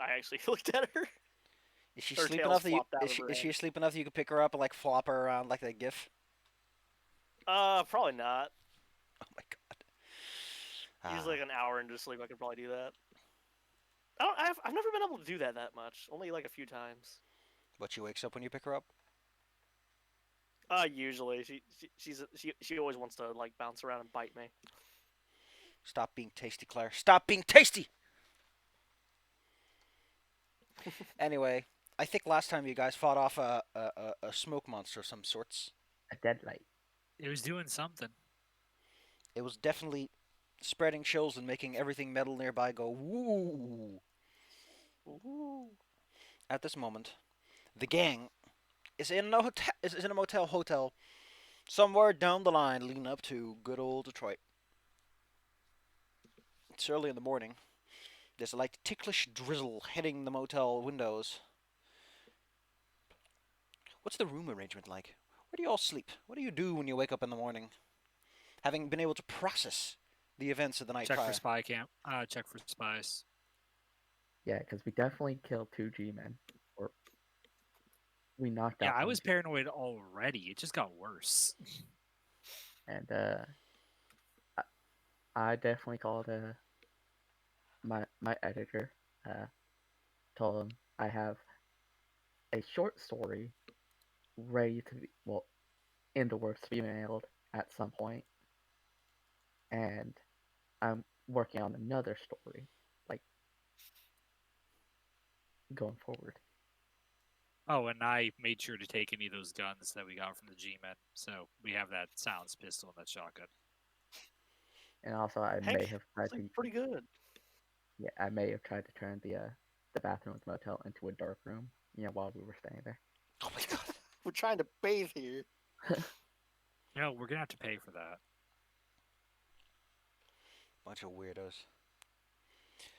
I actually looked at her. Is she Her asleep tail's enough that you flopped out of her is she head. asleep enough that you could pick her up and like flop her around like that GIF? Probably not. Oh my god. Usually like an hour into sleep, I could probably do that. I've never been able to do that much. Only like a few times. But she wakes up when you pick her up. Usually she always wants to like bounce around and bite me. Stop being tasty, Claire. Stop being tasty. Anyway, I think last time you guys fought off a smoke monster of some sorts. A deadlight. It was doing something. It was definitely spreading chills and making everything metal nearby go woo. Ooh. At this moment, the gang is in a motel somewhere down the line leading up to good old Detroit. It's early in the morning. There's a light ticklish drizzle hitting the motel windows. What's the room arrangement like? Where do you all sleep? What do you do when you wake up in the morning? Having been able to process the events of the night Check prior. for spy camp. Check for spies. Yeah, because we definitely killed 2 G-men. Or we knocked Yeah, out I one was G- paranoid already. It just got worse. And I definitely called my editor. Told him I have a short story ready to be, well, in the works to be mailed at some point, and I'm working on another story, like going forward. Oh, and I made sure to take any of those guns that we got from the G-men. So we have that silenced pistol and that shotgun. And also, I Hank may have tried to, pretty good. yeah, I may have tried to turn the bathroom at the motel into a dark room, while we were staying there. Oh my god. We're trying to bathe here. No, we're gonna have to pay for that. Bunch of weirdos.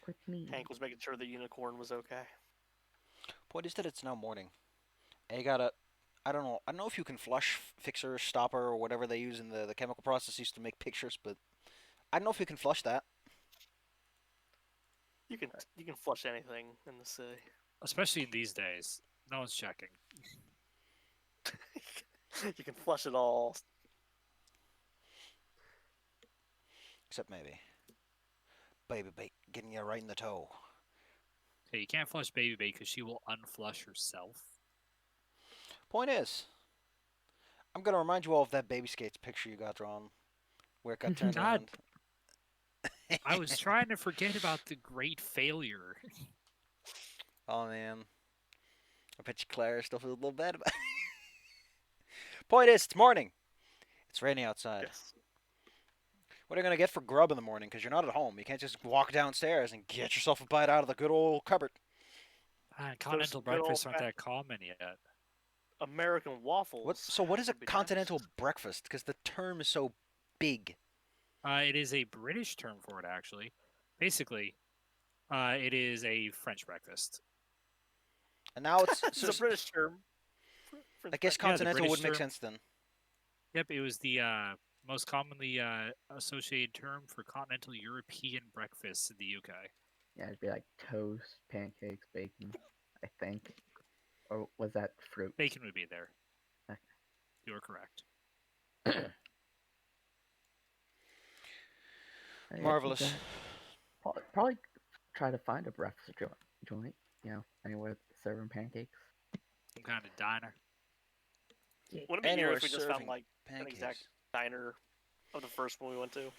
With me. Hank was making sure the unicorn was okay. Point is that it's now morning. And you gotta I don't know if you can flush fixer, stopper, or whatever they use in the chemical processes to make pictures, but I don't know if you can flush that. You can flush anything in the city. Especially in these days. No one's checking. You can flush it all. Except maybe. Baby bait getting you right in the toe. Hey, you can't flush Baby Bait because she will unflush herself. Point is, I'm gonna remind you all of that baby skates picture you got drawn, where it got turned God. around. I was trying to forget about the great failure. Oh man, I bet you Claire still feels a little bad about it. Point is, it's morning. It's raining outside. Yes. What are you gonna get for grub in the morning? Because you're not at home. You can't just walk downstairs and get yourself a bite out of the good old cupboard. Continental good old breakfasts aren't that common yet. American waffles. What is a would be nice. continental breakfast? Because the term is so big. It is a British term for it, actually. Basically, it is a French breakfast. And now it's It's a British term. I guess Yeah, the continental British would make term. sense then. Yep, it was the most commonly associated term for continental European breakfasts in the UK. Yeah, it'd be like toast, pancakes, bacon, I think. Or was that fruit? Bacon would be there. Okay. You are correct. Yeah, Marvelous. Probably try to find a breakfast joint, anywhere serving pancakes. Some kind of diner. Wouldn't it be Anywhere here if we just found serving like pancakes. an exact diner of the first one we went to?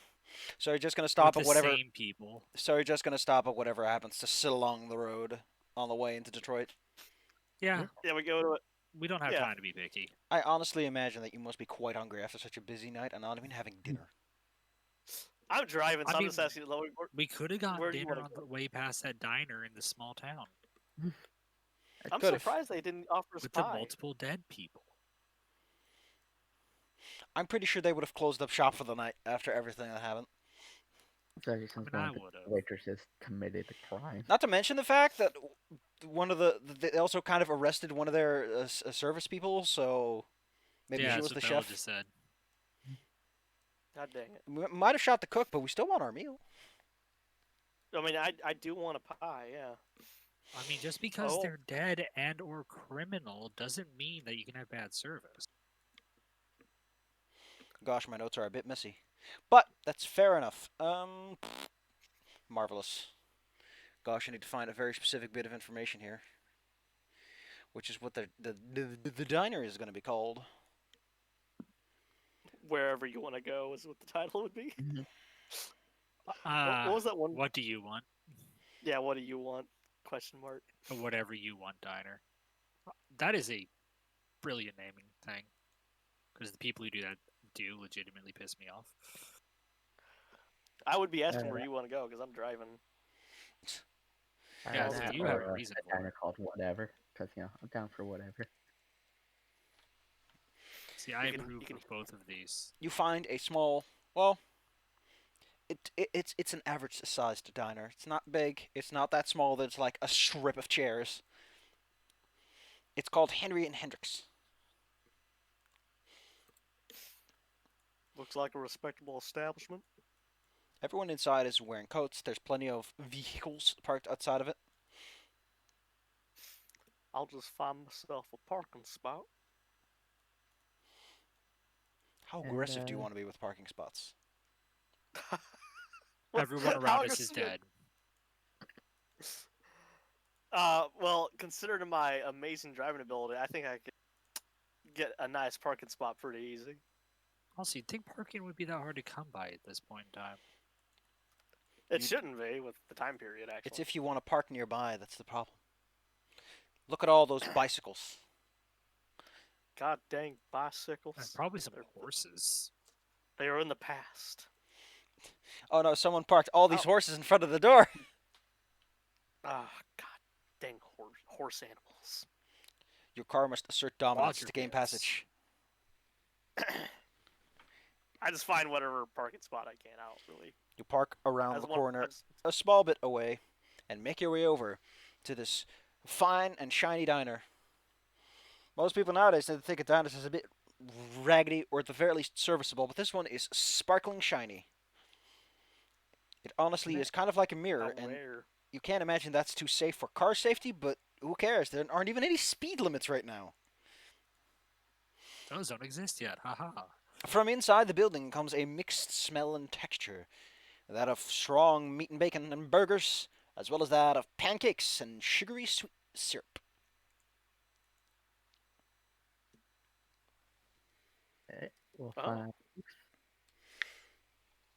So you're just gonna stop With at the whatever. same people. So you're just gonna stop at whatever happens to sit along the road on the way into Detroit. Yeah, Yeah, we go to it. we don't have Yeah. time to be picky. I honestly imagine that you must be quite hungry after such a busy night and not even having dinner. I'm driving, so I I'm mean, just asking. We could have gotten Where do you dinner wanna on the way past that diner in the small town I'm could've. surprised they didn't offer us with the pie. multiple dead people. I'm pretty sure they would have closed up shop for the night after everything that happened. Especially since I one of the would've. waitresses committed a crime. Not to mention the fact that one of they also kind of arrested one of their service people, so maybe Yeah, she was that's the what Bella chef. just said. God dang it! We might have shot the cook, but we still want our meal. I mean, I do want a pie. Yeah. I mean, just because Oh. they're dead and or criminal doesn't mean that you can have bad service. Gosh, my notes are a bit messy. But that's fair enough. Marvelous. Gosh, I need to find a very specific bit of information here, which is what the diner is going to be called. Wherever you want to go is what the title would be. Mhm. What was that one? What do you want? Yeah, what do you want? Question mark. Whatever you want, diner. That is a brilliant naming thing, because the people who do that do legitimately piss me off. I would be asking Uh, where you want to go because I'm driving. I Yeah, had so that you have or a reason for diner it. called whatever, because I'm down for whatever. See, I You can- approve you can- of both of these. You find a small, well, it's an average sized diner. It's not big. It's not that small that it's like a strip of chairs. It's called Henry and Hendricks. Looks like a respectable establishment. Everyone inside is wearing coats. There's plenty of vehicles parked outside of it. I'll just find myself a parking spot. How And, aggressive do you want to be with parking spots? Everyone How around us is aggressive- dead. Well, considering my amazing driving ability, I think I could get a nice parking spot pretty easy. Also, you'd think parking would be that hard to come by at this point in time. It You- shouldn't be with the time period, actually. It's if you want to park nearby, that's the problem. Look at all those bicycles. God dang And bicycles. probably some They're- horses. They are in the past. Oh no, someone parked all these Oh. horses in front of the door. Ah, God dang horse animals. Your car must assert dominance to gain Quadrupeds. passage. I just find whatever parking spot I can. I don't really. You park around As the one- corner as- a small bit away and make your way over to this fine and shiny diner. Most people nowadays tend to think of diners as a bit raggedy or at the very least serviceable, but this one is sparkling shiny. It honestly is kind of like a mirror, Now and where? you can't imagine that's too safe for car safety, but who cares? There aren't even any speed limits right now. Those don't exist yet. Haha. From inside the building comes a mixed smell and texture, that of strong meat and bacon and burgers, as well as that of pancakes and sugary sweet syrup. Okay, we'll Oh. find,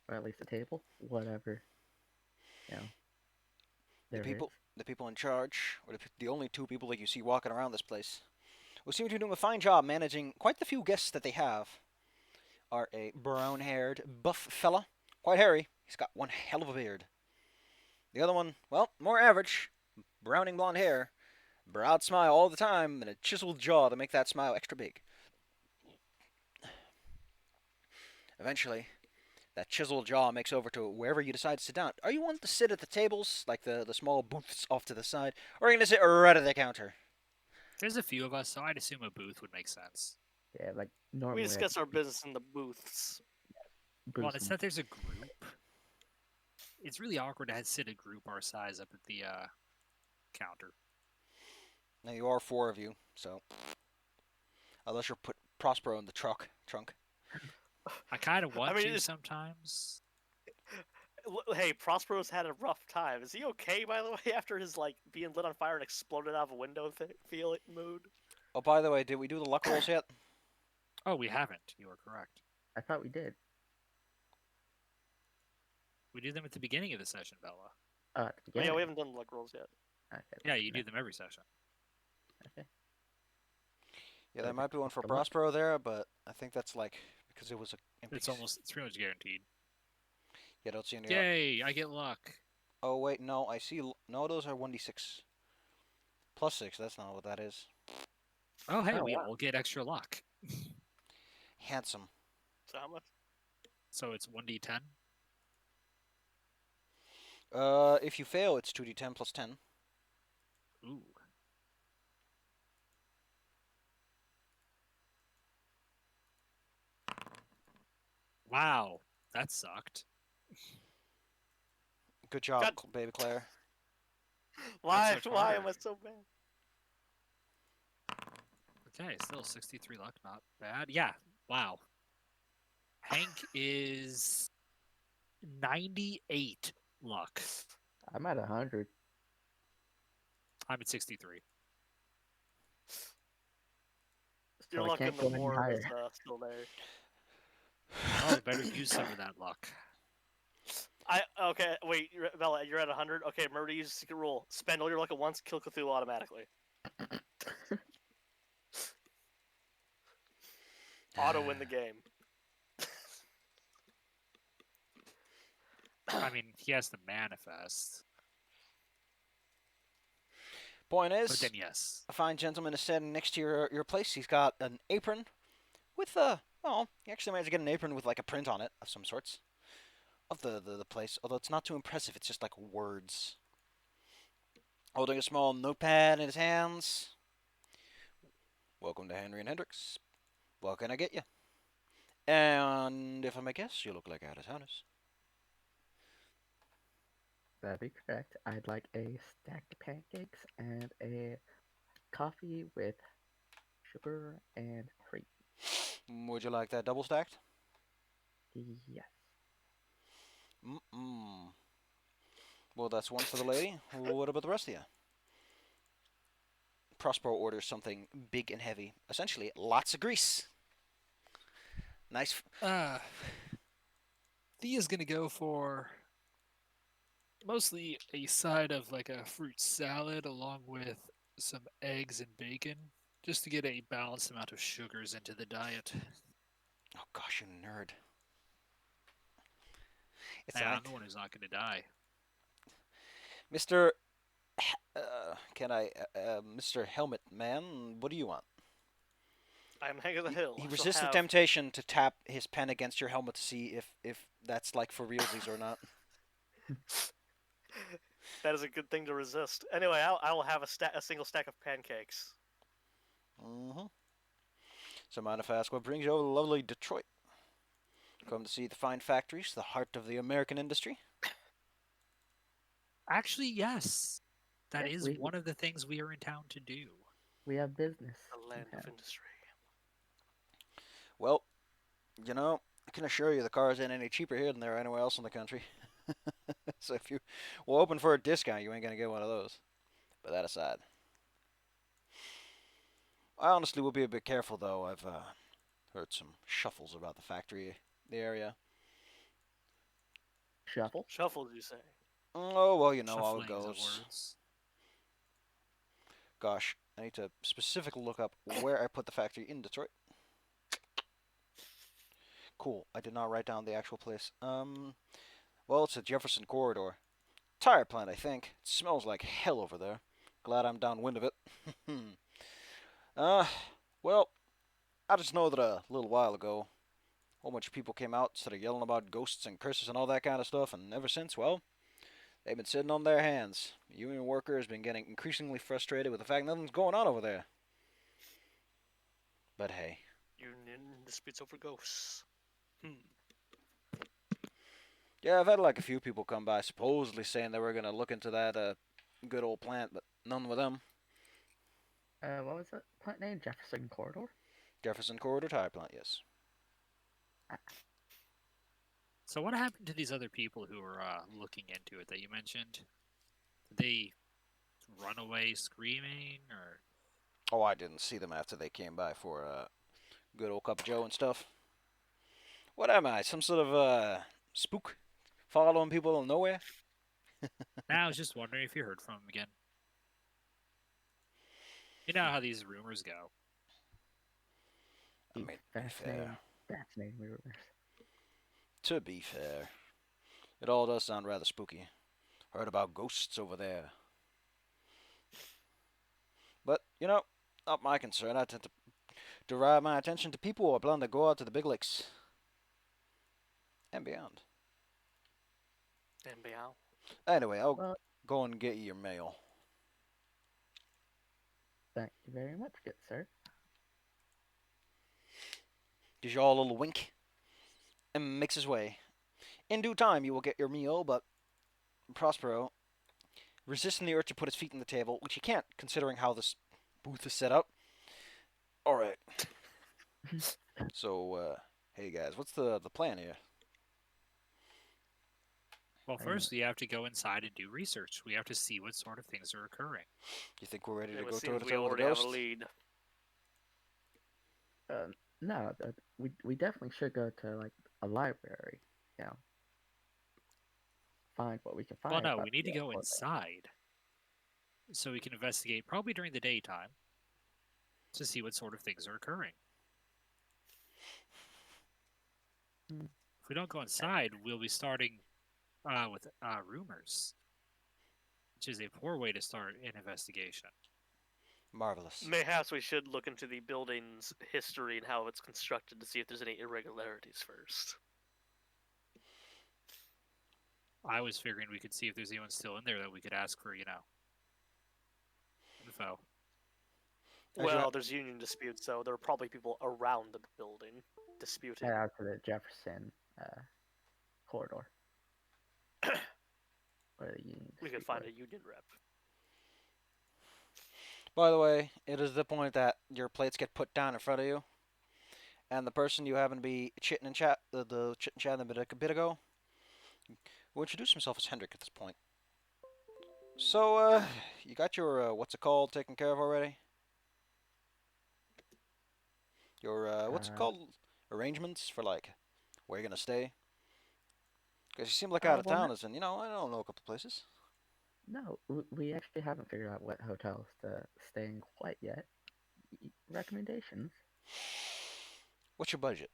or at least a table, whatever. You know, The there people, is. the people in charge, or the only two people that you see walking around this place, who seem to be doing a fine job managing quite the few guests that they have, are a brown-haired, buff fella, quite hairy. He's got one hell of a beard. The other one, well, more average, browning blonde hair, broad smile all the time, and a chiseled jaw to make that smile extra big. Eventually, that chiseled jaw makes over to wherever you decide to sit down. Are you wanting to sit at the tables, like the small booths off to the side, or are you going to sit right at the counter? There's a few of us, so I'd assume a booth would make sense. Yeah, like We normally. discuss our business in the booths. Well, booths it's and- that there's a group. It's really awkward to sit a group our size up at the counter. Now, you are four of you, so... Unless you're put Prospero in the trunk. I kind of want mean, to it's- sometimes. Hey, Prospero's had a rough time. Is he okay, by the way, after his being lit on fire and exploded out of a window feel mood? Oh, by the way, did we do the luck rolls yet? Oh, we haven't. You are correct. I thought we did. We do them at the beginning of the session, Bella. At the Oh, yeah, beginning. we haven't done the luck rolls yet. Okay, Yeah, you no, do them every session. Okay. Yeah, there Okay. might be one for Good luck. Prospero there, but I think that's like... Because it was a... It's pretty much guaranteed. Yeah, don't see any... Yay, I get luck. Oh, wait, no, I see... No, those are 1d6. Plus 6, that's not what that is. Oh, hey, Oh, we wow. all get extra luck. Handsome. So how much? So it's 1d10. If you fail, it's 2d10 plus 10. Ooh. Wow, that sucked. Good job, God. baby Claire. Why? That's so Why far. am I so bad? Okay, still 63 luck, not bad. Yeah, wow. Hank is 98 luck. I'm at 100. I'm at 63. So Your I luck in can't the go any board is higher. still there. Well, we better use some of that luck. Okay. Wait, Bella, you're at 100. Okay, remember to use the secret rule: spend all your luck at once, kill Cthulhu automatically. Auto win the game. I mean, he has to manifest. Point But is, then, yes. a fine gentleman is standing next to your place. He's got an apron with well, he actually managed to get an apron with like a print on it of some sorts of the place. Although it's not too impressive. It's just like words. Holding a small notepad in his hands. Welcome to Henry and Hendrix. What can I get you? And if I may guess, you look like out of towners. That'd be correct. I'd like a stacked pancakes and a coffee with sugar and cream. Would you like that double stacked? Yes. Mm-mm. Well, that's one for the lady. What about the rest of you? Prospero orders something big and heavy. Essentially, lots of grease. Nice. Thea's gonna go for mostly a side of like a fruit salad along with some eggs and bacon, just to get a balanced amount of sugars into the diet. Oh gosh, you nerd. It's And an I'm act. the one who's not gonna die. Mr. Mr. Helmet Man, what do you want? I'm Hank of the Hill. He Shall resists the have- temptation to tap his pen against your helmet to see if that's like for realsies or not. That is a good thing to resist. Anyway, I will have a single stack of pancakes. Mm-hmm. So mind if I ask what brings you over to lovely Detroit? Come to see the fine factories, the heart of the American industry? Actually, yes. That Yes, is one of the things we are in town to do. we have business. The in land of town. industry. Well, you know, I can assure you the cars ain't any cheaper here than they are anywhere else in the country. So if you were open for a discount, you ain't gonna get one of those. But that aside, I honestly will be a bit careful though. I've heard some shuffles about the factory, the area. Shuffle. Shuffle, did you say? Oh well, you know how it Shuffling of goes. words. Gosh, I need to specifically look up where I put the factory in Detroit. Cool. I did not write down the actual place. Well, it's a Jefferson Corridor. Tire plant, I think. It smells like hell over there. Glad I'm downwind of it. uh, well, I just know that a little while ago, a whole bunch of people came out, started yelling about ghosts and curses and all that kind of stuff, and ever since, well, they've been sitting on their hands. The union worker has been getting increasingly frustrated with the fact nothing's going on over there. But hey. Union disputes over ghosts. Yeah, I've had like a few people come by supposedly saying they were going to look into that good old plant, but none with them. What was that plant name? Jefferson Corridor? Jefferson Corridor Tire Plant, yes. So what happened to these other people who were looking into it that you mentioned? Did they run away screaming, or? Oh, I didn't see them after they came by for a good old cup of joe and stuff. What am I, some sort of spook? Following people in nowhere? Nah, I was just wondering if you heard from him again. You know how these rumors go. I mean, to be fair. Fascinating rumors. To be fair, it all does sound rather spooky. Heard about ghosts over there. But, you know, not my concern. I tend to derive my attention to people who are planning to go out to the big lakes. And beyond. And meow. Anyway, I'll Well, go and get you your mail. thank you very much, good sir. Gives you all a little wink. And makes his way. In due time, you will get your meal, but Prospero, resisting the urge to put his feet on the table, which he can't, considering how this booth is set up. All right. So, hey guys, what's the plan here? Well, I first we have to go inside and do research. We have to see what sort of things are occurring. You think we're ready to It go seems toe to we toe with the already have a ghost? lead. No, we definitely should go to like a library. You know, find what we can find. Well, no, about we need to the go hotel. inside so we can investigate, probably during the daytime, to see what sort of things are occurring. Hmm. If we don't go inside, we'll be starting with rumors, which is a poor way to start an investigation. Marvelous. Mayhaps we should look into the building's history and how it's constructed to see if there's any irregularities first. I was figuring we could see if there's anyone still in there that we could ask for, info. Well, there's union disputes, so there are probably people around the building disputing. Head out to the Jefferson corridor. Where the union We could dispute find was. a union rep. By the way, it is the point that your plates get put down in front of you, and the person you happen to be chitting and chat, the chit and chat a bit ago, will introduce himself as Hendrik at this point. So, you got your what's it called taken care of already? Your what's it called? Arrangements for like where you're gonna stay? Because you seem like out of Well, town, as in, I don't know a couple places. no, we actually haven't figured out what hotels to stay in quite yet. Recommendations? What's your budget?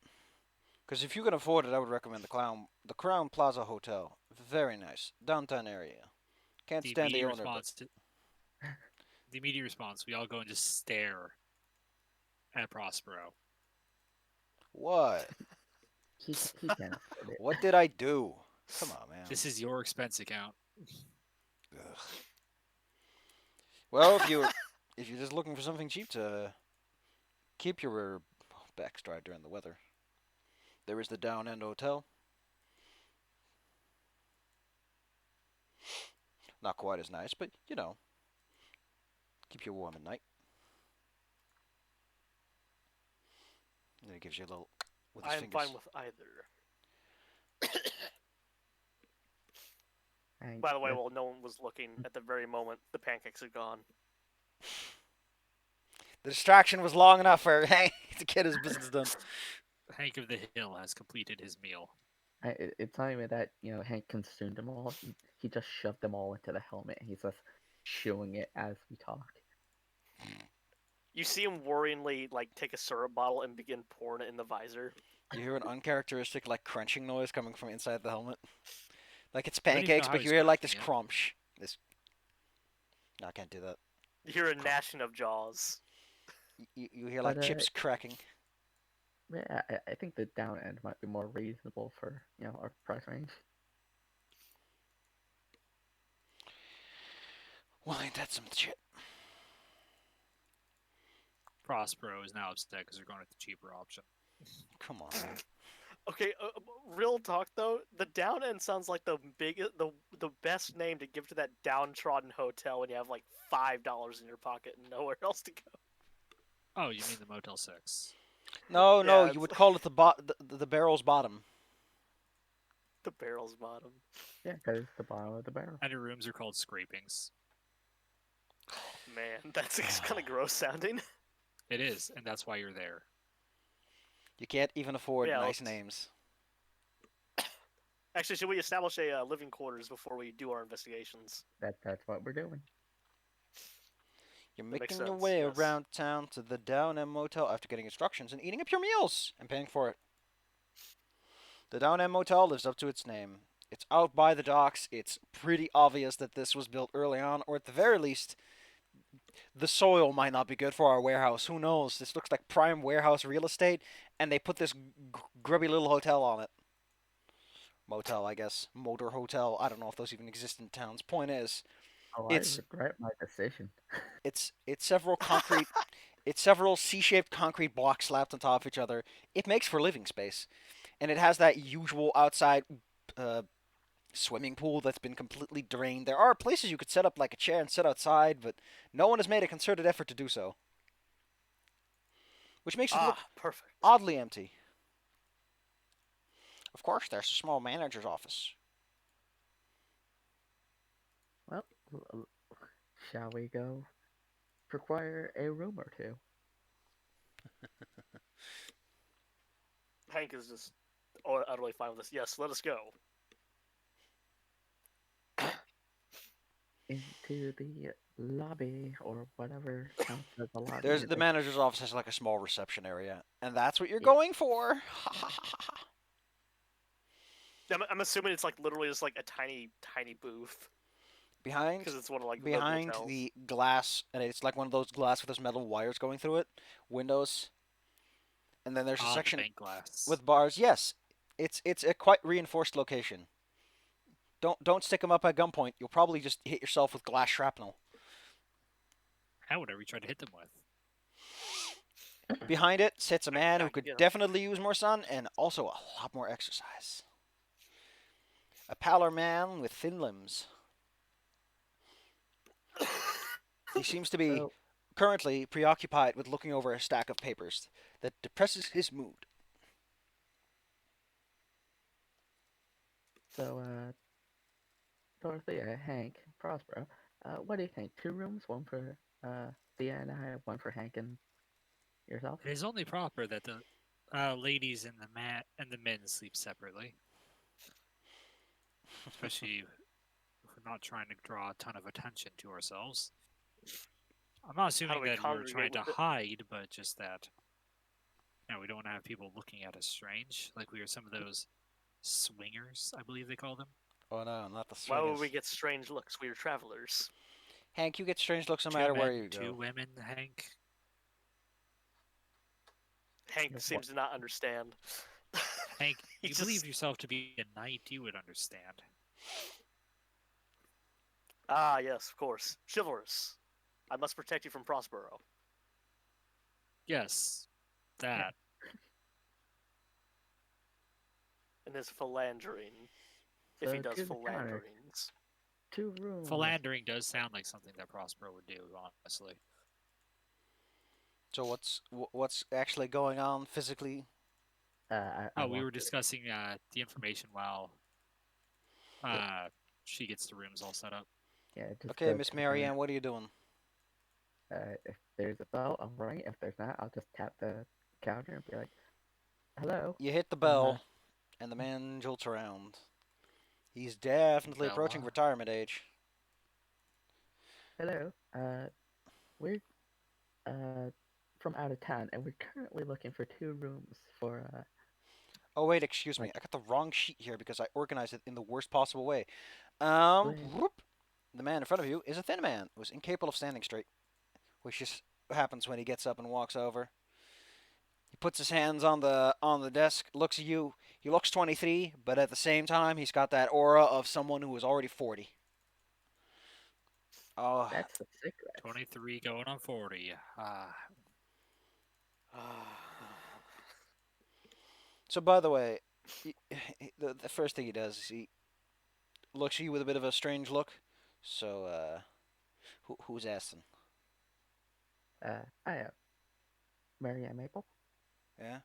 Because if you can afford it, I would recommend the Crown Plaza Hotel. Very nice, downtown area. Can't The stand the immediate owner, but the immediate response, we all go and just stare at Prospero. what? He can't afford it. What did I do? Come on, man. This is your expense account. Ugh. Well, if you're just looking for something cheap to keep your backs dry during the weather, there is the Down End Hotel. Not quite as nice, but keep you warm at night. And then it gives you a little with his I'm fingers. fine with either. And By the way, while no one was looking at the very moment, the pancakes are gone. The distraction was long enough for Hank to get his business done. Hank of the Hill has completed his meal. it's not even that Hank consumed them all. He just shoved them all into the helmet. He's just chewing it as we talk. You see him worryingly take a syrup bottle and begin pouring it in the visor. You hear an uncharacteristic crunching noise coming from inside the helmet. Like it's don't even know pancakes, how but he's you hear this crunching it. crunch. No, I can't do that. You hear a gnashing of jaws. You hear But, chips cracking. Yeah, I think the down end might be more reasonable for our price range. Well, ain't that some shit? Prospero is now upset because they're going with the cheaper option. Come on, man. Okay, real talk though, the down end sounds like the best name to give to that downtrodden hotel when you have $5 in your pocket and nowhere else to go. Oh, you mean the Motel 6? No, Yeah, you would call it the barrel's bottom. The barrel's bottom. Yeah, because it's the bottom of the barrel. And your rooms are called scrapings. Man, that's kind of gross sounding. It is, and that's why you're there. You can't even afford Yeah, nice let's- names. Actually, should we establish a living quarters before we do our investigations? That's what we're doing. You're That makes making your sense, way yes. around town to the Down End Motel after getting instructions and eating up your meals and paying for it. The Down End Motel lives up to its name. It's out by the docks. It's pretty obvious that this was built early on, or at the very least, the soil might not be good for our warehouse. Who knows? This looks like prime warehouse real estate, and they put this grubby little hotel on it. Motel, I guess. Motor hotel. I don't know if those even exist in towns. Point is, Oh, It's- I regret my decision. it's several concrete, it's several C-shaped concrete blocks slapped on top of each other. It makes for living space, and it has that usual outside Swimming pool that's been completely drained. There are places you could set up like a chair and sit outside, but no one has made a concerted effort to do so. Which makes it look Ah, perfect. oddly empty. Of course, there's a small manager's office. Well, shall we go require a room or two? Hank is just utterly fine with this. Yes, let us go. Into the lobby or whatever counts as a lobby. There's the manager's office has like a small reception area, and that's what you're Yeah. going for. I'm assuming it's like literally just like a tiny, tiny booth Behind because it's one of like behind the motels. the glass, and it's like one of those glass with those metal wires going through it, windows, and then there's a The section bank glass. with bars. Yes, it's a quite reinforced location. Don't stick them up at gunpoint. You'll probably just hit yourself with glass shrapnel. How would we try to hit them with? Behind it sits a man who I could get 'em. definitely use more sun and also a lot more exercise. A paler man with thin limbs. He seems to be So, currently preoccupied with looking over a stack of papers that depresses his mood. Dorothea, Hank, Prospero, what do you think? 2 rooms, one for Thea and I, one for Hank and yourself? It is only proper that the ladies and the men sleep separately, especially if we're not trying to draw a ton of attention to ourselves. I'm not assuming we that we're congregate trying to with it? hide, but just that we don't want to have people looking at us strange, like we are some of those swingers, I believe they call them. Oh no, not the Why swingers. would we get strange looks? We are travelers. Hank, you get strange looks no Two matter men, where you two go. women, Hank. Hank What? seems to not understand. Hank, He you just- believe yourself to be a knight, you would understand. Ah, yes, of course. Chivalrous. I must protect you from Prospero. Yes, that. And his philandering. If So he does to the counter. philanderings. 2 rooms. Philandering does sound like something that Prospero would do, honestly. So what's actually going on physically? I We were walked- discussing the information while she gets the rooms all set up. Yeah, just Okay, go Miss to the counter. Marianne, what are you doing? If there's a bell, I'll ring. If there's not, I'll just tap the counter and be like, "Hello." You hit the bell, and the man jolts around. He's definitely approaching Bella. retirement age. Hello. We're from out of town, and we're currently looking for 2 rooms for Oh wait, excuse me. Like- I got the wrong sheet here because I organized it in the worst possible way. Wait. Whoop. The man in front of you is a thin man who is incapable of standing straight, which just happens when he gets up and walks over. He puts his hands on the desk, looks at you. He looks 23, but at the same time, he's got that aura of someone who is already 40. Oh, That's the secret. 23 going on 40. so by the way, the first thing he does is he looks at you with a bit of a strange look. So, who's asking? I am Marianne Maple. Yeah?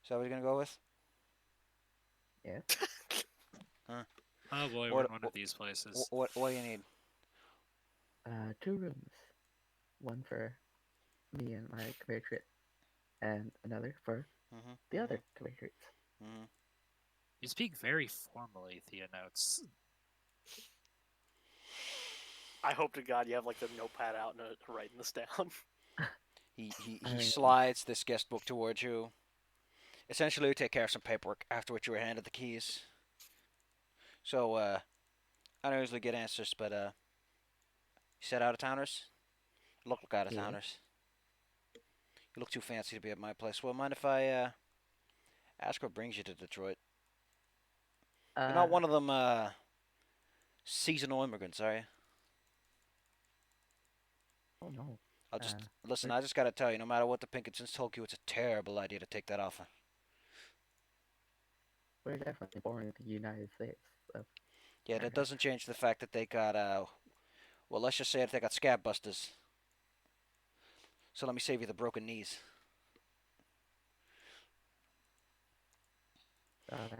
Is that what you're gonna go with? Yeah. Oh boy, What- we're in one of these places. What do you need? 2 rooms. One for me and my compatriot, and another for Mm-hmm. the other compatriots. Mm-hmm. You speak very formally, Thea notes. I hope to God you have like the notepad out and writing this down. He I- slides this guest book towards you. Essentially, you take care of some paperwork, after which you were handed the keys. So, I don't usually get answers, but, you said out-of-towners? Look like out-of-towners. You look too fancy to be at my place. Well, mind if I, ask what brings you to Detroit? You're not one of them, seasonal immigrants, are you? Oh no. I'll just, Uh, listen, I just gotta tell you, no matter what the Pinkertons told you, it's a terrible idea to take that offer. we're definitely born in the United States. So Yeah, that doesn't change the fact that they got well, let's just say that they got scab busters. So let me save you the broken knees.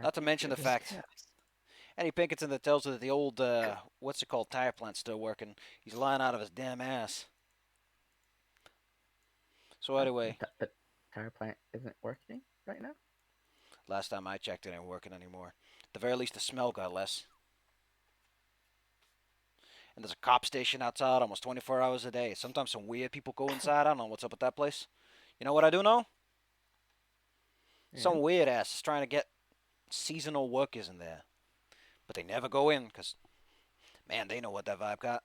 Not to mention the fact, Eddie Pinkerton that tells her that the old, what's it called, tire plant's still working. He's lying out of his damn ass. So anyway, the tire plant isn't working right now. last time I checked, it ain't working anymore. At the very least, the smell got less. And there's a cop station outside almost 24 hours a day. Sometimes some weird people go inside. I don't know what's up with that place. You know what I do know? Yeah. Some weird ass is trying to get seasonal workers in there. But they never go in because, man, they know what that vibe got.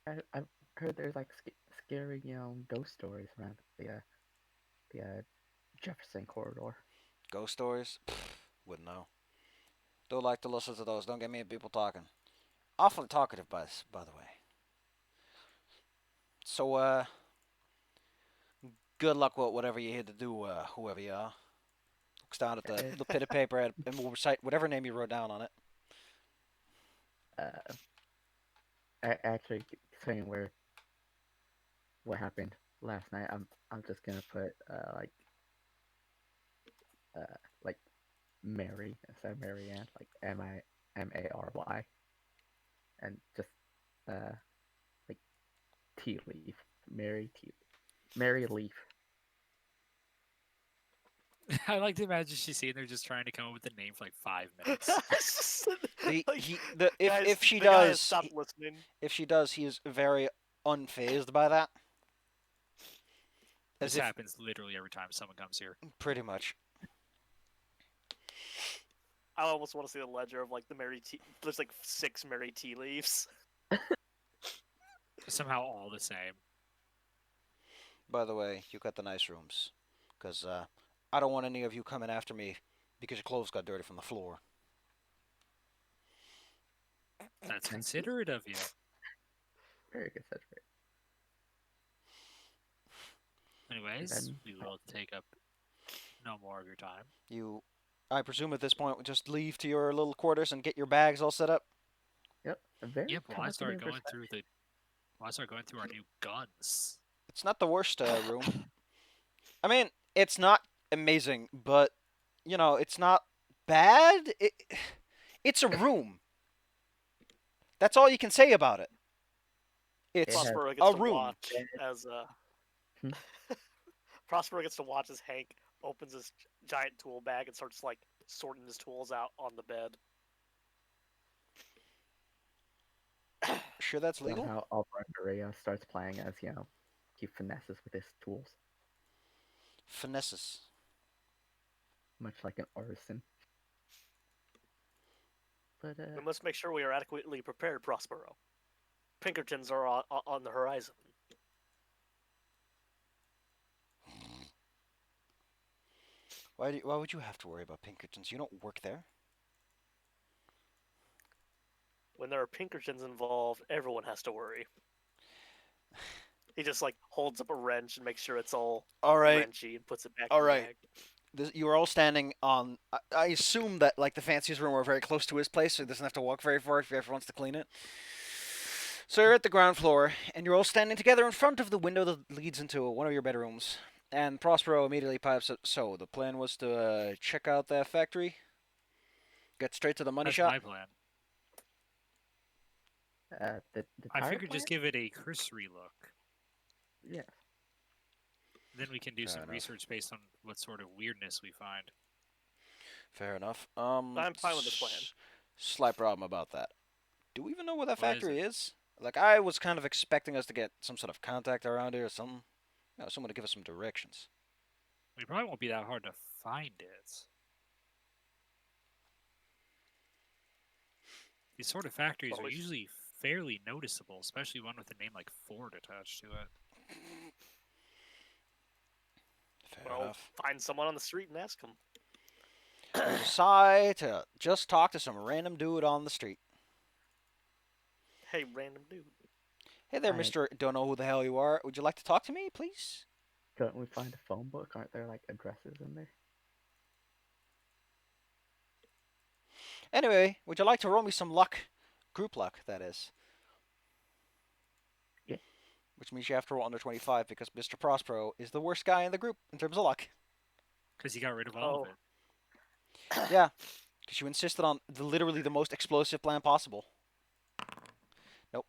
I've heard there's like scary, ghost stories around the Jefferson corridor. Ghost stories? Pfft, wouldn't know. Don't like to listen to those. Don't get me people talking. Awfully talkative, by the way. So, good luck with whatever you're here to do, whoever you are. Looks down at the bit of paper and we'll recite whatever name you wrote down on it. Actually, saying what happened last night, I'm just gonna put like Mary instead of Marianne, like Mary, and just like tea leaf, Mary Leaf. I like to imagine she's sitting there just trying to come up with a name for like 5 minutes. If she the guy has does, stopped listening. if she does, he is very unfazed by that. This happens literally every time someone comes here. Pretty much. I almost want to see the ledger of like the Mary tea. There's like 6 Mary tea leaves. Somehow all the same. By the way, you got the nice rooms, because I don't want any of you coming after me because your clothes got dirty from the floor. That's considerate of you. Very considerate. Anyways, we will take up no more of your time. I presume at this point, just leave to your little quarters and get your bags all set up? Yep. Very Yep, well, I start talkative going through our new guns. It's not the worst room. I mean, it's not amazing, but, it's not bad. It's a room. That's all you can say about it. It's Prospero a gets to room. watch as Prospero gets to watch as Hank opens his giant tool bag and starts like sorting his tools out on the bed. Sure that's legal? Somehow Alvarenga starts playing as, he finesses with his tools. Finesses. Much like an artisan. But We must make sure we are adequately prepared, Prospero. Pinkertons are on the horizon. Why would you have to worry about Pinkertons? You don't work there. When there are Pinkertons involved, everyone has to worry. He just like holds up a wrench and makes sure it's all right. wrenchy and puts it back All in right. the bag. You were all standing on. I assume that like the fanciest room were very close to his place, so he doesn't have to walk very far if he ever wants to clean it. So you're at the ground floor, and you're all standing together in front of the window that leads into one of your bedrooms. And Prospero immediately pipes up. So the plan was to check out that factory, get straight to the money shop. That's my plan. the I tire figured just plant? give it a cursory look. Yeah. Then we can do Fair some enough. research based on what sort of weirdness we find. Fair enough. I'm fine with this plan. Slight problem about that. Do we even know where that What is factory it? is? Like, I was kind of expecting us to get some sort of contact around here or something. Someone to give us some directions. It probably won't be that hard to find it. These sort of factories Well, are we should- usually fairly noticeable, especially one with a name like Ford attached to it. Fair Well, enough. find someone on the street and ask them. You decide to just talk to some random dude on the street. Hey, random dude. Hey there, I- Mr. Don't know who the hell you are. Would you like to talk to me, please? Don't we find a phone book? Aren't there like addresses in there? Anyway, would you like to roll me some luck? Group luck, that is. Yeah. Which means you have to roll under 25 because Mr. Prospero is the worst guy in the group in terms of luck. Because he got rid of all of Oh. it. Yeah, because you insisted on literally the most explosive plan possible. Nope.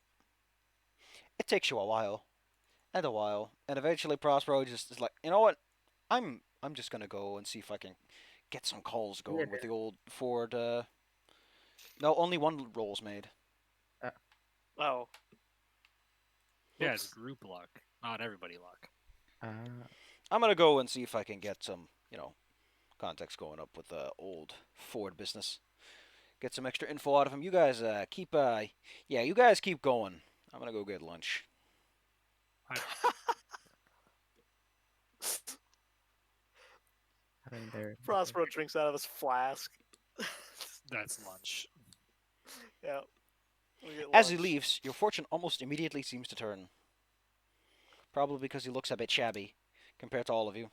It takes you a while, and eventually Prospero just is like, you know what? I'm just gonna go and see if I can get some calls going with the old Ford. No, only one roll's made. Oh. Yeah, it's Oops. group luck, not everybody luck. I'm gonna go and see if I can get some, context going up with the old Ford business. Get some extra info out of him. You guys keep you guys keep going. I'm gonna go get lunch. I mean, they're Prospero drinks out of his flask. That's lunch. Yeah. We get As he lunch. leaves, your fortune almost immediately seems to turn. Probably because he looks a bit shabby compared to all of you.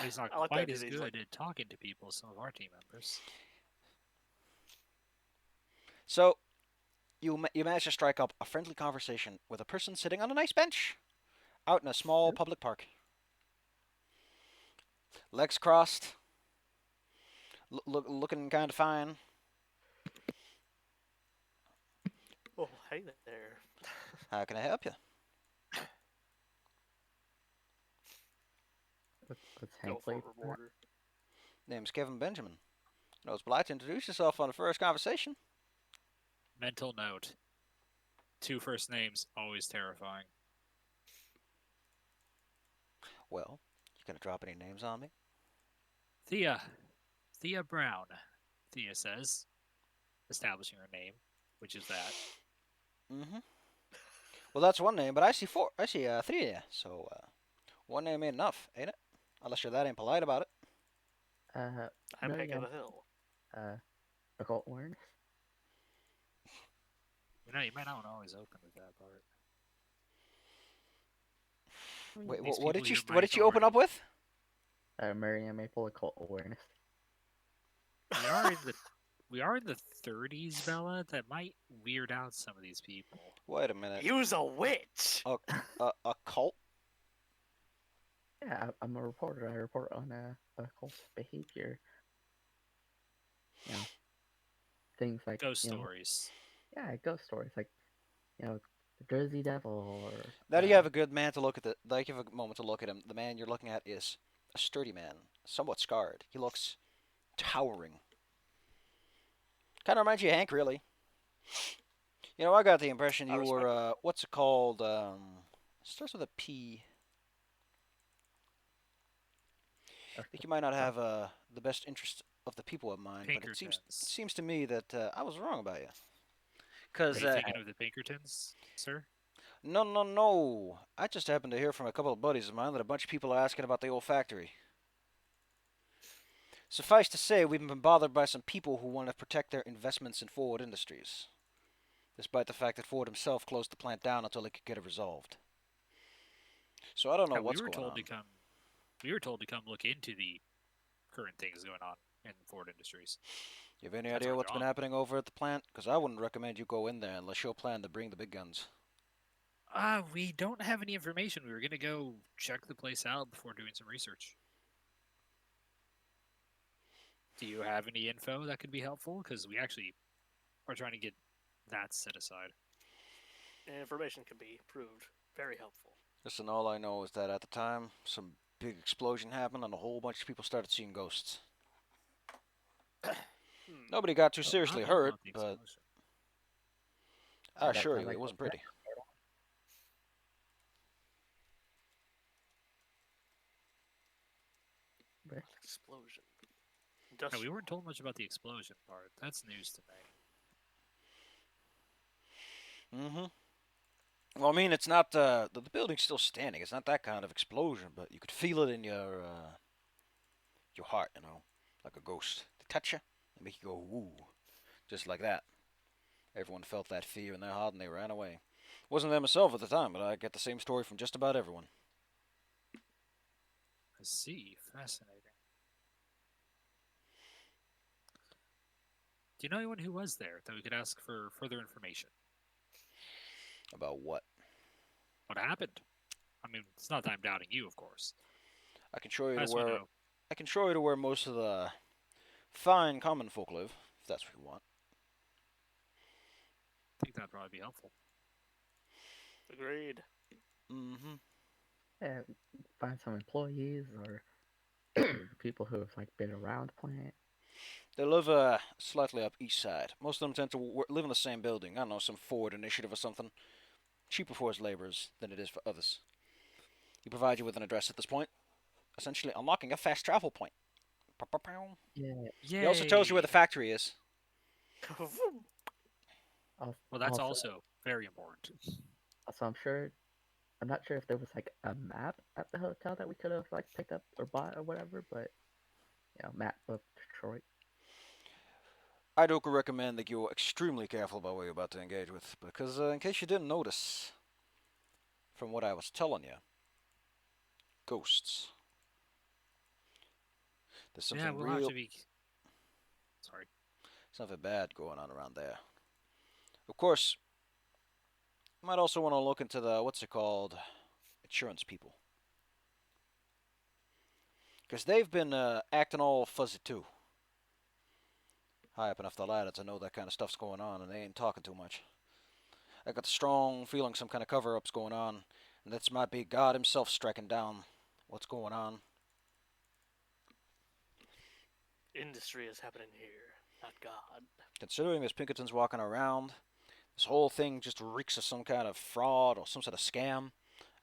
He's not I like quite that as he's good like- at talking to people as some of our team members. So, you manage to strike up a friendly conversation with a person sitting on a nice bench out in a small public park. Legs crossed, looking kind of fine. Oh, hey there. How can I help you? let's Go hang for plate. a rewarder. Name's Kevin Benjamin. I was polite to introduce yourself on the first conversation. Mental note. 2 first names, always terrifying. Well, you gonna drop any names on me? Thea Brown, Thea says, establishing her name, which is that. Mm-hmm. Well, that's one name, but I see three. So one name ain't enough, ain't it? Unless you're that impolite about it. I'm no, Hank yeah. of the Hill. Occult awareness. You know, you might not always open with that part. Wait, These what did people you here what did might you open up already- with? Miriam Maple occult awareness. We are in the 30s, Bella. That might weird out some of these people. Wait a minute. Use a witch. A cult? Yeah, I'm a reporter. I report on occult behavior. You know, things like Ghost you know, stories. yeah, ghost stories like the Jersey Devil or. Now do you have a good man to look at the? Like, you have a moment to look at him. The man you're looking at is a sturdy man, somewhat scarred. He looks towering. Kind of reminds you of Hank, really. I got the impression I you respect were what's it called? Starts with a P. I think you might not have the best interest of the people in mind, but it Pinkertons. seems to me that I was wrong about you. Are Cause you thinking of the Pinkertons, sir? no. I just happened to hear from a couple of buddies of mine that a bunch of people are asking about the old factory. Suffice to say, we've been bothered by some people who want to protect their investments in Ford Industries, despite the fact that Ford himself closed the plant down until he could get it resolved. So I don't know what's going on. We were told to come look into the current things going on in Ford Industries. You have any That's idea our what's been job. happening over at the plant? Because I wouldn't recommend you go in there unless you're planning to bring the big guns. We don't have any information. We were gonna go check the place out before doing some research. Do you have any info that could be helpful? Because we actually are trying to get that set aside. Information can be proved very helpful. Listen, all I know is that at the time, some big explosion happened and a whole bunch of people started seeing ghosts. Nobody got too seriously Not know hurt, about the but explosion. I That assure sounds you, like it wasn't pretty. Explosion. No, we weren't told much about the explosion part. That's news to me. Mm-hmm. Well, I mean, it's not the building's still standing. It's not that kind of explosion, but you could feel it in your heart, like a ghost. They touch you, they make you go woo, just like that. Everyone felt that fear in their heart and they ran away. Wasn't there myself at the time, but I get the same story from just about everyone. I see. Fascinating. Do you know anyone who was there that we could ask for further information? About what? What happened? I mean, it's not that I'm doubting you, of course. I can show you I to just want to where know. I can show you to where most of the fine common folk live, if that's what you want. I think that'd probably be helpful. Agreed. Mm-hmm. Yeah, find some employees or people who have like been around the plant. They live slightly up east side. Most of them tend to live in the same building. I don't know, some Ford initiative or something. Cheaper for his laborers than it is for others. He provides you with an address at this point, essentially unlocking a fast travel point. Pow-pow-pow. Yeah. Yay! He also tells you where the factory is. Well, that's Also, also very important. I'm sure. I'm not sure if there was like a map at the hotel that we could have like picked up or bought or whatever, but map of Detroit. I do recommend that you're extremely careful about what you're about to engage with, because in case you didn't notice, from what I was telling you, ghosts. There's Yeah, something we'll have real, to be. Sorry. something bad going on around there. Of course, you might also want to look into the, what's it called, insurance people. Because they've been acting all fuzzy too. High up enough the ladder to know that kind of stuff's going on, and they ain't talking too much. I got the strong feeling some kind of cover-up's going on, and this might be God himself striking down what's going on. Industry is happening here, not God. Considering there's Pinkertons walking around, this whole thing just reeks of some kind of fraud or some sort of scam.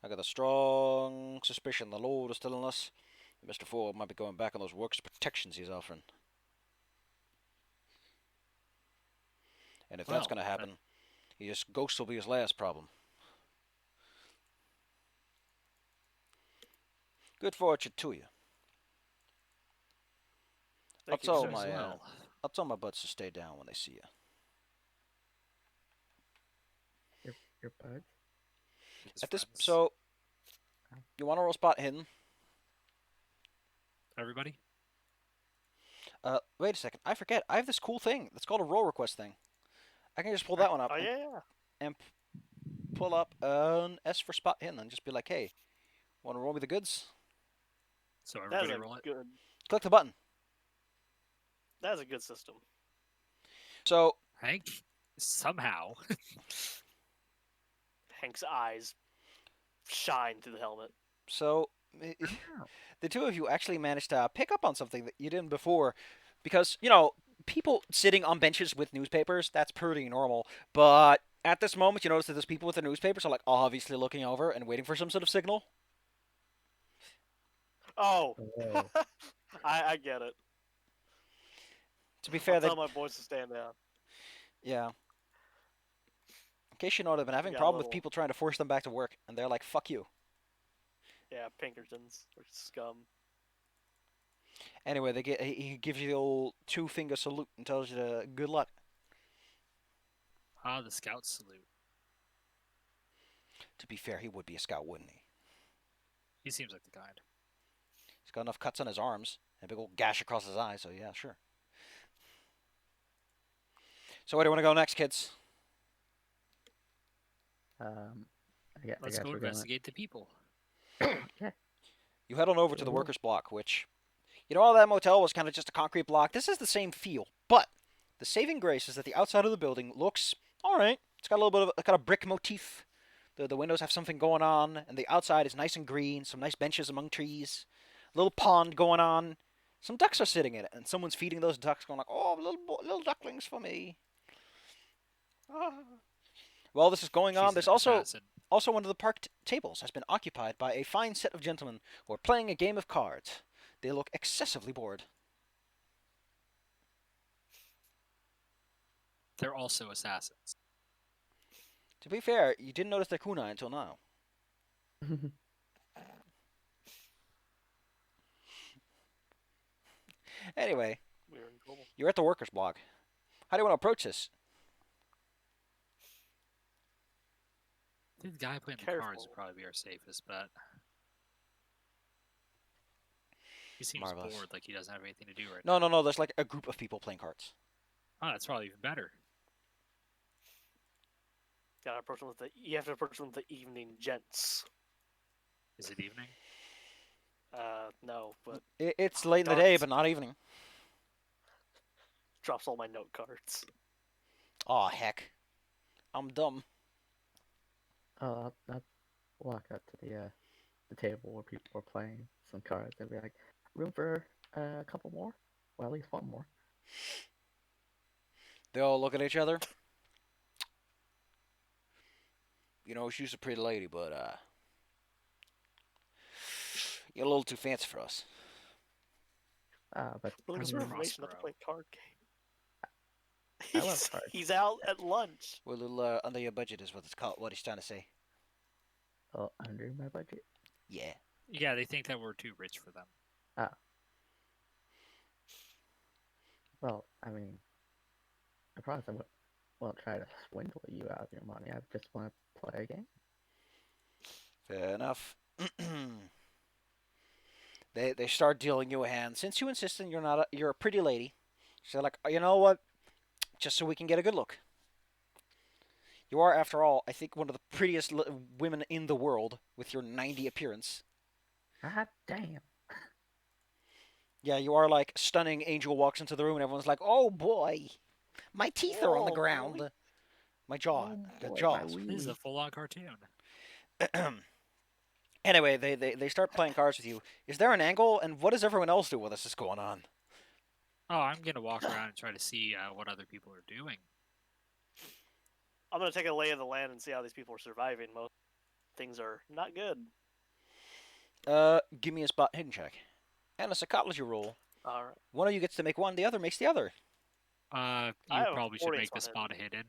I got a strong suspicion the Lord is telling us that Mr. Ford might be going back on those works protections he's offering. And if that's Well, going to happen, ghosts will be his last problem. Good fortune to you. Thank I'll you, tell sir. my I'll tell my buds to stay down when they see you. Your buds. his At this, friends. so you want to roll spot hidden? Everybody? Wait a second. I forget. I have this cool thing. That's called a roll request thing. I can just pull that one up Oh yeah. and pull up an S for spot hidden and just be like, hey, want to roll me the goods? So That's everybody a roll it. good. Click the button. That's a good system. So Hank, somehow. Hank's eyes shine through the helmet. So the two of you actually managed to pick up on something that you didn't before, because people sitting on benches with newspapers, that's pretty normal. But at this moment, you notice that those people with the newspapers are like obviously looking over and waiting for some sort of signal. Oh, Oh. I get it. To be I'll fair, tell my boys to stand down. yeah. In case you know, they've been having got problem with little- people trying to force them back to work, and they're like, "Fuck you." Yeah, Pinkertons or scum. Anyway, he gives you the old two-finger salute and tells you to good luck. Ah, the scout salute. To be fair, he would be a scout, wouldn't he? He seems like the kind. He's got enough cuts on his arms and a big old gash across his eye, so yeah, sure. So where do you want to go next, kids? Let's guess go we're gonna. investigate the people. Yeah. You head on over to the Cool. workers' block, which, all that motel was kind of just a concrete block. This is the same feel, but the saving grace is that the outside of the building looks all right. It's got a little bit of a kind of brick motif. The windows have something going on, and the outside is nice and green. Some nice benches among trees. A little pond going on. Some ducks are sitting in it, and someone's feeding those ducks, going like, "Oh, little ducklings for me." Ah. While this is going on, She's there's an also assassin. one of the park tables has been occupied by a fine set of gentlemen who are playing a game of cards. They look excessively bored. They're also assassins. To be fair, you didn't notice their kunai until now. Anyway, We're in trouble. you're at the workers' block. How do you want to approach this? I think the guy playing the Careful. cards would probably be our safest bet. He seems Marvelous. bored, like he doesn't have anything to do right No. There's like a group of people playing cards. Oh, that's probably even better. Gotta approach them with the. You have to approach them with the evening gents. Is it evening? No, but It's late in the day, Darts. but not evening. drops all my note cards. Aw, heck. I'm dumb. I'll walk up to the table where people were playing some cards and be like, room for a couple more? Well, at least one more. They all look at each other. You know, she's a pretty lady, but, you're a little too fancy for us. But Looking I for mean, information not to play card game. I love cards. He's out at lunch. We're a little, under your budget is what it's called, what he's trying to say. Under my budget. Yeah. Yeah, they think that we're too rich for them. Well, I mean, I promise I won't try to swindle you out of your money. I just want to play a game. Fair enough. They start dealing you a hand. Since you insist and you're a pretty lady, so they're like, you know what? Just so we can get a good look. You are, after all, I think one of the prettiest women in the world with your 90 appearance. Ah, damn. Yeah, you are like stunning. Angel walks into the room and everyone's like, "Oh boy, my teeth are on the Oh, ground, boy. my jaw, Oh, the boy, jaws." my This is a wee. full-on cartoon. Anyway, they start playing cards with you. Is there an angle, and what does everyone else do while this is going on? Oh, I'm gonna walk around and try to see what other people are doing. I'm gonna take a lay of the land and see how these people are surviving. Most things are not good. Give me a spot hidden check, and a psychology roll. All right. One of you gets to make one, the other makes the other. You I have a probably should 40 make the spot spot hidden.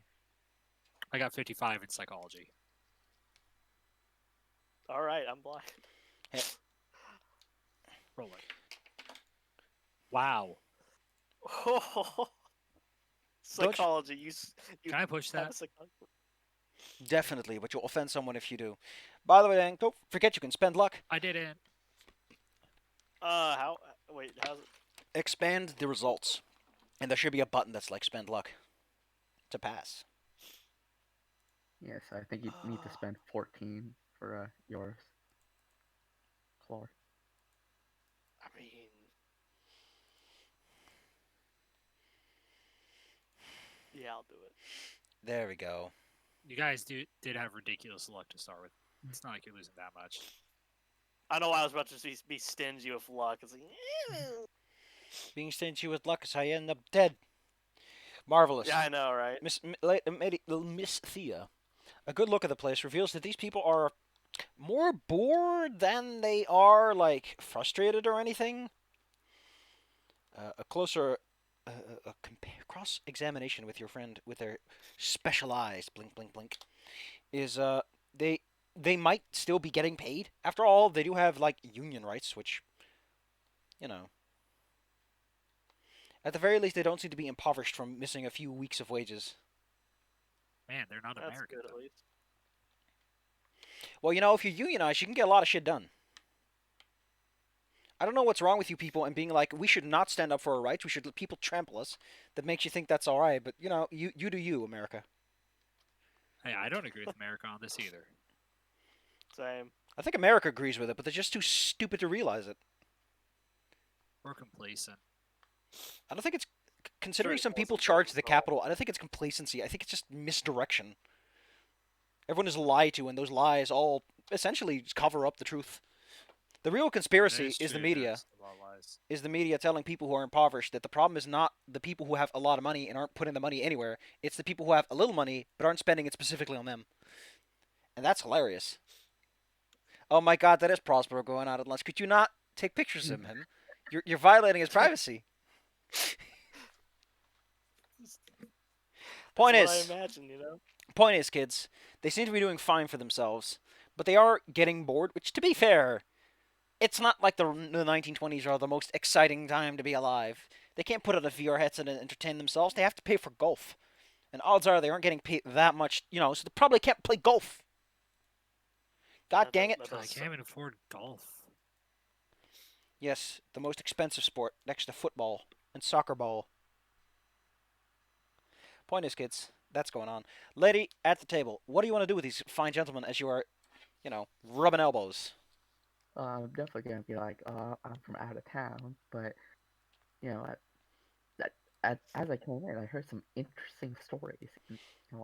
I got 55 in psychology. All right, I'm blind. Roll it. Wow. Psychology. You Can I push have that? a psychology. Definitely, but you'll offend someone if you do. By the way, Dan, don't forget you can spend luck. I didn't. How? Wait, how's it? Expand the results, and there should be a button that's like spend luck to pass. Yes, I think you need to spend 14 for yours. Floor. I mean, yeah, I'll do it. There we go. You guys did have ridiculous luck to start with. It's not like you're losing that much. I know I was about to be stingy with luck. It's like, Being stingy with luck is how you end up dead. Marvelous. yeah, I know, right? Miss Thea. A good look at the place reveals that these people are more bored than they are, like, frustrated or anything. A closer cross-examination with your friend with their specialized blink, blink, blink is they might still be getting paid. After all, they do have, like, union rights, which, you know. At the very least, they don't seem to be impoverished from missing a few weeks of wages. Man, they're not That's American. good at though. least. Well, you know, if you unionize, you can get a lot of shit done. I don't know what's wrong with you people and being like, we should not stand up for our rights. We should let people trample us. That makes you think that's all right. But, you know, you do you, America. Hey, I don't agree with America on this either. Same. I think America agrees with it, but they're just too stupid to realize it. We're complacent. I don't think it's... Considering Sure, some it people wasn't charge going the well. Capitol, I don't think it's complacency. I think it's just misdirection. Everyone is lied to, and those lies all essentially cover up the truth. The real conspiracy That is the true, media. there's a lot of lies. Is the media telling people who are impoverished that the problem is not the people who have a lot of money and aren't putting the money anywhere. It's the people who have a little money but aren't spending it specifically on them. And that's hilarious. Oh my god, that is Prospero going out at lunch. Could you not take pictures of him? You're violating his privacy. Point That's is, what I imagine, you know. point is, kids, they seem to be doing fine for themselves, but they are getting bored, which, to be fair, it's not like the 1920s are the most exciting time to be alive. They can't put on a VR headset and entertain themselves. They have to pay for golf. And odds are they aren't getting paid that much, you know, so they probably can't play golf. God dang it. That I does can't even afford golf. Yes, the most expensive sport next to football and soccer ball. Point is, kids, that's going on. Lady at the table, what do you want to do with these fine gentlemen as you are, rubbing elbows? I'm definitely gonna be like, I'm from out of town, but you know, that as I came in, I heard some interesting stories. And,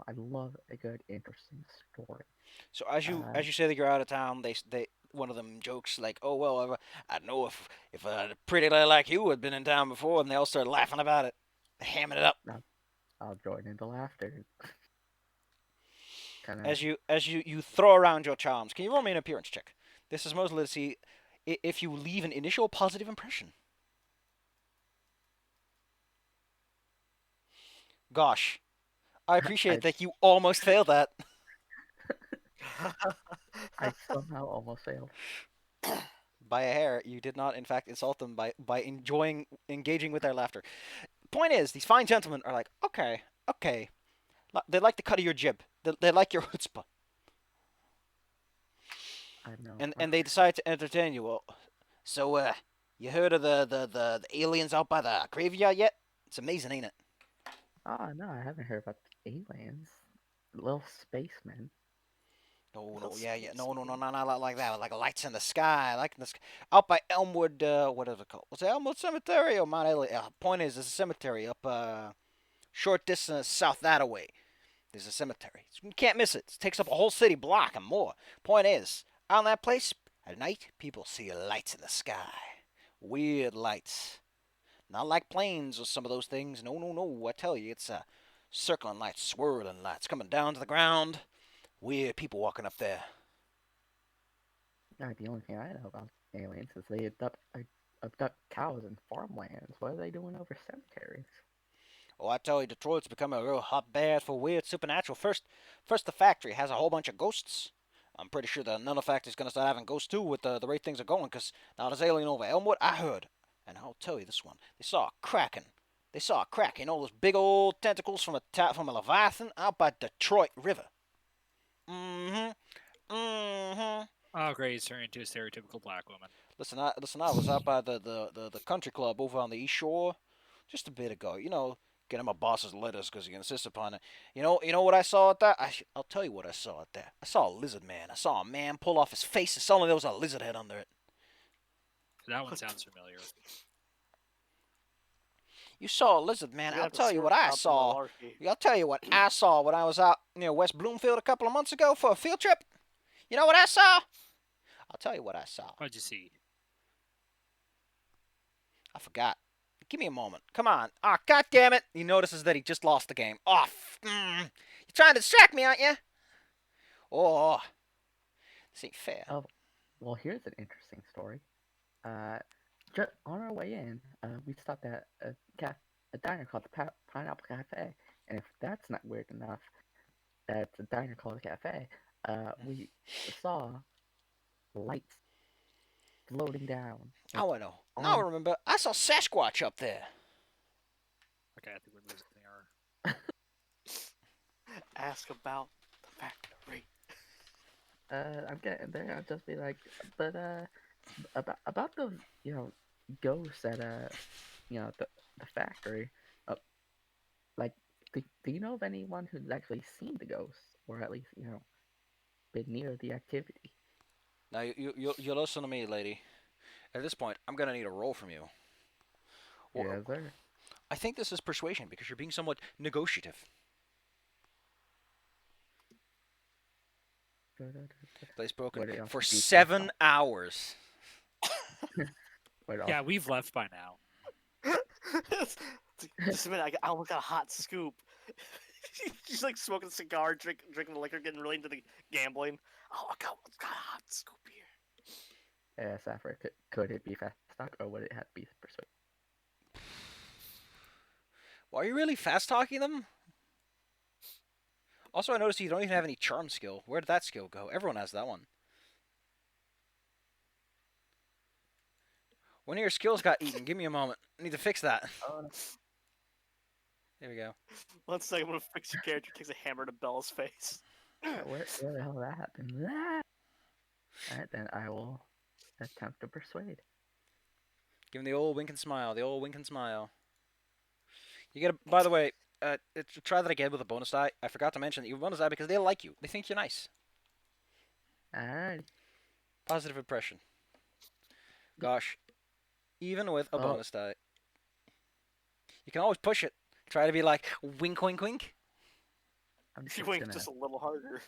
I love a good interesting story. So as you Uh, as you say that you're out of town, they one of them jokes like, "Oh well, I know if a pretty lady like you had been in town before," and they all start laughing about it, hamming it up. I'll join in the laughter. Kind of. As you throw around your charms, can you roll me an appearance check? This is mostly to see if you leave an initial positive impression. Gosh, I appreciate I that you almost failed that. I somehow almost failed. By a hair, you did not, in fact, insult them by engaging with their laughter. Point is, these fine gentlemen are like, okay, okay. They like the cut of your jib. They like your chutzpah. I know. And they decide to entertain you. Well, so, you heard of the aliens out by the graveyard yet? It's amazing, ain't it? Oh no, I haven't heard about the aliens. Little spacemen. No, yeah, not like that. Like lights in the sky, like in the sky. Out by Elmwood, what is it called? Was it Elmwood Cemetery or Mount Elliott? Point is, there's a cemetery up, short distance south that away. There's a cemetery. You can't miss it. It takes up a whole city block and more. Point is, on that place, at night, people see lights in the sky. Weird lights. Not like planes or some of those things. No. I tell you, it's circling lights, swirling lights coming down to the ground. Weird people walking up there. The only thing I know about aliens is they abduct cows and farmlands. What are they doing over cemeteries? Oh, I tell you, Detroit's becoming a real hotbed for weird supernatural. First, the factory has a whole bunch of ghosts. I'm pretty sure the another factory's gonna start having ghosts too with the rate things are going. Cause now there's alien over Elmwood. I heard, and I'll tell you this one. They saw a kraken. Those big old tentacles from a leviathan out by Detroit River. Mm-hmm. Oh, great! He's turning into a stereotypical black woman. Listen, I was out by the country club over on the East Shore just a bit ago. Getting my boss's letters because he insists upon it. You know what I saw at that? I'll tell you what I saw at that. I saw a lizard man. I saw a man pull off his face and suddenly there was a lizard head under it. That one sounds familiar. You saw a lizard man. I'll tell you what I saw. I'll tell you what I saw when I was out near West Bloomfield a couple of months ago for a field trip. You know what I saw? I'll tell you what I saw. What'd you see? I forgot. Give me a moment. Come on. Ah, oh, God damn it. He notices that he just lost the game. Oh, you're trying to distract me, aren't you? Oh, this ain't fair. Oh, well, here's an interesting story. Just on our way in, we stopped at a diner called the Pineapple Cafe, and if that's not weird enough, that's a diner called a cafe. We saw lights floating down. Oh, I know. Now I remember. I saw Sasquatch up there. Okay, I think we're losing our. Ask about the factory. I'm getting there. I'll just be like, but about the ghosts at the factory. Like, do you know of anyone who's actually seen the ghosts, or at least been near the activity? Now you listen to me, lady. At this point, I'm gonna need a roll from you. Yes, sir. I think this is persuasion because you're being somewhat negotiative. Place broken for 7 hours. Yeah, we've left by now. Just a minute, I almost got a hot scoop. She's like smoking a cigar, drinking the liquor, getting really into the gambling. Oh, I got a hot scoop here. Yeah, Sapphire, could it be fast talk or would it have to be persuade? Well, are you really fast talking them? Also, I noticed you don't even have any charm skill. Where did that skill go? Everyone has that one. One of your skills got eaten. Give me a moment. I need to fix that. There we go. 1 second, I'm gonna fix your character. Takes a hammer to Bella's face. Where the hell that happened? Alright, then I will attempt to persuade. Give him the old wink and smile. The old wink and smile. You get. By the way, try that again with a bonus die. I forgot to mention that you have a bonus die because they like you. They think you're nice. Alright. Positive impression. Gosh, even with a Oh. bonus die, you can always push it. Try to be like wink, wink, wink. I'm You just wink gonna. just a little harder.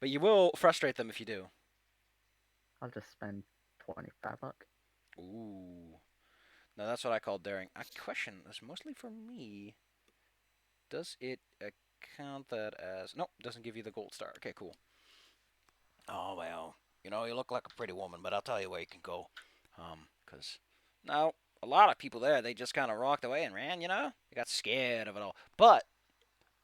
But you will frustrate them if you do. I'll just spend $25. Ooh. No, that's what I call daring. A question that's mostly for me. Does it count that as... Nope, doesn't give you the gold star. Okay, cool. Oh, well. You know, you look like a pretty woman, but I'll tell you where you can go. Because... Now, a lot of people there, they just kind of rocked away and ran, you know? They got scared of it all. But...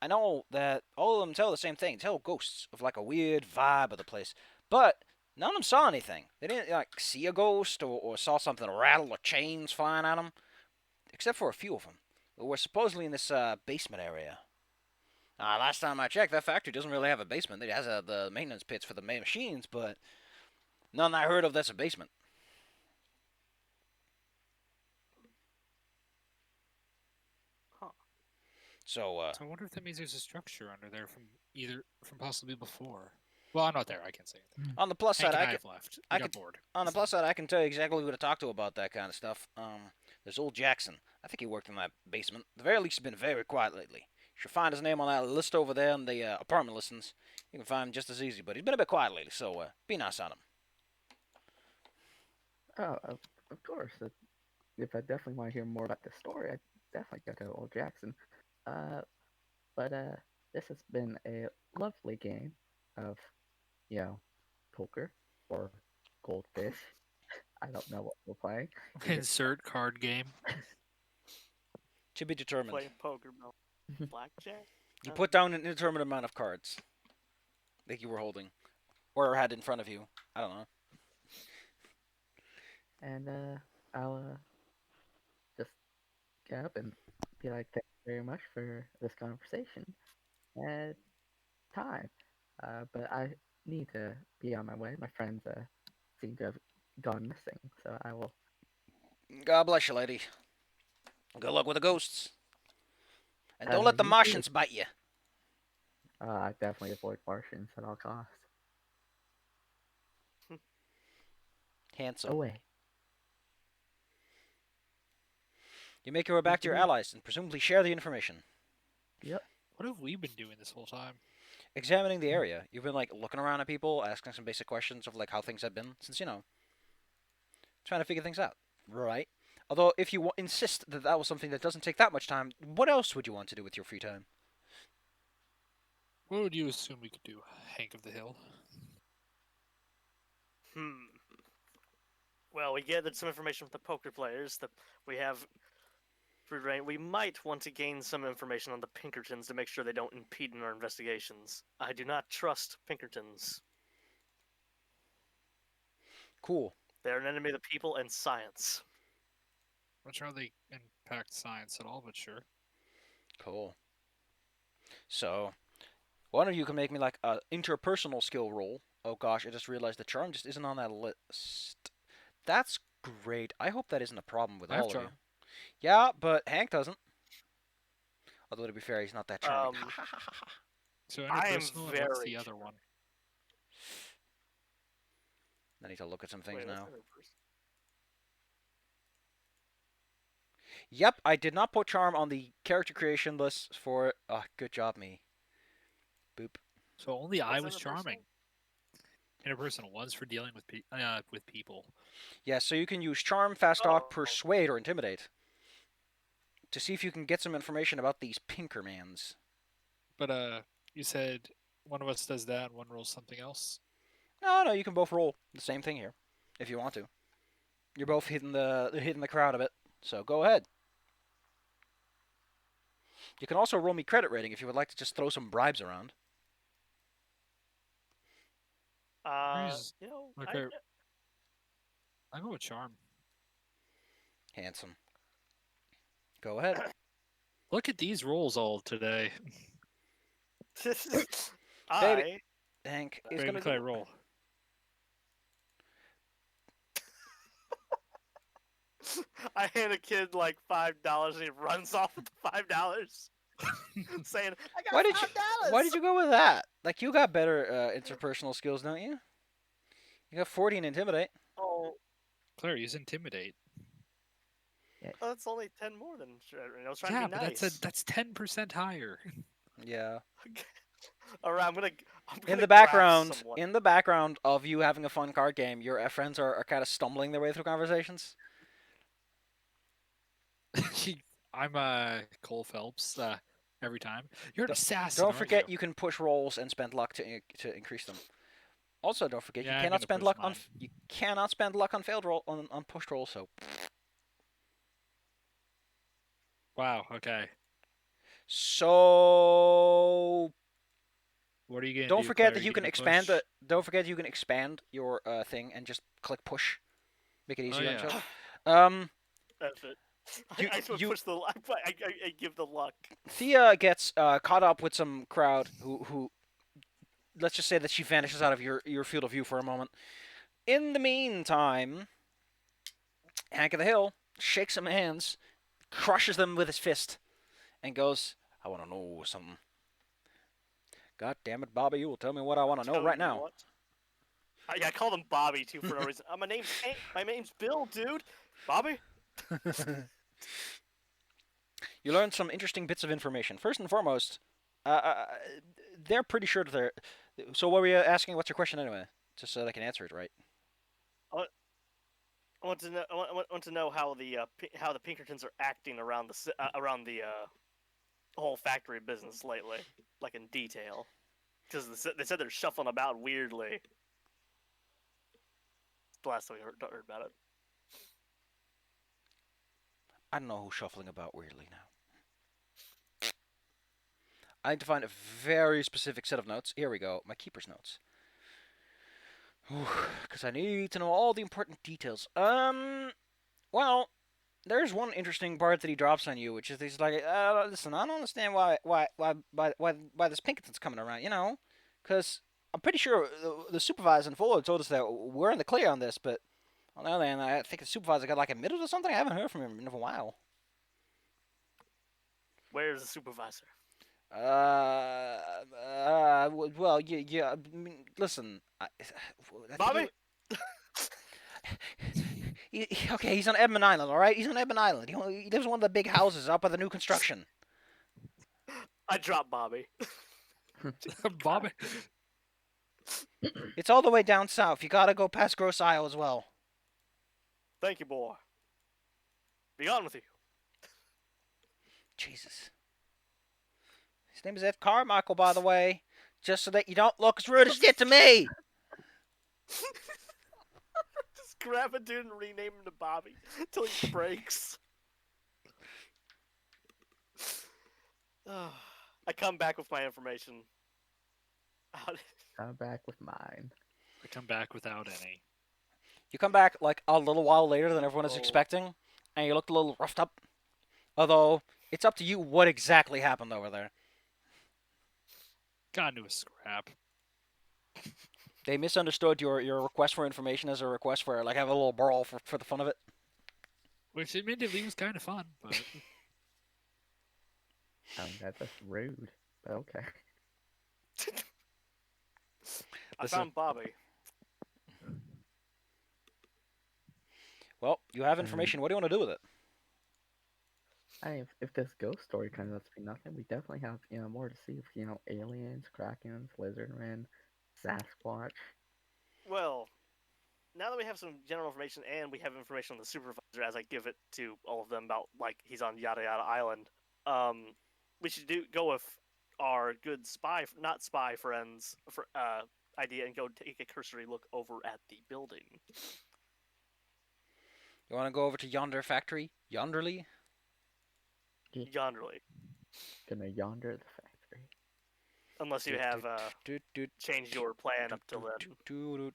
I know that all of them tell the same thing. Tell ghosts of like a weird vibe of the place. But none of them saw anything. They didn't like see a ghost or saw something rattle or chains flying at them. Except for a few of them. Who were supposedly in this basement area. Last time I checked, that factory doesn't really have a basement. It has the maintenance pits for the main machines, but none I heard of that's a basement. So So I wonder if that means there's a structure under there from possibly before. Well, I'm not there. I can't say anything. on the plus Hank side, and I I can, have left. I We got could- bored. on the plus side, I can tell you exactly who to talk to about that kind of stuff. There's old Jackson. I think he worked in that basement. At the very least, he's been very quiet lately. You should find his name on that list over there in the apartment listings. You can find him just as easy, but he's been a bit quiet lately, so be nice on him. Oh, of course. If I definitely want to hear more about the story, I definitely go to Old Jackson. But this has been a lovely game of, poker or goldfish. I don't know what we're playing. Insert card game. To be determined. Playing poker, bro. Blackjack? You put down an indeterminate amount of cards that you were holding, or had in front of you. I don't know. And I'll just get up and be like, thank you very much for this conversation and time. But I need to be on my way. My friends seem to have gone missing, so I will. God bless you, lady. Good luck with the ghosts. And don't Uh, let the you too. Martians bite you. I definitely avoid Martians at all costs. Handsome. Away. You make your way back to your allies and presumably share the information. Yep. What have we been doing this whole time? Examining the area. You've been like looking around at people, asking some basic questions of like how things have been since trying to figure things out, right? Although if you insist that that was something that doesn't take that much time, what else would you want to do with your free time? What would you assume we could do, Hank of the Hill? Well, we gathered some information from the poker players. That we have free reign. We might want to gain some information on the Pinkertons to make sure they don't impede in our investigations. I do not trust Pinkertons. Cool. They're an enemy of the people and science. Not sure how they impact science at all, but sure. Cool. So, one of you can make me like a interpersonal skill roll. Oh gosh, I just realized the charm just isn't on that list. That's great. I hope that isn't a problem with I have all of you. charm. Yeah, but Hank doesn't. Although to be fair, he's not that charming. So I am interpersonal, and what's very the other one? I need to look at some things Wait, what's now. the other person? Yep, I did not put charm on the character creation list for it. Oh, good job, me. Boop. So only I What's was interpersonal? charming. Interpersonal one's for dealing with with people. Yeah, so you can use charm, fast talk, Oh. persuade, or intimidate to see if you can get some information about these Pinkermans. But you said one of us does that and one rolls something else. No, you can both roll the same thing here, if you want to. You're both hitting the crowd a bit, so go ahead. You can also roll me credit rating if you would like to just throw some bribes around. Where's- You know, Okay. I go with charm. Handsome. Go ahead. Look at these rolls all today. I Hank is Wait, gonna what can I do... roll? I hand a kid like $5 and he runs off with the $5, saying, "I got Why did you? $5." Why did you go with that? Like, you got better interpersonal skills, don't you? You got 40 in intimidate. Oh, Claire, use intimidate. that's only 10 more than I was trying Yeah, to be but nice. that's 10% higher. Yeah. All right, I'm gonna In the grab background, someone. in the background of you having a fun card game, your friends are kind of stumbling their way through conversations. I'm Cole Phelps every time. You're an Don't- assassin, Don't aren't forget you? you can push rolls and spend luck to increase them. Also, don't forget you Yeah, I'm cannot gonna spend push luck mine. you cannot spend luck on failed roll on pushed rolls. So Wow. Okay. so What are you gonna don't do, forget Claire? that you You can gonna expand push? don't forget you can expand your thing and just click push, make it Oh easier on yeah. yourself. Um, That's it. you I just you push the. I give the luck. Thea gets caught up with some crowd who let's just say that she vanishes out of your field of view for a moment. In the meantime, Hank of the Hill shakes some hands, crushes them with his fist, and goes, "I want to know something. God damn it, Bobby, you will tell me what I want to know Tell right you now." what. I call him Bobby too for no reason. My name's Bill, dude. Bobby. You learn some interesting bits of information. First and foremost, they're pretty sure that they're. So, what were you asking? What's your question anyway? Just so that I can answer it right. I want to know. I want to know how the Pinkertons are acting around the whole factory business lately, like in detail, because they said they're shuffling about weirdly. The last time we heard about it. I don't know who's shuffling about weirdly now. I need to find a very specific set of notes. Here we go. My keeper's notes. Because I need to know all the important details. Well, there's one interesting part that he drops on you, which is he's like, listen, I don't understand why this Pinkerton's coming around, because I'm pretty sure the supervisor and Fuller told us that we're in the clear on this, but on the other hand, I think the supervisor got like admitted or something. I haven't heard from him in a while. Where's the supervisor? Well, yeah. I mean, listen, I think Bobby. okay, he's on Edmund Island, all right. He's on Edmund Island. He lives in one of the big houses up by the new construction. I dropped Bobby. Bobby. It's all the way down south. You gotta go past Gross Isle as well. Thank you, boy. Be on with you. Jesus. His name is Ed Carmichael, by the way. Just so that you don't look as rude as you did to me. Just grab a dude and rename him to Bobby until he breaks. I come back with my information. I'm back with mine. I come back without any. You come back like a little while later than everyone is Oh. expecting, and you looked a little roughed up. Although, it's up to you what exactly happened over there. Got into a scrap. They misunderstood your request for information as a request for, like, have a little brawl for the fun of it. Which admittedly was kind of fun, but I mean, that's just rude, but okay. I Listen. found Bobby. Well, you have information. What do you want to do with it? I mean, if this ghost story turns out to be nothing, we definitely have more to see. Aliens, krakens, lizardmen, Sasquatch. Well, now that we have some general information and we have information on the supervisor as I give it to all of them about, like, he's on Yada Yada Island, we should go with our good not spy friends idea and go take a cursory look over at the building. You want to go over to yonder factory? Yonderly? Yonderly. Gonna yonder the factory. Unless you have changed your plan up till then.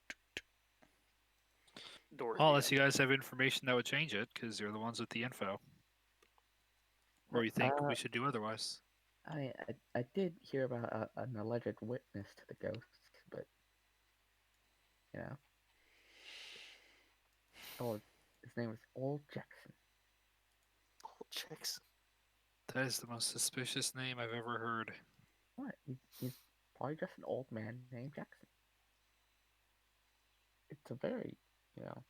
well, unless you guys have information that would change it, because you're the ones with the info. Or you think we should do otherwise? I did hear about an alleged witness to the ghosts, but oh, his name was Old Jackson. Jackson. That is the most suspicious name I've ever heard. What? He's probably just an old man named Jackson. It's a very, you know,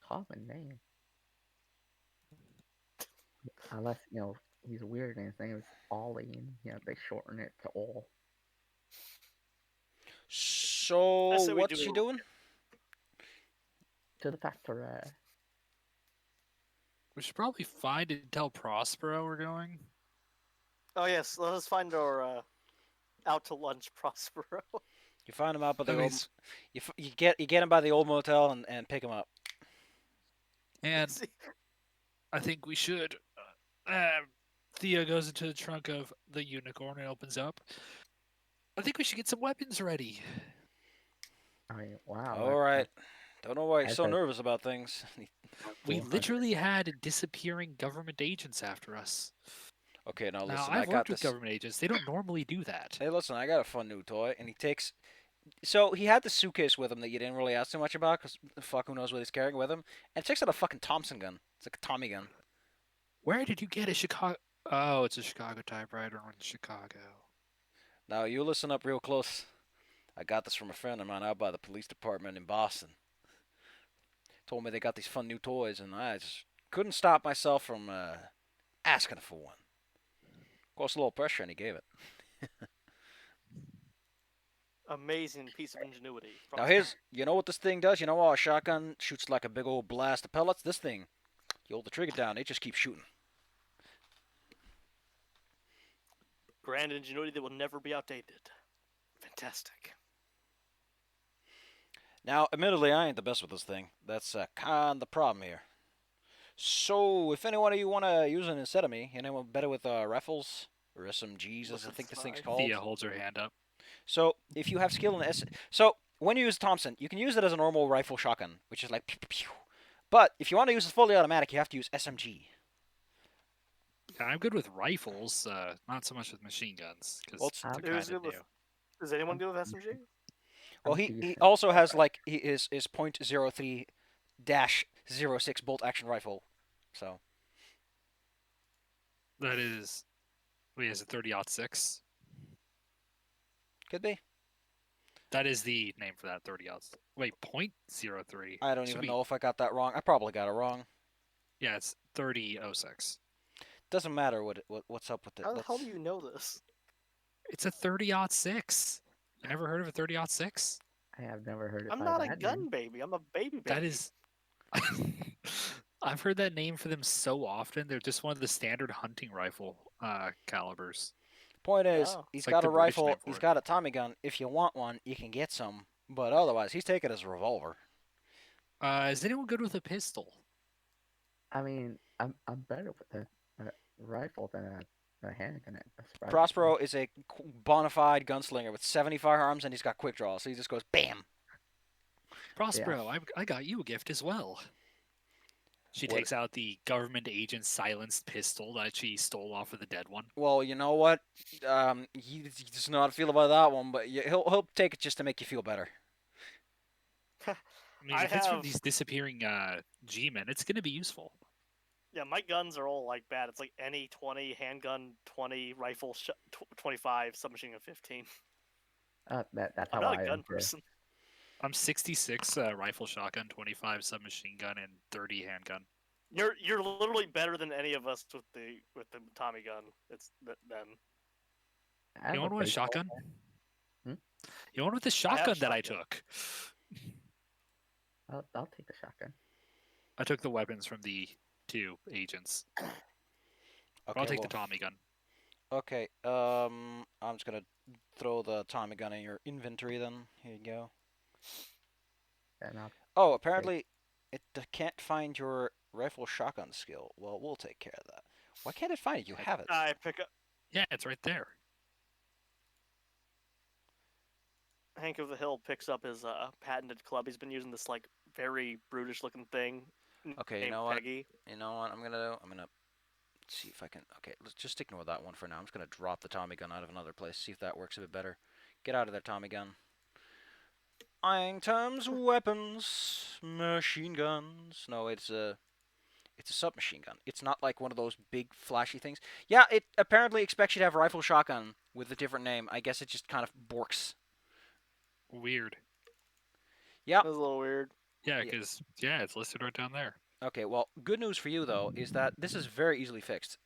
common name. Unless, you know, he's weird and his name is Ollie and, you know, they shorten it to Ol. So, say we what's do she a- doing? To the factory. We should probably find and tell Prospero we're going. Oh yes, let us find our out to lunch Prospero. You find him out by the I mean, old. You get him by the old motel and pick him up. and See, I think we should. Thea goes into the trunk of the unicorn and opens up. I think we should get some weapons ready. I mean, wow. All right. Don't know why you're as so a- nervous about things. We 400. literally had disappearing government agents after us. Okay, now Now, listen. I I've got worked with this. government agents. They don't normally do that. Hey, listen. I got a fun new toy, and he takes. So he had the suitcase with him that you didn't really ask too much about, because fuck, who knows what he's carrying with him. And it takes out a fucking Thompson gun. It's like a Tommy gun. Where did you get a Chicago? Oh, it's a Chicago typewriter in Chicago. Now you listen up real close. I got this from a friend of mine out by the police department in Boston. Told me they got these fun new toys, and I just couldn't stop myself from asking for one. Of course, a little pressure, and he gave it. amazing piece of ingenuity. Now you know what this thing does? You know how a shotgun shoots like a big old blast of pellets? This thing, you hold the trigger down, it just keeps shooting. Grand ingenuity that will never be outdated. Fantastic. Now, admittedly, I ain't the best with this thing. That's kind of the problem here. So, if any one of you want to use it instead of me, anyone better with rifles or SMGs, as I think this thing's called? Thea holds her hand up. So, if you have skill in so when you use Thompson, you can use it as a normal rifle shotgun, which is like pew, pew, pew. But if you want to use it fully automatic, you have to use SMG. Yeah, I'm good with rifles, not so much with machine guns, because Well, it's- they're Who's kind of good with- new. Does anyone deal with SMG? Well, I'm he decent. also has like his .03-06 bolt action rifle. So That is, wait, is it 30-06? could be. That is the name for that 30-06. Wait, .03. I don't Should even be- know if I got that wrong. I probably got it wrong. Yeah, it's 30-06. Doesn't matter what's up with it. How the hell Let's- do you know this? It's a 30-06. You never heard of a 30-06? I have never heard it. I'm by not a that gun name. baby. I'm a baby baby. That is. I've heard that name for them so often. They're just one of the standard hunting rifle calibers. Point is, Oh. he's It's like got the a British rifle. name for He's it. got a Tommy gun. If you want one, you can get some. But otherwise, he's taking his revolver. Is anyone good with a pistol? I mean, I'm better with a rifle than a handgun. Prospero is a bona fide gunslinger with 70 firearms, and he's got quick draw, so he just goes bam. Prospero, I got you a gift as well. She What- takes out the government agent silenced pistol that she stole off of the dead one. Well, you know what? He does not feel about that one, but he'll take it just to make you feel better. I mean, I if it's from have- these disappearing G-men, it's going to be useful. Yeah, my guns are all like bad. It's like any 20, handgun 20, rifle 25, submachine gun 15. That's I'm how not I a gun am. Too. person. I'm 66 rifle shotgun, 25 submachine gun, and 30 handgun. You're literally better than any of us with the Tommy gun. It's them. I have You a want one with baseball shotgun? bat. Hmm? You want with the have shotgun that I shotgun. took? I'll take the shotgun. I took the weapons from the two agents. Okay, I'll take well, the Tommy gun. okay. I'm just gonna throw the Tommy gun in your inventory then. Here you go. And Oh, apparently it can't find your rifle shotgun skill. Well, we'll take care of that. Why can't it find it? You have it. I pick up. Yeah, it's right there. Hank of the Hill picks up his patented club. He's been using this like very brutish looking thing. Okay, you named know what? Peggy. You know what I'm gonna do? I'm gonna see if I can. Okay, let's just ignore that one for now. I'm just gonna drop the Tommy gun out of another place. See if that works a bit better. Get out of there, Tommy gun. Eyeing terms, weapons, machine guns. No, it's It's a submachine gun. It's not like one of those big flashy things. Yeah, it apparently expects you to have rifle shotgun with a different name. I guess it just kind of borks. Weird. Yeah. That was a little weird. Yeah, Yeah. because it's listed right down there. Okay, well, good news for you, though, is that this is very easily fixed.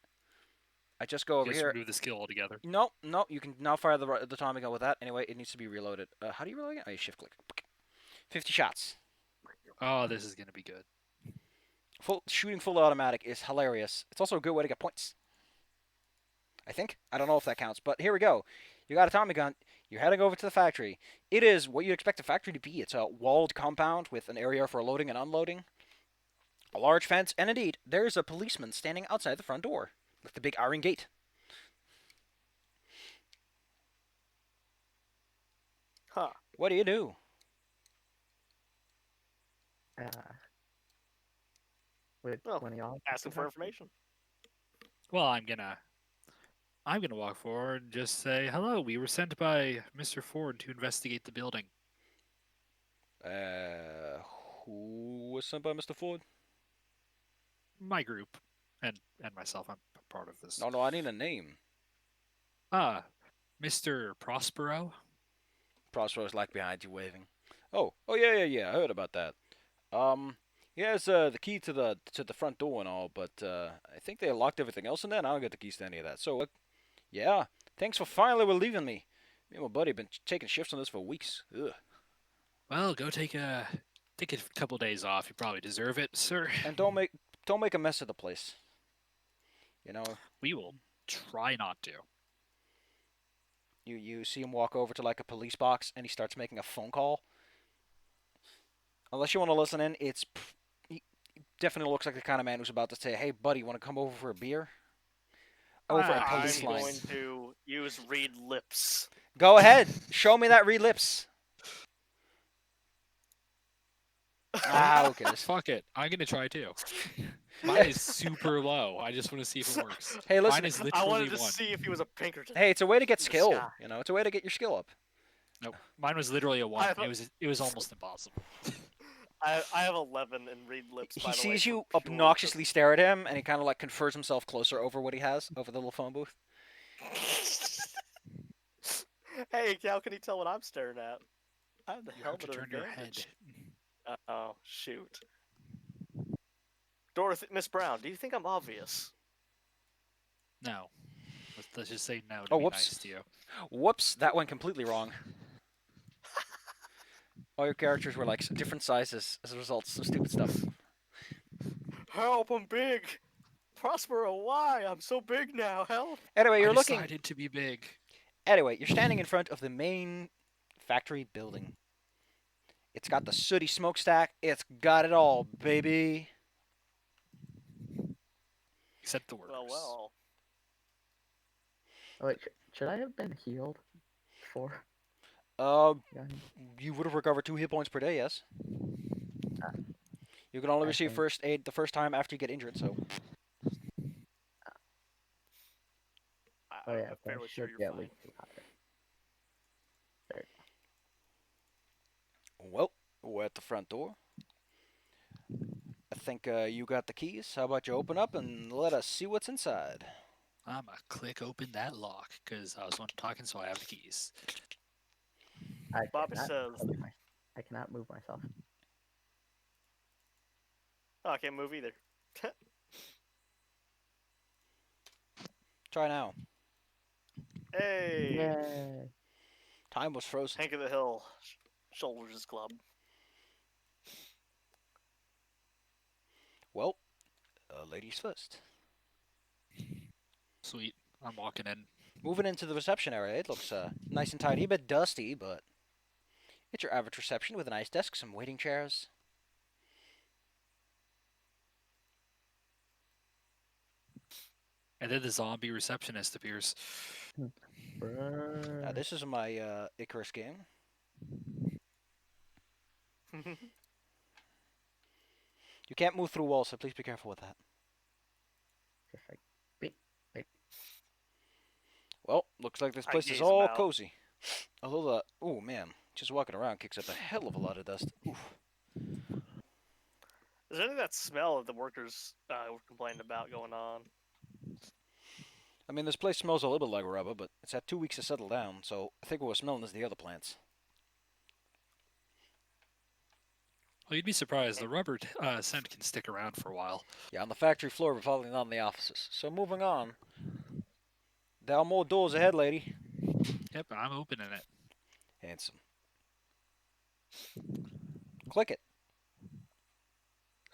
I just go over Just here. remove the skill altogether. No, you can now fire the Tommy gun with that. Anyway, it needs to be reloaded. How do you reload it? Oh, you shift click. 50 shots. Oh, this is gonna be good. Shooting full automatic is hilarious. It's also a good way to get points. I think. I don't know if that counts, but here we go. You got a Tommy gun. You're heading over to the factory. It is what you'd expect a factory to be. It's a walled compound with an area for loading and unloading, a large fence, and indeed, there's a policeman standing outside the front door with the big iron gate. Huh. What do you do? With Well, 20 odds. Asking for information. Well, I'm gonna walk forward and just say, hello, we were sent by Mr. Ford to investigate the building. Who was sent by Mr. Ford? My group and myself, I'm part of this. No, I need a name. Mr. Prospero. Prospero's like behind you waving. Oh, yeah. I heard about that. He has the key to the front door and all, but I think they locked everything else in there, and I don't get the keys to any of that. So, yeah, thanks for finally relieving me. Me and my buddy have been taking shifts on this for weeks. Ugh. Well, go take a couple days off. You probably deserve it, sir. And don't make a mess of the place. You know. We will try not to. You see him walk over to like a police box, and he starts making a phone call. Unless you want to listen in, he definitely looks like the kind of man who's about to say, "Hey, buddy, want to come over for a beer?" Over a I'm police line. going to use read lips. Go ahead, show me that read lips. Okay. Fuck it. I'm gonna try too. Mine is super low. I just want to see if it works. Hey, listen. Mine is I literally wanted to one. see if he was a Pinkerton. Hey, it's a way to get The skill. sky. You know, it's a way to get your skill up. Nope. Mine was literally a one. have a- It was almost impossible. I have 11 in read lips. He sees you obnoxiously stare at him, and he kind of like confers himself closer over what he has over the little phone booth. Hey, how can he tell what I'm staring at? I have the You have helmet to of turn your head. advantage. Oh, shoot. Dorothy, Miss Brown, do you think I'm obvious? No. Let's just say no to Oh, be whoops. nice to you. Whoops, that went completely wrong. All your characters were like different sizes as a result of some stupid stuff. Help, I'm big! Prospero, why? I'm so big now, help! Anyway, you're I looking. decided to be big. Anyway, you're standing in front of the main factory building. It's got the sooty smokestack. It's got it all, baby. Except the workers. Well. Oh, wait, should I have been healed before? Yeah. You would have recovered 2 hit points per day, yes. You can only I receive think- first aid the first time after you get injured, so. Oh yeah, I'm but I fairly sure should you're get fine. leaked higher. There. Well, we're at the front door. I think you got the keys. How about you open up and let us see what's inside? I'm gonna click open that lock because I was one talking, so I have the keys. I Bobby cannot says- move I cannot move myself. Oh, I can't move either. Try now. Hey! Yay! Time was frozen. Hank of the Hill, Shoulders Club. Well, ladies first. Sweet. I'm walking in. Moving into the reception area, it looks nice and tidy, a bit dusty, but it's your average reception with a nice desk, some waiting chairs. And then the zombie receptionist appears. Bruh. This is my Icarus game. You can't move through walls, so please be careful with that. Just like beep. Well, looks like this I place is gaze all about. cozy. Although oh man, just walking around kicks up a hell of a lot of dust. Oof. Is there any of that smell that the workers were complaining about going on? I mean, this place smells a little bit like rubber, but it's had 2 weeks to settle down, so I think what we're smelling is the other plants. Well, you'd be surprised. The rubber scent can stick around for a while. Yeah, on the factory floor, but probably not in the offices. So moving on. There are more doors ahead, lady. Yep, I'm opening it. Handsome. Click it.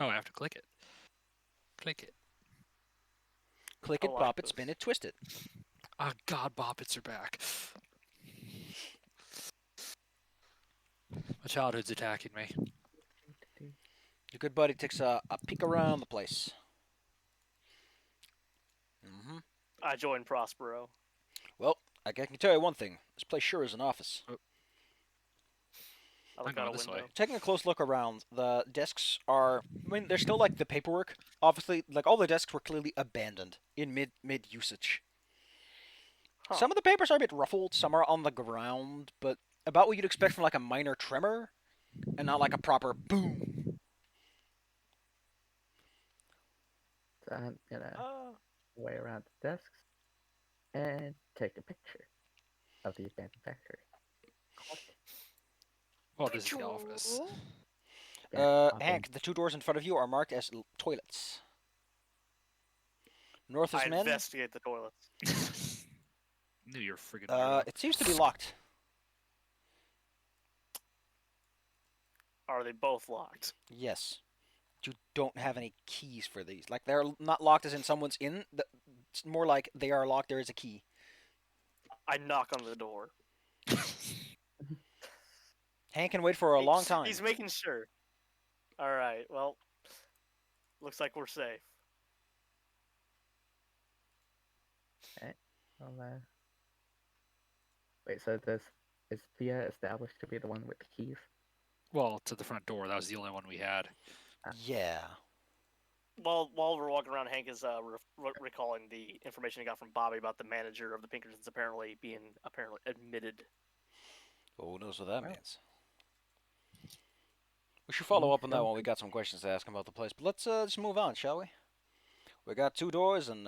Oh, I have to click it. Click it. Click I it, like bop it, this. spin it, twist it. Ah, God, boppets are back. My childhood's attacking me. Your good buddy takes a peek around the place. Mm-hmm. I joined Prospero. Well, I can tell you one thing. This place sure is an office. I look I'm out a going this window. way. Taking a close look around, the desks are... I mean, they're still like the paperwork. Obviously, like all the desks were clearly abandoned in mid usage. Huh. Some of the papers are a bit ruffled, some are on the ground, but about what you'd expect from like a minor tremor, and not like a proper boom. So I'm gonna Uh, way around the desks and take a picture of the abandoned factory. Well, this is the office. Yeah, Hank, the 2 doors in front of you are marked as toilets. North is I men. investigate the toilets. Knew you were friggin' weirdo. It seems to be locked. Are they both locked? Yes. You don't have any keys for these. Like, they're not locked as in someone's in. It's more like they are locked, there is a key. I knock on the door. Hank can wait for a long time. He's making sure. All right. Well, looks like we're safe. Well, wait, so this is Thea established to be the one with the keys? Well, to the front door. That was the only one we had. Yeah. While we're walking around, Hank is recalling the information he got from Bobby about the manager of the Pinkertons apparently being admitted. Well, who knows what that means? We should follow up on that one. We got some questions to ask him about the place. But let's just move on, shall we? We got 2 doors and,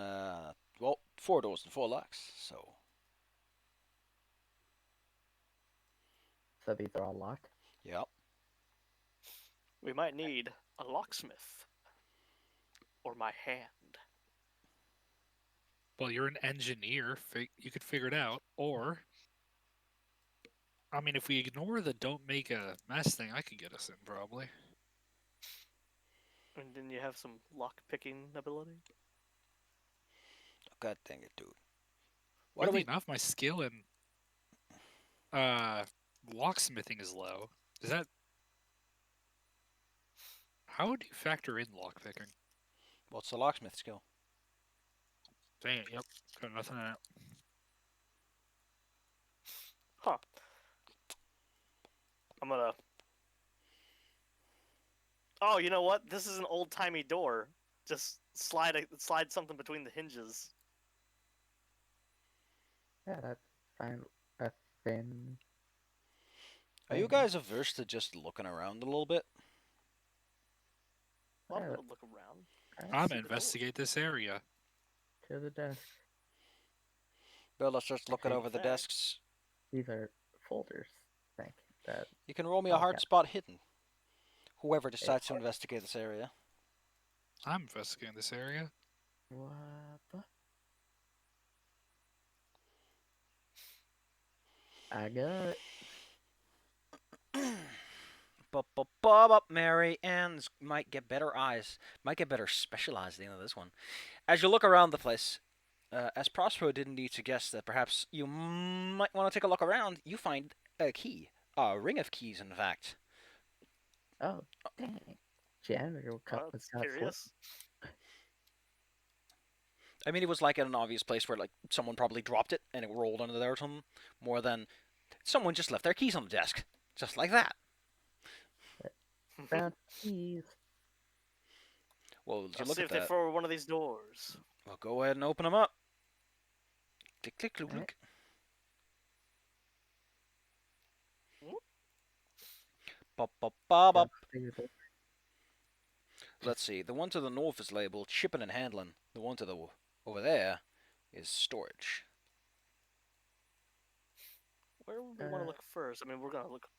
well, 4 doors and 4 locks, so... So these are all locked? Yep. We might need a locksmith. Or my hand. Well, you're an engineer. You could figure it out. Or, I mean, if we ignore the don't make a mess thing, I could get us in, probably. And then you have some lock picking ability. God dang it, dude. Weirdly enough, my skill in locksmithing is low. Is that... How would you factor in lockpicking? Well, it's a locksmith skill. Dang it, yep. Got nothing in it. Huh. I'm gonna... Oh, you know what? This is an old-timey door. Just slide something between the hinges. Yeah, that's fine. A thin. Are you guys averse to just looking around a little bit? Well, I'm Yeah. gonna look around. I'm see gonna the door. investigate this area. To the desk. Bill, let's just look it Okay. over the Fact. desks. These are folders, I think. That You can roll me a Oh, hard yeah. spot hidden. Whoever decides to hard- investigate this area. I'm investigating this area. what the? I got it. Up, Mary Ann's might get better eyes. Might get better specialized at the end of this one. As you look around the place, as Prospero did indeed suggest that perhaps you might want to take a look around, you find a key. A ring of keys, in fact. Oh, dang. Janitor cup was That's got curious. I mean, it was like in an obvious place where like someone probably dropped it and it rolled under there or something, more than someone just left their keys on the desk. Just like that. found keys. Well, did you Let's look see at if they that? forward one of these doors. Well, go ahead and open them up. Click, click, click, click. Pop, pop, pop, Yeah, up. figured it. let's see. The one to the north is labeled shipping and handling. The one to the over there is storage. Where would we want to Uh, look first? I mean, we're gonna look.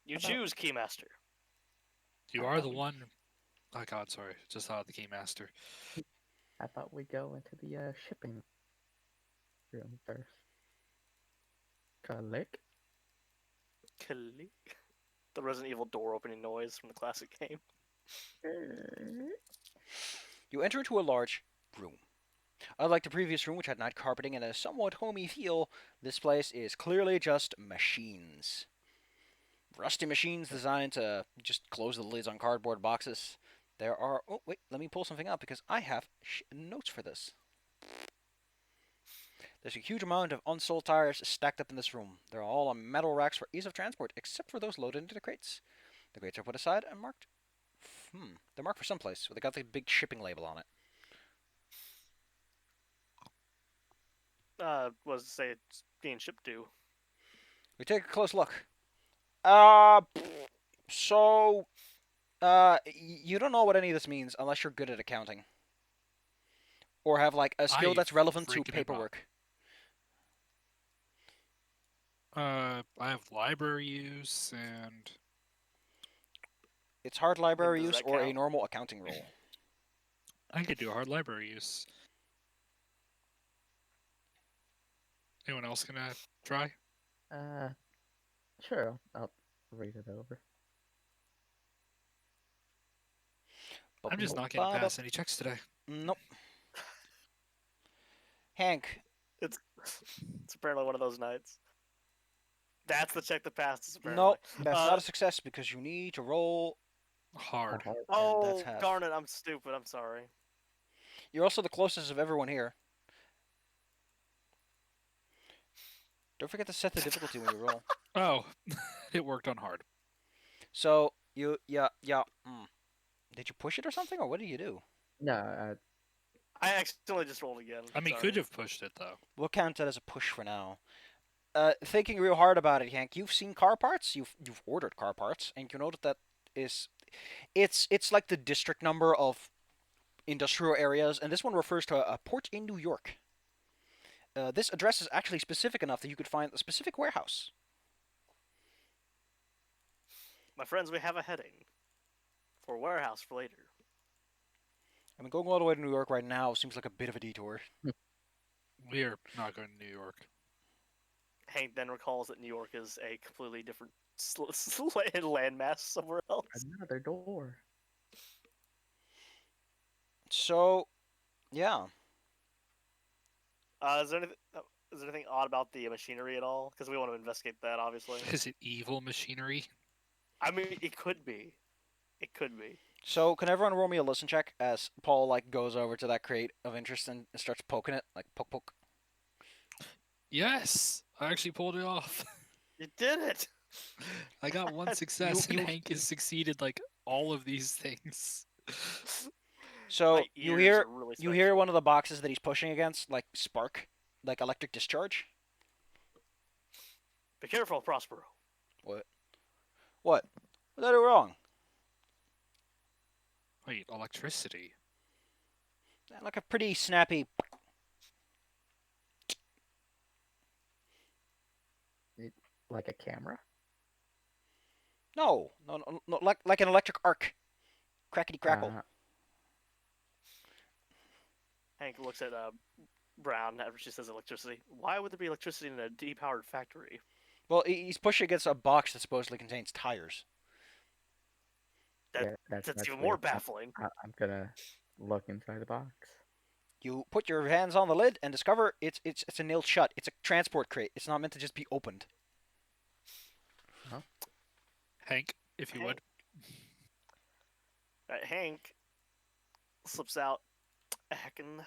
You About- choose, Keymaster. You are the one. Oh God, sorry. Just thought of the Keymaster. How about we go into the shipping room first? Click. Click. The Resident Evil door opening noise from the classic game. You enter into a large room. Unlike the previous room, which had night carpeting and a somewhat homey feel, this place is clearly just machines. Rusty machines designed to just close the lids on cardboard boxes. There are... Oh, wait, let me pull something up because I have notes for this. There's a huge amount of unsold tires stacked up in this room. They're all on metal racks for ease of transport, except for those loaded into the crates. The crates are put aside and marked... They're marked for someplace, so they got the big shipping label on it. Was to say it's being shipped to. We take a close look. So... you don't know what any of this means unless you're good at accounting. Or have, like, a skill I that's relevant to freaking am not. paperwork. I have library use and It's hard library does use that or a count? normal accounting roll. I could do a hard library use. Anyone else gonna try? Sure. I'll read it over. I'm just not getting past any checks today. Nope. Hank, It's apparently one of those nights. That's the check that passes. Apparently. nope, that's Uh, not a success because you need to roll. Hard. Oh, that's half. darn it! I'm stupid. I'm sorry. You're also the closest of everyone here. Don't forget to set the difficulty when you roll. Oh, it worked on hard. So, yeah. Did you push it or something, or what did you do? No, I accidentally just rolled again. I mean, sorry. could have pushed it though. We'll count that as a push for now. Thinking real hard about it, Hank, you've seen car parts, you've ordered car parts, and you know that is, it's like the district number of industrial areas, and this one refers to a port in New York. This address is actually specific enough that you could find a specific warehouse. My friends, we have a heading for warehouse for later. I mean, going all the way to New York right now seems like a bit of a detour. We are not going to New York. Hank then recalls that New York is a completely different landmass somewhere else. another door. So, yeah. Is there anything odd about the machinery at all? Because we want to investigate that, obviously. Is it evil machinery? I mean, it could be. It could be. So, can everyone roll me a listen check as Paul, like, goes over to that crate of interest and starts poking it? Like, poke, poke. Yes, I actually pulled it off. You did it! I got one success, you- and Hank has succeeded like all of these things. So, My you ears hear are really you hear one of the boxes that he's pushing against, like, spark, like electric discharge. Be careful, Prospero. What? What did I do wrong? Wait, electricity? Like a pretty snappy... Like a camera? No, like an electric arc. Crackety crackle. Hank looks at Brown after she says electricity. Why would there be electricity in a depowered factory? Well, he's pushing against a box that supposedly contains tires. That's even weird. more baffling. I'm gonna look inside the box. You put your hands on the lid and discover it's a nailed shut. It's a transport crate. It's not meant to just be opened. Hank, if you would. Hank slips out a heckin'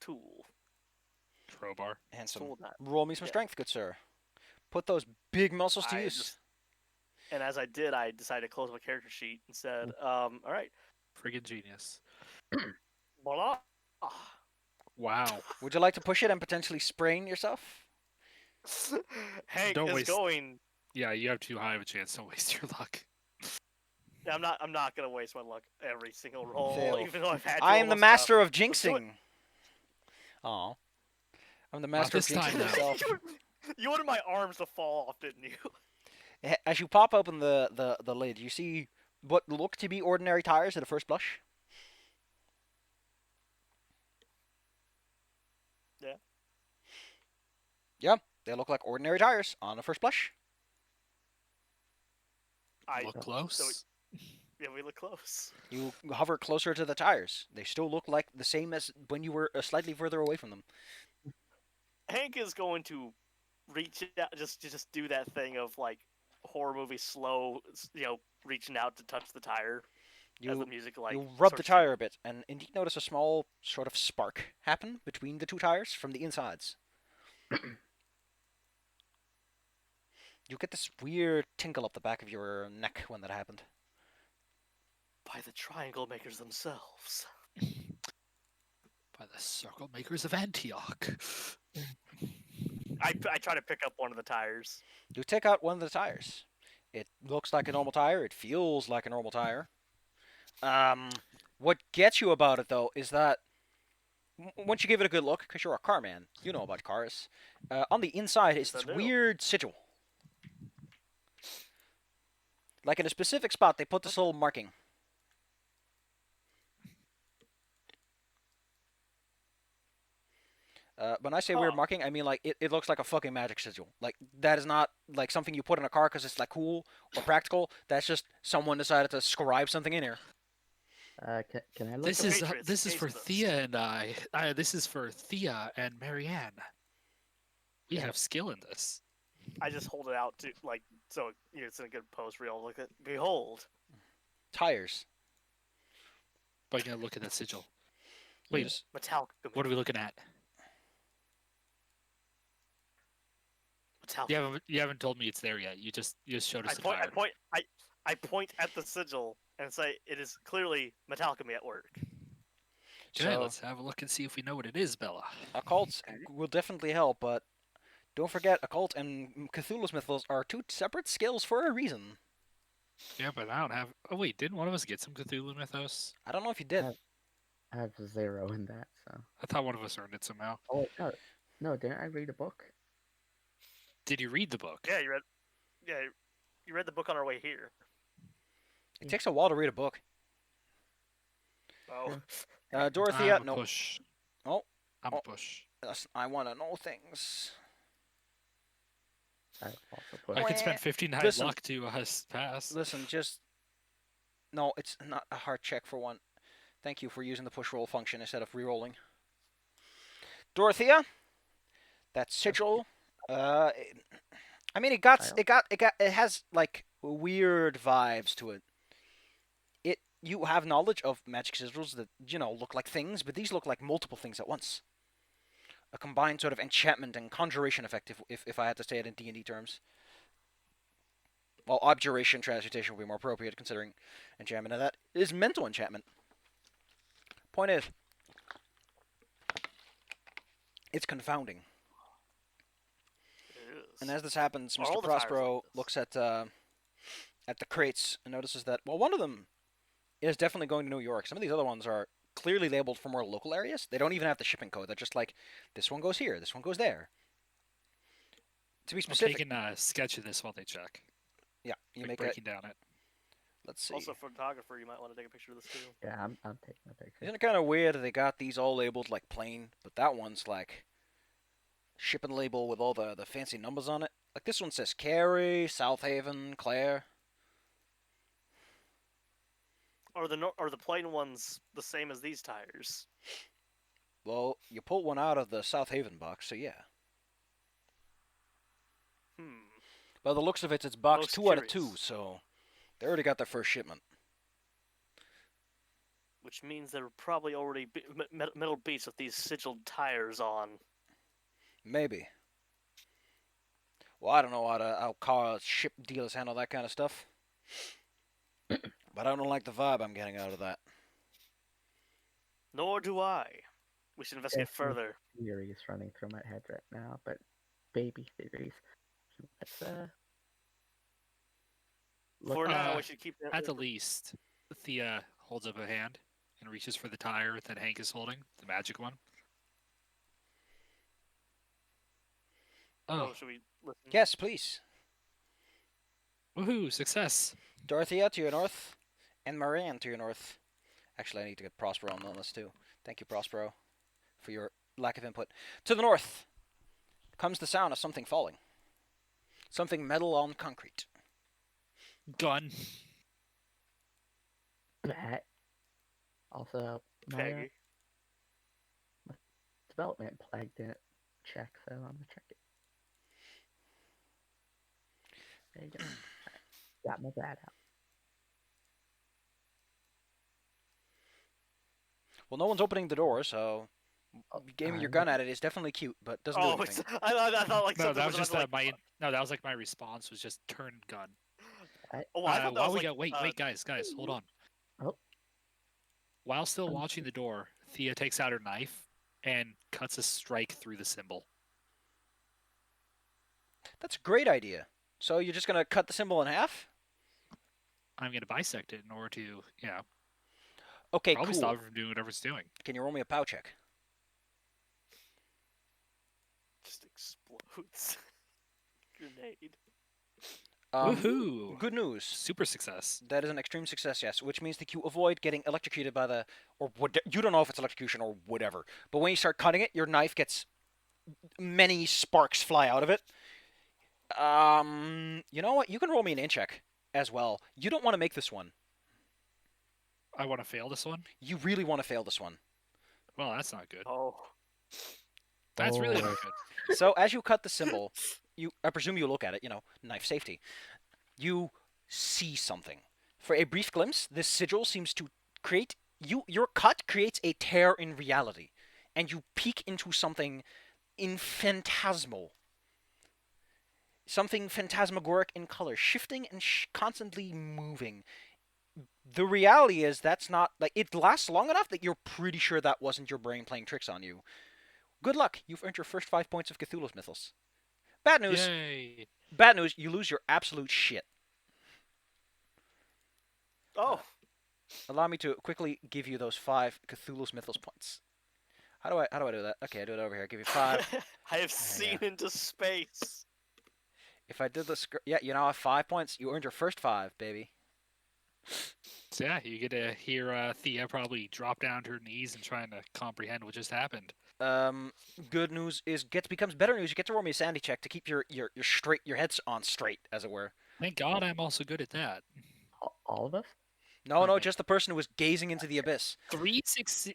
tool. Crowbar. Handsome. Tool nut. Roll me some Yeah. strength, good sir. Put those big muscles to I use. And as I did, I decided to close my character sheet and said, all right, Friggin' genius. voila. Wow. Would you like to push it and potentially sprain yourself? Hank Don't is waste- going. Yeah, you have too high of a chance. Don't waste your luck. I'm not gonna waste my luck every single roll, Fail. even though I've had to. I am the almost, master of let's do it. jinxing. Aw. I'm the master of this time, jinxing though. myself. You wanted my arms to fall off, didn't you? As you pop open the lid, you see what look to be ordinary tires at a first blush. Yeah. Yeah, they look like ordinary tires on a first blush. Look close. Yeah, we look close. You hover closer to the tires. They still look like the same as when you were slightly further away from them. Hank is going to reach out, just do that thing of like horror movie slow, reaching out to touch the tire as the You music like. you rub the starts to- tire a bit, and indeed notice a small sort of spark happen between the two tires from the insides. You get this weird tinkle up the back of your neck when that happened. By the triangle makers themselves. By the circle makers of Antioch. I try to pick up one of the tires. You take out one of the tires. It looks like a normal tire. It feels like a normal tire. What gets you about it, though, is that once you give it a good look, because you're a car man, you know about cars, on the inside is Yes, I this do. weird sigil. Like in a specific spot, they put this little marking. When I say weird Huh. marking, I mean like it looks like a fucking magic sigil. Like that is not like something you put in a car because it's like cool or practical. That's just someone decided to scribe something in here. Can I look? This at is Patriots, this is for taste this. Thea and I. This is for Thea and Marianne. We Yeah. have skill in this. I just hold it out to like so it's in a good pose where y'all look at. Behold, Tires. But you gotta look at that sigil. You Wait, just- metallic. what are we looking at? Metallic. You haven't told me it's there yet. You just showed us I the point, tire. I point at the sigil and say it is clearly Metallica at work. Okay, So let's have a look and see if we know what it is, Bella. occult will definitely help, but don't forget occult and Cthulhu's mythos are two separate skills for a reason. Yeah, but I don't have. Oh wait, didn't one of us get some Cthulhu mythos? I don't know if you did. I have 0 in that, so. I thought one of us earned it somehow. Oh wait, no, didn't I read a book? Did you read the book? Yeah, you read. Yeah, you read the book on our way here. It takes a while to read a book. Oh, Dorothea, I'm a no. push. Oh. I'm Oh. a push. I want to know things. I also put. I could spend 59 Listen. luck to pass. Listen, just no. It's not a hard check for one. Thank you for using the push roll function instead of re-rolling. Dorothea, that sigil. I mean, it has like weird vibes to it. You have knowledge of magic sigils that look like things, but these look like multiple things at once. A combined sort of enchantment and conjuration effect, if I had to say it in D&D terms. Well, abjuration transmutation would be more appropriate considering enchantment, and that is mental enchantment. Point is, it's confounding. it is. And as this happens, Are Mr. all the tires Prospero like this? looks at the crates and notices that, well, one of them is definitely going to New York. Some of these other ones are clearly labeled for more local areas. They don't even have the shipping code. They're just like, this one goes here, this one goes there. To be I'm specific, taking a sketch of this while they check. yeah, you Like make a. breaking down it. Let's see. Also, photographer, you might want to take a picture of this too. Yeah, I'm taking a picture. Isn't it kind of weird that they got these all labeled like plain, but that one's like shipping label with all the fancy numbers on it? Like this one says Cary, South Haven, Clare. Are the plain ones the same as these tires? Well, you pulled one out of the South Haven box, so yeah. By the looks of it, it's box Most 2 out of 2, curious. so they already got their first shipment. Which means there were probably already metal beats with these sigiled tires on. Maybe. Well, I don't know how car ship dealers handle that kind of stuff. But I don't like the vibe I'm getting out of that. Nor do I. We should investigate Yes, further. Theories running through my head right now, but baby theories. Let's For now, Uh, we should keep that. At the least, Thea holds up a hand and reaches for the tire that Hank is holding, the magic one. Oh, Oh, should we listen? Yes, please. woohoo! Success. Dorothea to your north, and Marianne to your north. Actually, I need to get Prospero on this too. Thank you, Prospero, for your lack of input. To the north comes the sound of something falling. Something metal on concrete. Gun. That. Also, my Peggy. development plague didn't check, so I'm gonna check it. There you go. Got my bat out. Well, no one's opening the door, so aiming your gun at it is definitely cute, but doesn't do Oh, anything. I thought like No, something that was just like, No, that was like my response was just turn gun. Oh, I thought that While was we like, go, wait, guys, hold on. Oh. While still watching the door, Thea takes out her knife and cuts a strike through the symbol. That's a great idea. So you're just gonna cut the symbol in half? I'm gonna bisect it in order to, Okay, probably cool. stop it from doing whatever it's doing. Can you roll me a POW check? just explodes. Grenade. Woohoo! Good news. Super success. That is an extreme success, yes, which means that you avoid getting electrocuted by the, or what, you don't know if it's electrocution or whatever, but when you start cutting it, your knife gets, many sparks fly out of it. You know what? You can roll me an in check as well. You don't want to make this one. I want to fail this one. You really want to fail this one. Well, that's not good. Oh. That's really Oh. not good. So as you cut the symbol, I presume you look at it, knife safety. You see something. For a brief glimpse, this sigil seems to create your cut creates a tear in reality, and you peek into something phantasmal. Something phantasmagoric in color, shifting and constantly moving. The reality is that's not like it lasts long enough that you're pretty sure that wasn't your brain playing tricks on you. Good luck. You've earned your first 5 points of Cthulhu's Mythos. Bad news. Yay! Bad news. You lose your absolute shit. Oh. Allow me to quickly give you those 5 Cthulhu's Mythos points. How do I do that? Okay, I do it over here. I give you 5. I have seen into space. If I did the yeah, you now have 5 points. You earned your first 5, baby. So yeah, you get to hear Thea probably drop down to her knees and trying to comprehend what just happened. Good news is becomes better news. You get to roll me a sanity check to keep your heads on straight, as it were. Thank God I'm also good at that. All of us? No, Okay. just the person who was gazing into the abyss. 3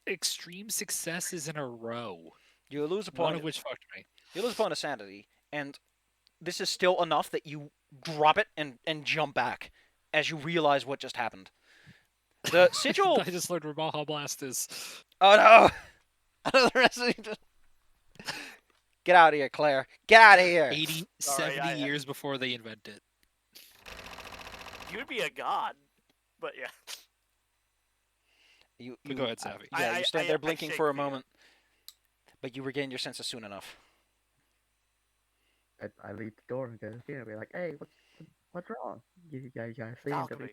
extreme successes in a row. You lose a One point. of which fucked me. You lose a point of sanity, and this is still enough that you drop it and jump back as you realize what just happened. The sigil. I just learned where Baja Blast is. Oh no! Another resident. Get out of here, Claire. Get out of here. 80, Sorry, 70 years before they invent it. You would be a god. But yeah. You Go ahead, Savvy. Yeah, you stand there I blinking shake for a Thea. moment, but you regain your senses soon enough. I leave the door and go to Tina and be like, hey, what's wrong? You guys see him to be. Alchemy.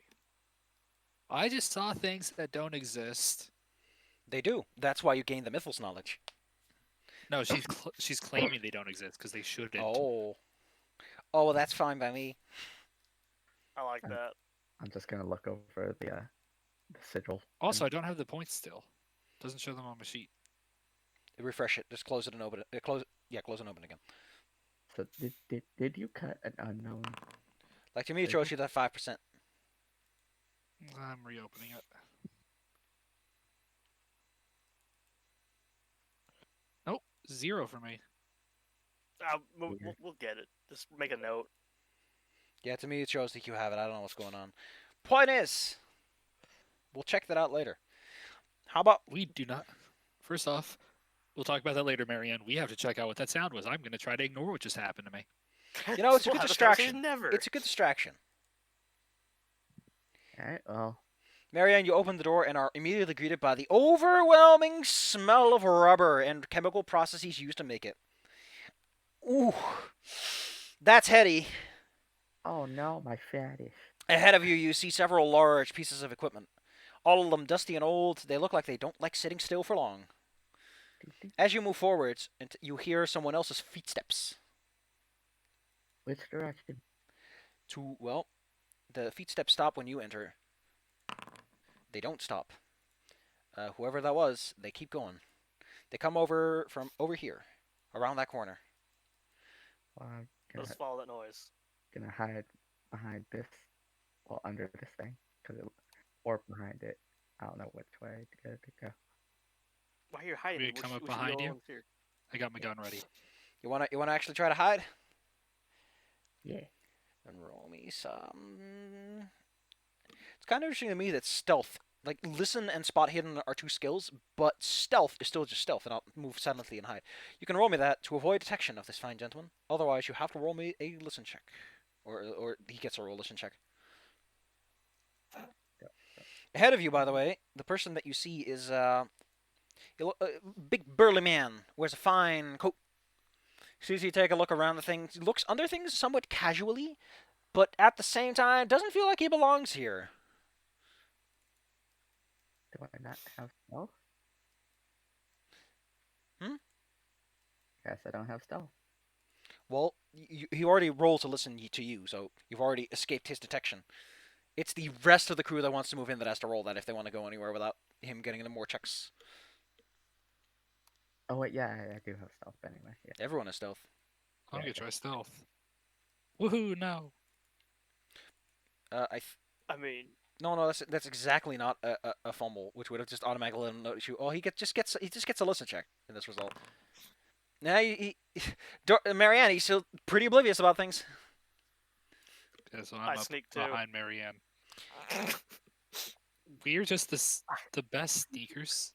I just saw things that don't exist. They do. That's why you gain the Mythos knowledge. No, she's claiming they don't exist because they shouldn't. Oh, well, that's fine by me. I like that. I'm just gonna look over the sigil. Also, I don't have the points still. Doesn't show them on my sheet. Refresh it. Just close it and open it. Close it. Yeah, close and open again. So did you cut an unknown? Like to me, it shows you that 5%. I'm reopening it. Nope, 0 for me. We'll get it. Just make a note. Yeah, to me, it shows that you have it. I don't know what's going on. Point is, we'll check that out later. How about We do not. First off, we'll talk about that later, Marianne. We have to check out what that sound was. I'm going to try to ignore what just happened to me. You know, it's a We'll good have distraction. conversation Never. It's a good distraction. Alright, well, Marianne, you open the door and are immediately greeted by the overwhelming smell of rubber and chemical processes used to make it. Ooh, that's heady. oh no, my fetish. Ahead of you, you see several large pieces of equipment. All of them dusty and old. They look like they don't like sitting still for long. As you move forwards, you hear someone else's footsteps. Which direction? Well, the footsteps stop when you enter. They don't stop. Whoever that was, they keep going. They come over from over here, around that corner. Well, I'm Let's follow that noise. gonna hide behind this, well, under this thing, or behind it. I don't know which way to go. Why are you hiding? We come up behind you? I got my gun ready. You wanna actually try to hide? Yeah. And roll me some. It's kind of interesting to me that stealth, like listen and spot hidden, are two skills, but stealth is still just stealth, and I'll move silently and hide. You can roll me that to avoid detection of this fine gentleman. Otherwise, you have to roll me a listen check, or he gets a roll listen check. Ahead of you, by the way, the person that you see is a big burly man, wears a fine coat. Sees you take a look around the thing, looks under things somewhat casually, but at the same time doesn't feel like he belongs here. Do I not have stealth? Guess I don't have stealth. Well, he already rolled to listen to you, so you've already escaped his detection. It's the rest of the crew that wants to move in that has to roll that if they want to go anywhere without him getting into more checks. Oh wait, yeah, I do have stealth anyway. Yeah. Everyone has stealth. I'm gonna try stealth. Woohoo! No. I mean, No, that's exactly not a fumble, which would have just automatically let him notice you. Oh, he just gets a listen check in this result. Now Marianne, he's still pretty oblivious about things. Yeah, so I I'm up sneak too. behind Marianne. We're just the best sneakers.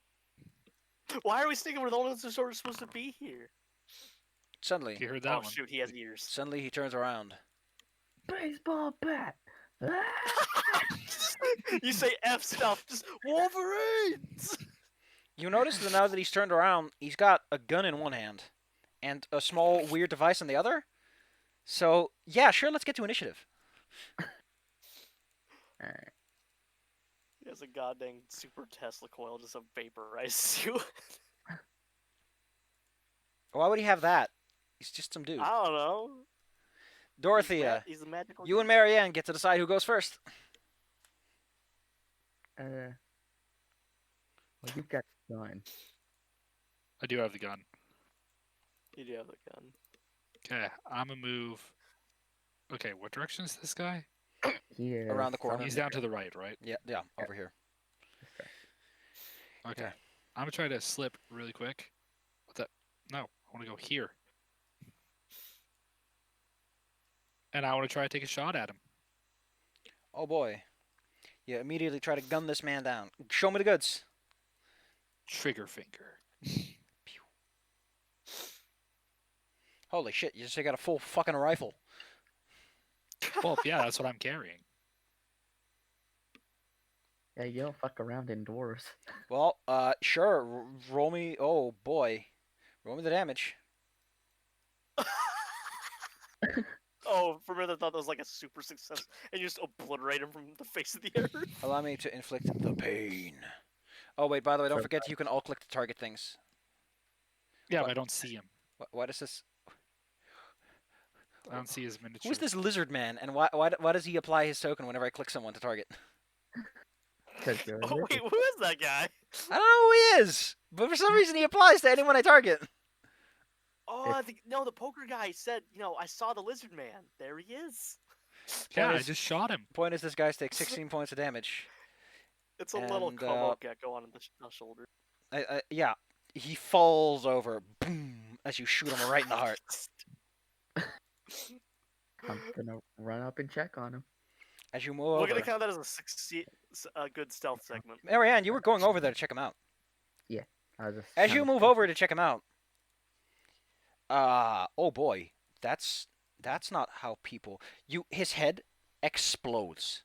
Why are we sticking with the only ones who are supposed to be here? Suddenly, You heard that Oh one? shoot, he has ears. suddenly he turns around. Baseball bat. You say F stuff, just Wolverines! You notice that now that he's turned around, he's got a gun in one hand and a small weird device in the other. So, yeah, sure, let's get to initiative. Alright. He has a goddamn super Tesla coil just to vaporize you. Why would he have that? He's just some dude. I don't know. Dorothea, He's a magical. you and Marianne get to decide who goes first. Well, you've got gun. I do have the gun. You do have the gun. Okay, I'm gonna move. Okay, what direction is this guy? He is Around the corner. He's down to the right, right? Yeah, over here. Okay. Yeah. I'm gonna try to slip really quick. What the? No, I want to go here. And I want to try to take a shot at him. Oh boy. You immediately try to gun this man down. Show me the goods. Trigger finger. Holy shit, you just got a full fucking rifle. Well, yeah, that's what I'm carrying. Yeah, you don't fuck around indoors. Well, sure. Roll me. Oh boy. Roll me the damage. Oh, for a minute I thought that was like a super success, and you just obliterate him from the face of the earth. Allow me to inflict the pain. Oh wait, by the way, don't forget you can all click to target things. Yeah, What? but I don't see him. What is this? I don't see his miniature. Who's this lizard man, and why does he apply his token whenever I click someone to target? Because you're a Oh wait, lizard. who is that guy? I don't know who he is, but for some reason he applies to anyone I target. Oh, the poker guy said, I saw the lizard man. There he is. Yeah, I Point is- just shot him. Point is, this guy takes 16 points of damage. It's a little And, Como gecko on the shoulder. Yeah, he falls over, boom, as you shoot him right in the heart. I'm gonna run up and check on him. As you move We're over. gonna count that as a good stealth segment. Marianne, you were going over there to check him out. I was just As you kinda move over to check him out, oh boy, that's not how people. His head explodes.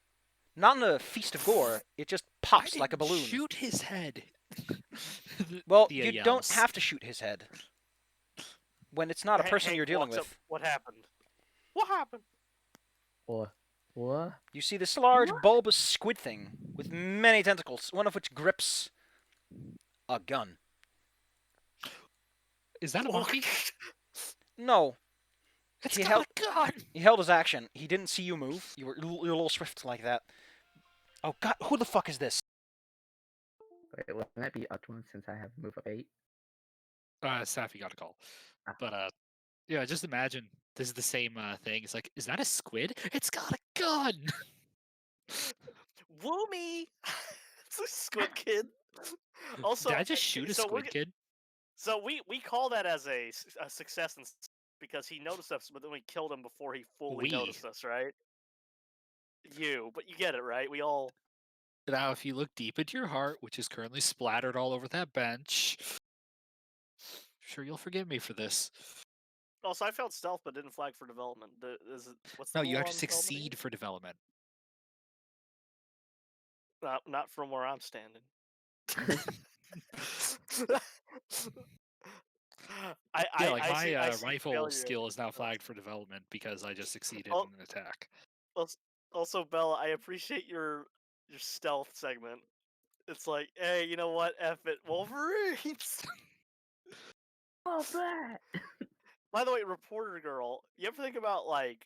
Not in a feast of gore. It just pops like a balloon. Shoot his head. Well, Thea you don't yells. have to shoot his head when it's not a person Hank you're dealing walks up, with. What happened? What happened? Well, What? You see this large, What? bulbous squid thing with many tentacles, one of which grips a gun. Is that a monkey? No, It's he got held a gun! he held his action. He didn't see you move. You're a little swift like that. Oh God, who the fuck is this? Wait, wouldn't that be up to him since I have move up 8? Safi got a call. Ah. But, yeah, just imagine this is the same thing. It's like, is that a squid? It's got a gun! Woo me! It's a squid kid. Also, Did I just shoot a so squid kid? So we call that as a success because he noticed us, but then we killed him before he fully We. noticed us, right? But you get it, right? We all. Now, if you look deep into your heart, which is currently splattered all over that bench, sure you'll forgive me for this. Also, I failed stealth, but didn't flag for development. What's the No, you rule have to on development succeed again? for development. Not from where I'm standing. Yeah, like I my see rifle failure skill as is now success. flagged for development because I just succeeded Oh. in an attack. Also, Bella, I appreciate your stealth segment. It's like, hey, you know what? F it, Wolverines. Oh, bet! By the way, reporter girl, you ever think about like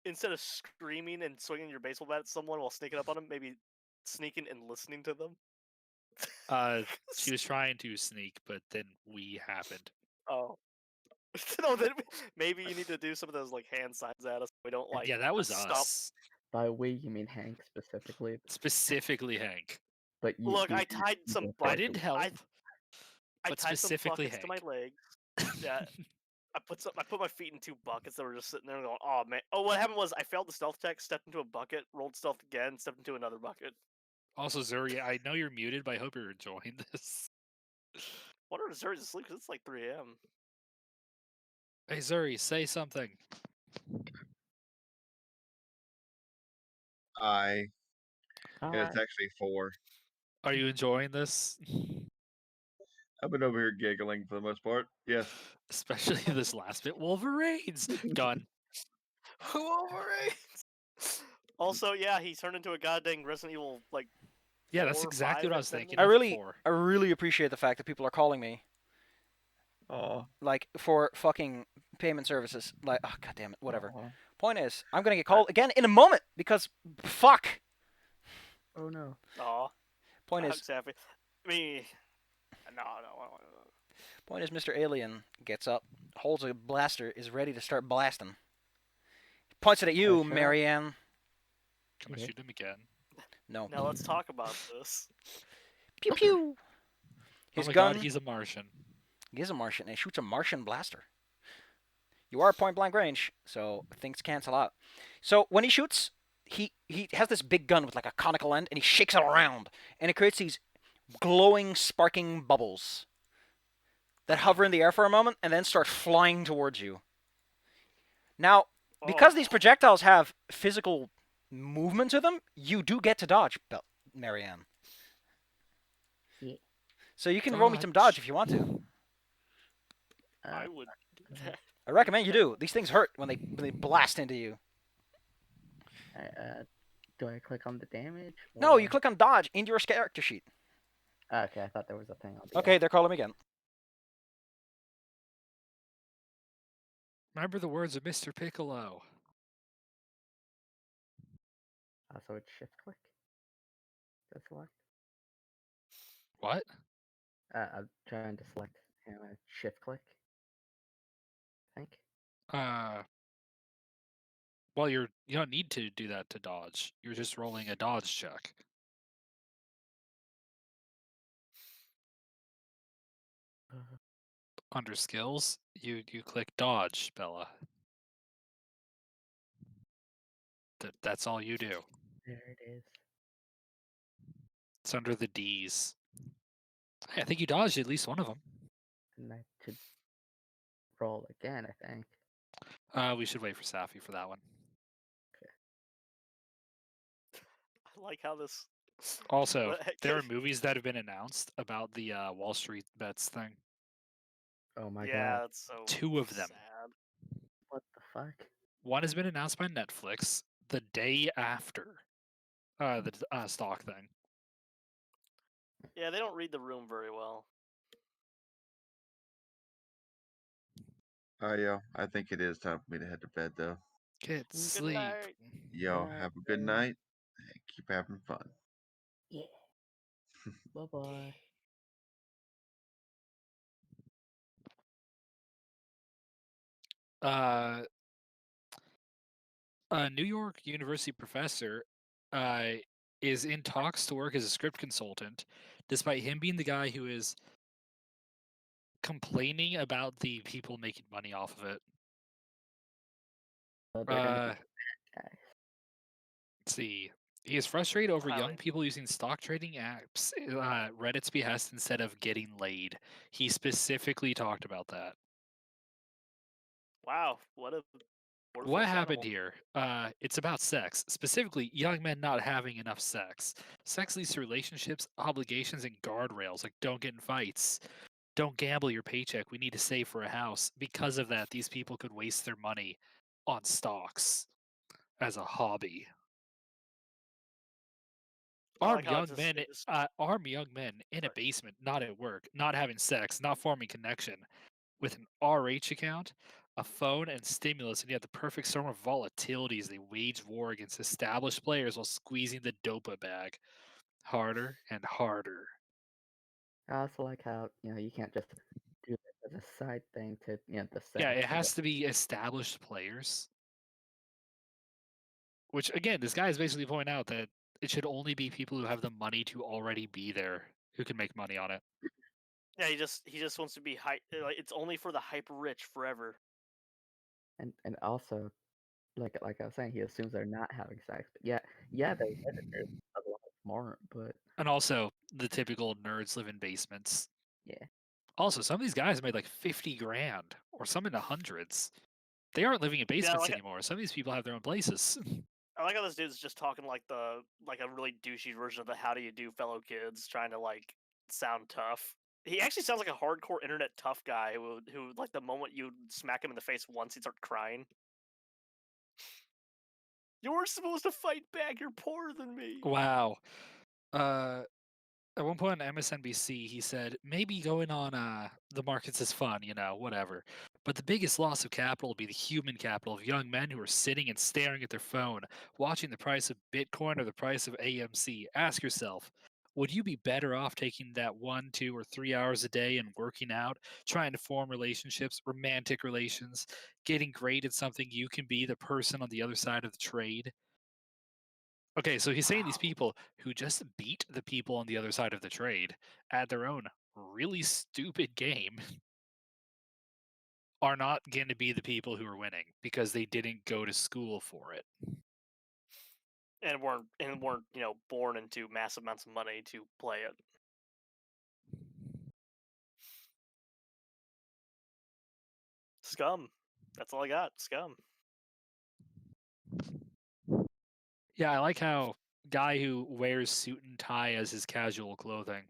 instead of screaming and swinging your baseball bat at someone while sneaking up on them, maybe sneaking and listening to them? She was trying to sneak, but then we happened. Oh. No, then maybe you need to do some of those like hand signs at us. So we don't like. Yeah, that was stop. us. By we, you mean Hank specifically. Specifically Hank. But you. Look, you, I tied you some. don't I have didn't to- help, I but tied some specifically buckets to my Hank. legs. Yeah. I put my feet in 2 buckets that were just sitting there going, oh man. Oh, what happened was I failed the stealth check, stepped into a bucket, rolled stealth again, stepped into another bucket. Also, Zuri, I know you're muted, but I hope you're enjoying this. Wonder if Zuri's asleep because it's like 3 a.m. Hey, Zuri, say something. And Alright. it's actually 4. Are you enjoying this? I've been over here giggling for the most part. Yes. Especially this last bit. Wolverines! Gun. Wolverines! Also, yeah, he turned into a goddamn Resident Evil, like, Yeah, that's 4 or exactly 5 what I at was 10 thinking. minutes. I really appreciate the fact that people are calling me Aw. like for fucking payment services. Like, oh god damn it, whatever. Aw. Point is, I'm gonna get called again in a moment because fuck. Oh no. Aw. Point I'm is, happy. I mean, no. point is, Mr. Alien gets up, holds a blaster, is ready to start blasting. Points it at you, Sure. Marianne. Can I Yeah. shoot him again? No. Now let's talk about this. Pew pew. His oh my gun. god, he's a Martian. He is a Martian, and he shoots a Martian blaster. You are point blank range, so things cancel out. So when he shoots, he has this big gun with like a conical end, and he shakes it around, and it creates these glowing, sparking bubbles that hover in the air for a moment and then start flying towards you. Now, because these projectiles have physical movement to them, you do get to dodge, Marianne. Yeah. So you can roll me some dodge if you want to. I would. I recommend you do. These things hurt when they blast into you. Do I click on the damage? No, or- you click on dodge in your character sheet. Okay, I thought there was a thing on the Okay, they're calling me again. Remember the words of Mr. Piccolo. So it's shift click. To select. What? I'm trying to select shift click. I think. Well, you don't need to do that to dodge. You're just rolling a dodge check. Under skills, you click dodge, Bella. That's all you do. There it is. It's under the D's. Hey, I think you dodged at least one of them. And I should roll again, I think. We should wait for Safi for that one. I like how this. Also, What- there are movies that have been announced about the Wall Street bets thing. Oh my yeah, god. that's so. 2 of them. Sad. What the fuck? One has been announced by Netflix. the day after the stock thing. Yeah, they don't read the room very well. Yo, I think it is time for me to head to bed, though. Get Good sleep. night. Yo, Alright, have a good then. night. And keep having fun. Yeah. Bye bye. A New York University professor is in talks to work as a script consultant, despite him being the guy who is complaining about the people making money off of it. They're gonna be guys. Let's see. He is frustrated over young Highly. people using stock trading apps at Reddit's behest instead of getting laid. He specifically talked about that. Wow, what a What worthless happened animal. here? It's about sex, specifically young men not having enough sex. Sex leads to relationships, obligations, and guardrails, like don't get in fights, don't gamble your paycheck, we need to save for a house. Because of that, these people could waste their money on stocks as a hobby. I Arm like how young men, arm young men in a Sorry. basement, not at work, not having sex, not forming connection, with an RH account, a phone, and stimulus, and yet the perfect storm of volatility as they wage war against established players while squeezing the dopa bag harder and harder. I also like how you can't just do this as a side thing to the Yeah, sex. it has to be established players. Which again, this guy is basically pointing out that it should only be people who have the money to already be there who can make money on it. Yeah, he just wants to be hype. Like, it's only for the hyper rich forever. And also, like I was saying, he assumes they're not having sex. But yeah, they're editors. Otherwise, smart. But And also, the typical nerds live in basements. yeah, Also, some of these guys made like 50 grand or some in the hundreds. They aren't living in Yeah, basements like anymore. Some of these people have their own places. I like how this dude's just talking like a really douchey version of the "How do you do, fellow kids," trying to like sound tough. He actually sounds like a hardcore internet tough guy who like the moment you smack him in the face once, he'd start crying. You were supposed to fight back. You're poorer than me. Wow. At one point on MSNBC, he said, maybe going on the markets is fun, whatever. But the biggest loss of capital will be the human capital of young men who are sitting and staring at their phone, watching the price of Bitcoin or the price of AMC. Ask yourself, would you be better off taking that 1, 2, or 3 hours a day and working out, trying to form relationships, romantic relations, getting great at something you can be the person on the other side of the trade? Okay, so he's saying these people who just beat the people on the other side of the trade at their own really stupid game are not going to be the people who are winning because they didn't go to school for it. And weren't born into massive amounts of money to play it. Scum. That's all I got. Scum. Yeah, I like how guy who wears suit and tie as his casual clothing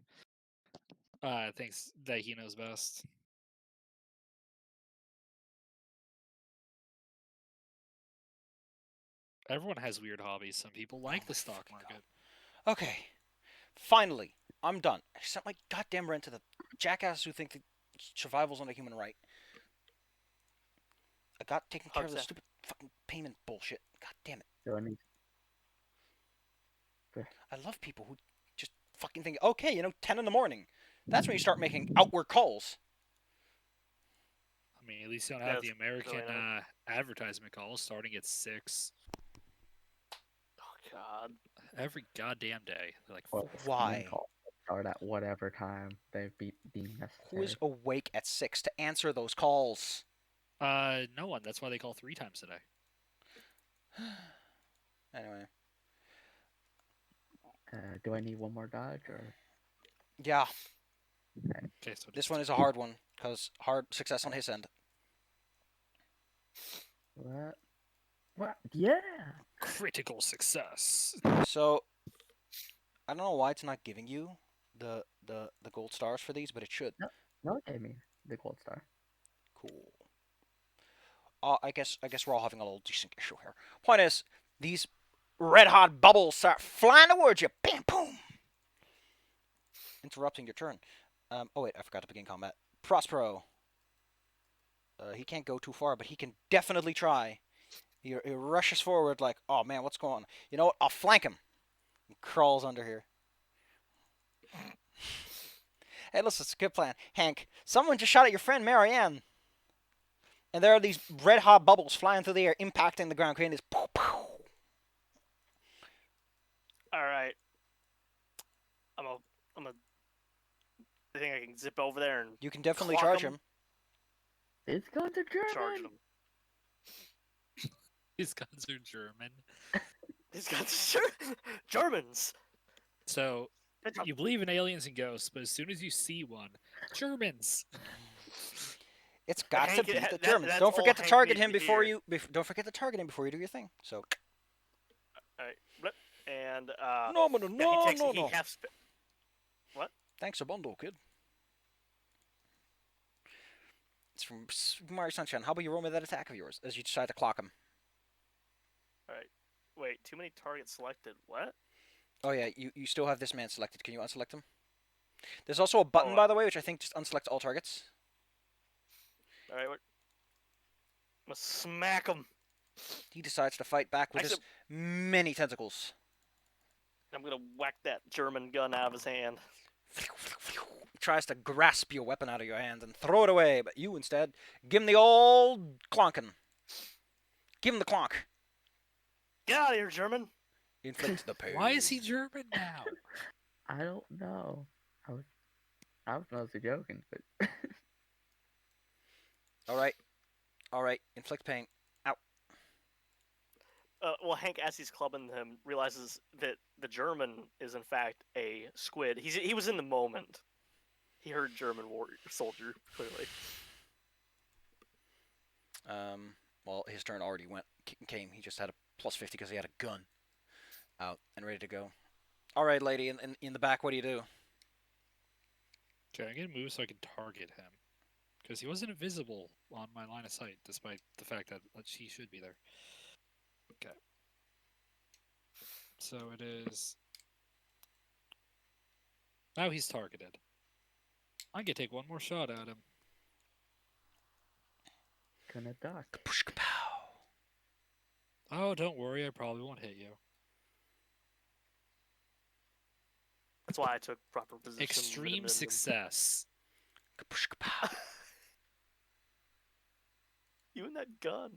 thinks that he knows best. Everyone has weird hobbies. Some people like the stock market. Okay, finally, I'm done. I sent my goddamn rent to the jackasses who think that survival's not a human right. I got taken care of the Hugs stupid fucking payment bullshit. God damn it. so I need. I love people who just fucking think, okay, 10 in the morning. That's when you start making outward calls. I mean, at least you don't Yeah, have the it's really American annoying. advertisement calls starting at 6 Oh God. every goddamn day. They're like, Or the Why? scam call start at whatever time they deem Who is necessary. awake at 6 to answer those calls? no one. That's why they call 3 times a day. Anyway. Do I need one more dodge or? Yeah, Okay, so this one is a hard one, because hard success on his end. What? What? Yeah. critical success. So, I don't know why it's not giving you the gold stars for these, but it should. No, it gave me the gold star. Cool. I guess we're all having a little decent issue here. Point is, These red-hot bubbles start flying towards you. Bam, boom. Interrupting your turn. Oh wait, I forgot to begin combat. Prospero. He can't go too far, but he can definitely try. He rushes forward like, oh man, what's going on? You know what? I'll flank him. He crawls under here. Hey, listen, it's a good plan. Hank, someone just shot at your friend Marianne. And there are these red-hot bubbles flying through the air, impacting the ground, creating this poof, poof. All right. I think I can zip over there and You can definitely clock charge him. him. It's going to German. Charge him. These guns are German. He's got Germans. So you believe in aliens and ghosts, but as soon as you see one, Germans. It's got to Hank, be the that- Germans. that's Don't forget all to Hank target needs him to before hear. you. Don't forget to target him before you do your thing. So. All right. Blip. And No, he half Thanks a bundle, kid. It's from Mario Sunshine. How about you roll me that attack of yours as you decide to clock him? All right. Wait, too many targets selected. What? Oh yeah, you still have this man selected. Can you unselect him? There's also a button, by the way, which I think just unselects all targets. All right. I'm gonna smack him. He decides to fight back with his Actually- many tentacles. I'm gonna whack that German gun out of his hand. He tries to grasp your weapon out of your hand and throw it away, but you instead give him the old clonkin'. Give him the clonk. Get out of here, German. Inflict the pain. Why is he German now? I don't know. I was mostly joking, but All right. Inflict pain. Well, Hank, as he's clubbing him, realizes that the German is in fact a squid. He was in the moment. He heard German warrior soldier clearly. Well, his turn already came. He just had a +50 because he had a gun out and ready to go. All right, lady, in the back, what do you do? Okay, I'm gonna move so I can target him. Because he wasn't invisible on my line of sight, despite the fact that he should be there. Okay. So it is... Now he's targeted. I'm gonna take one more shot at him. gonna duck. Kapush kapow. Oh, don't worry, I probably won't hit you. That's why I took proper position. Extreme success. Kapush kapow. You and that gun.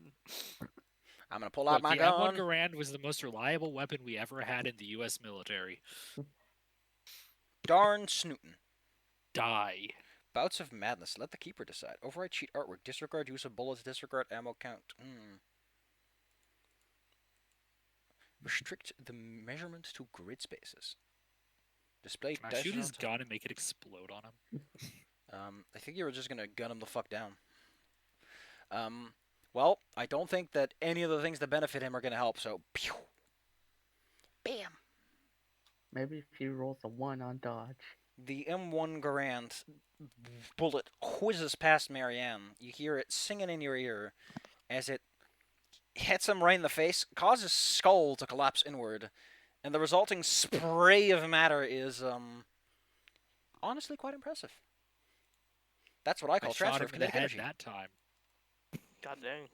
I'm gonna pull out Look, my the M1 gun. Garand was the most reliable weapon we ever had in the U.S. military. Darn snootin'. Die. Bouts of madness. Let the keeper decide. Override cheat artwork. Disregard use of bullets. Disregard ammo count. Restrict the measurement to grid spaces. Display Can I shoot his dice. gun and make it explode on him? I think you were just gonna gun him the fuck down. Well, I don't think that any of the things that benefit him are gonna help. So, pew, bam. Maybe if he rolls a 1 on dodge. The M1 Garand bullet whizzes past Marianne. You hear it singing in your ear as it hits him right in the face, causes his skull to collapse inward, and the resulting spray of matter is honestly quite impressive. That's what I call I shot transfer him of in the kinetic head energy. that time. God dang.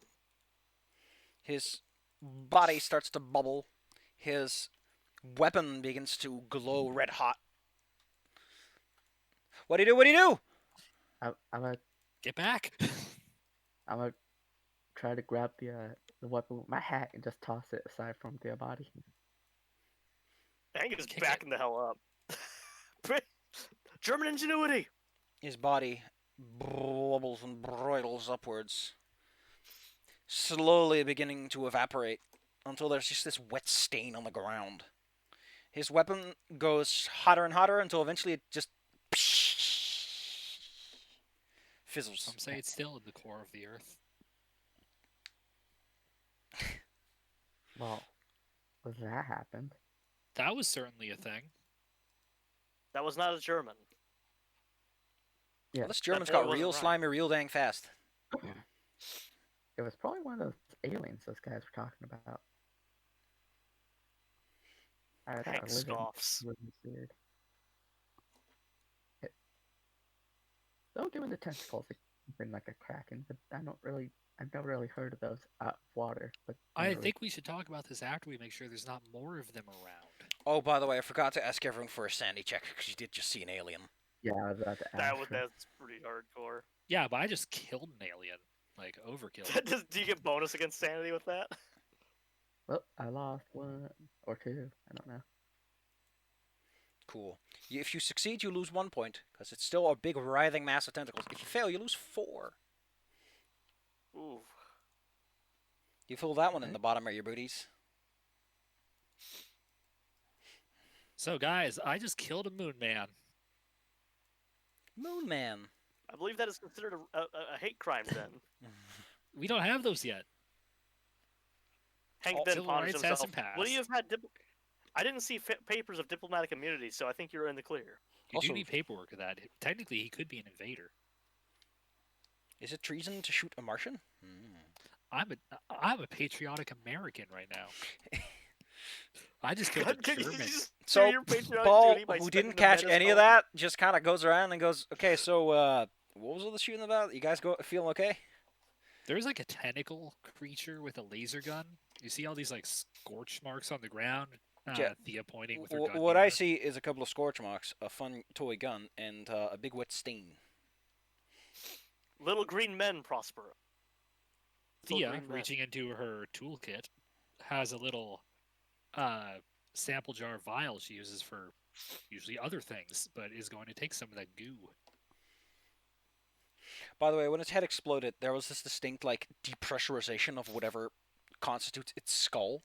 His body starts to bubble. His weapon begins to glow red hot. What do you do? What do you do? I'm gonna Get back! try to grab the weapon with my hat and just toss it aside from their body. Hank is Kick backing the hell up. German ingenuity. His body bubbles and broils upwards, slowly beginning to evaporate until there's just this wet stain on the ground. His weapon goes hotter and hotter until eventually it just fizzles. Some say it's still in the core of the earth. Well, that happened. That was certainly a thing. That was not a German. Yeah, Well, this German's boy got wasn't real right. slimy real dang fast. it was probably one of those aliens those guys were talking about. That Hank living scoffs. really weird. Though doing the tentacles, it's been like a kraken, but I've never really heard of those out of water. But I never think we should talk about this after we make sure there's not more of them around. Oh, by the way, I forgot to ask everyone for a sanity check because you did just see an alien. yeah, I was about to ask. That's pretty hardcore. Yeah, but I just killed an alien. Like, overkill. Do you get bonus against sanity with that? Well, I lost one or two. I don't know. Cool. If you succeed, you lose 1 point because it's still a big writhing mass of tentacles. If you fail, you lose 4. Ooh. You fill that one in the bottom of your booties. So, guys, I just killed a moon man. Moon Man. I believe that is considered a hate crime then. We don't have those yet. Hank All then civil ponders rights himself. hasn't Would he passed. have had I didn't see papers of diplomatic immunity, so I think you're in the clear. You Also- do need paperwork of that. Technically, he could be an invader. Is it treason to shoot a Martian? I'm a patriotic American right now. I just killed a Can you German. just So, do your patriotic Paul, duty by who spending didn't the catch Menace any of home? that, just kind of goes around and goes, okay, so what was all the shooting about? You guys feeling okay? There's like a tentacle creature with a laser gun. You see all these like scorch marks on the ground. Yeah. Thea pointing with her gun. What near I her. see is a couple of scorch marks, a fun toy gun, and a big wet stain. Little green men prosper. Little Thea, green men. reaching into her toolkit, has a little sample jar vial she uses for usually other things, but is going to take some of that goo. By the way, when its head exploded, there was this distinct, like, depressurization of whatever constitutes its skull.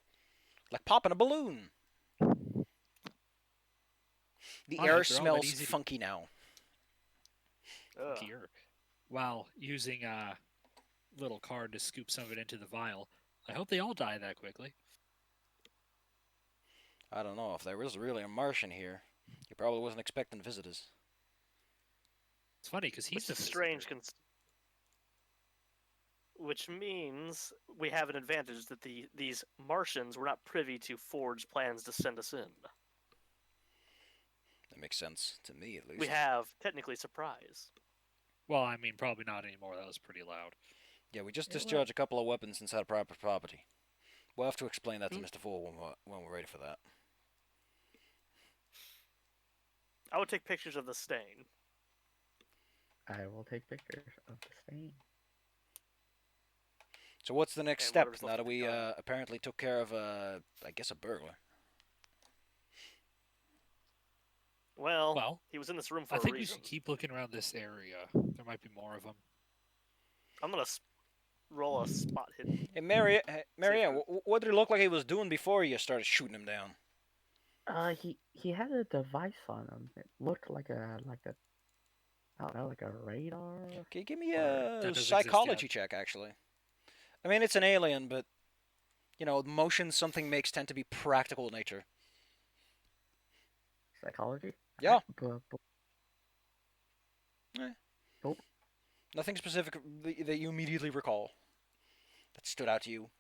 Like popping a balloon. The Oh, air after all, that smells easy to- funky now. Ugh. Here, while using a little card to scoop some of it into the vial. I hope they all die that quickly. I don't know if there was really a Martian here. He probably wasn't expecting visitors. It's funny because he's Which the is strange, visitor. which means we have an advantage that these Martians were not privy to Ford's plans to send us in. That makes sense to me, at least. We have technically surprise. Well, I mean, probably not anymore. That was pretty loud. Yeah, we just Yeah, well- discharged a couple of weapons inside private property. We'll have to explain that to Mr. Ford when we're ready for that. I would take pictures of the stain. I will take pictures of the stain. So what's the next And step whatever's now left that of the we gun. apparently took care of, I guess, a burglar? Well, Oh. Well, he was in this room for I a think we reason. should keep looking around this area. There might be more of them. I'm gonna roll a spot hidden. Hey, Marianne, what did it look like he was doing before you started shooting him down? He had a device on him. It looked like a I don't know, like a radar. Okay, give me Or- a That doesn't psychology exist check, actually. I mean, it's an alien, but, you know, motions something makes tend to be practical in nature. Psychology. Yeah. Nothing specific that you immediately recall that stood out to you.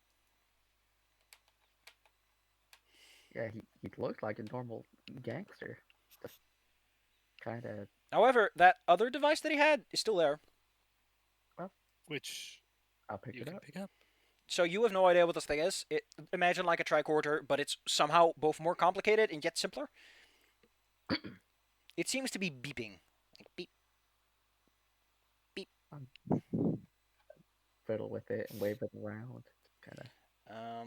Yeah, he looked like a normal gangster. Just kind of. However, that other device that he had is still there. Which I'll pick you it can up. pick up. So you have no idea what this thing is. Imagine like a tricorder, but it's somehow both more complicated and yet simpler. It seems to be beeping. Like beep. Fiddle with it and wave it around. Kind of.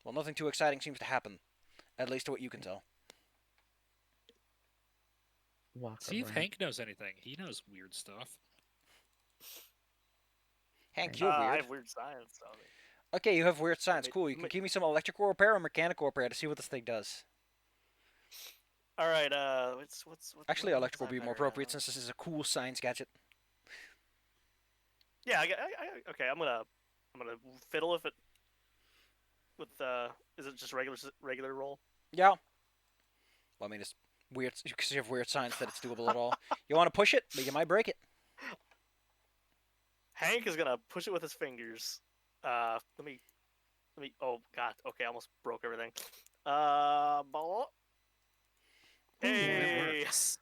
Well, nothing too exciting seems to happen. At least to what you can tell. Walk See if around. Hank knows anything. He knows weird stuff. Hank, you're I weird. have weird science on me. Okay, you have weird science. May- Cool. You can may- give me some electrical repair or mechanical repair to see what this thing does. All right. What's Actually, what electrical would be design more better? appropriate since this is a cool science gadget. Yeah. Okay. I'm gonna fiddle with it. Is it just regular roll? Yeah. Well, I mean, it's weird because you have weird science that it's doable at all. You want to push it, but you might break it. Hank is gonna push it with his fingers. Let me. Oh God. Okay, I almost broke everything. Ball. Ooh, it Hey. works.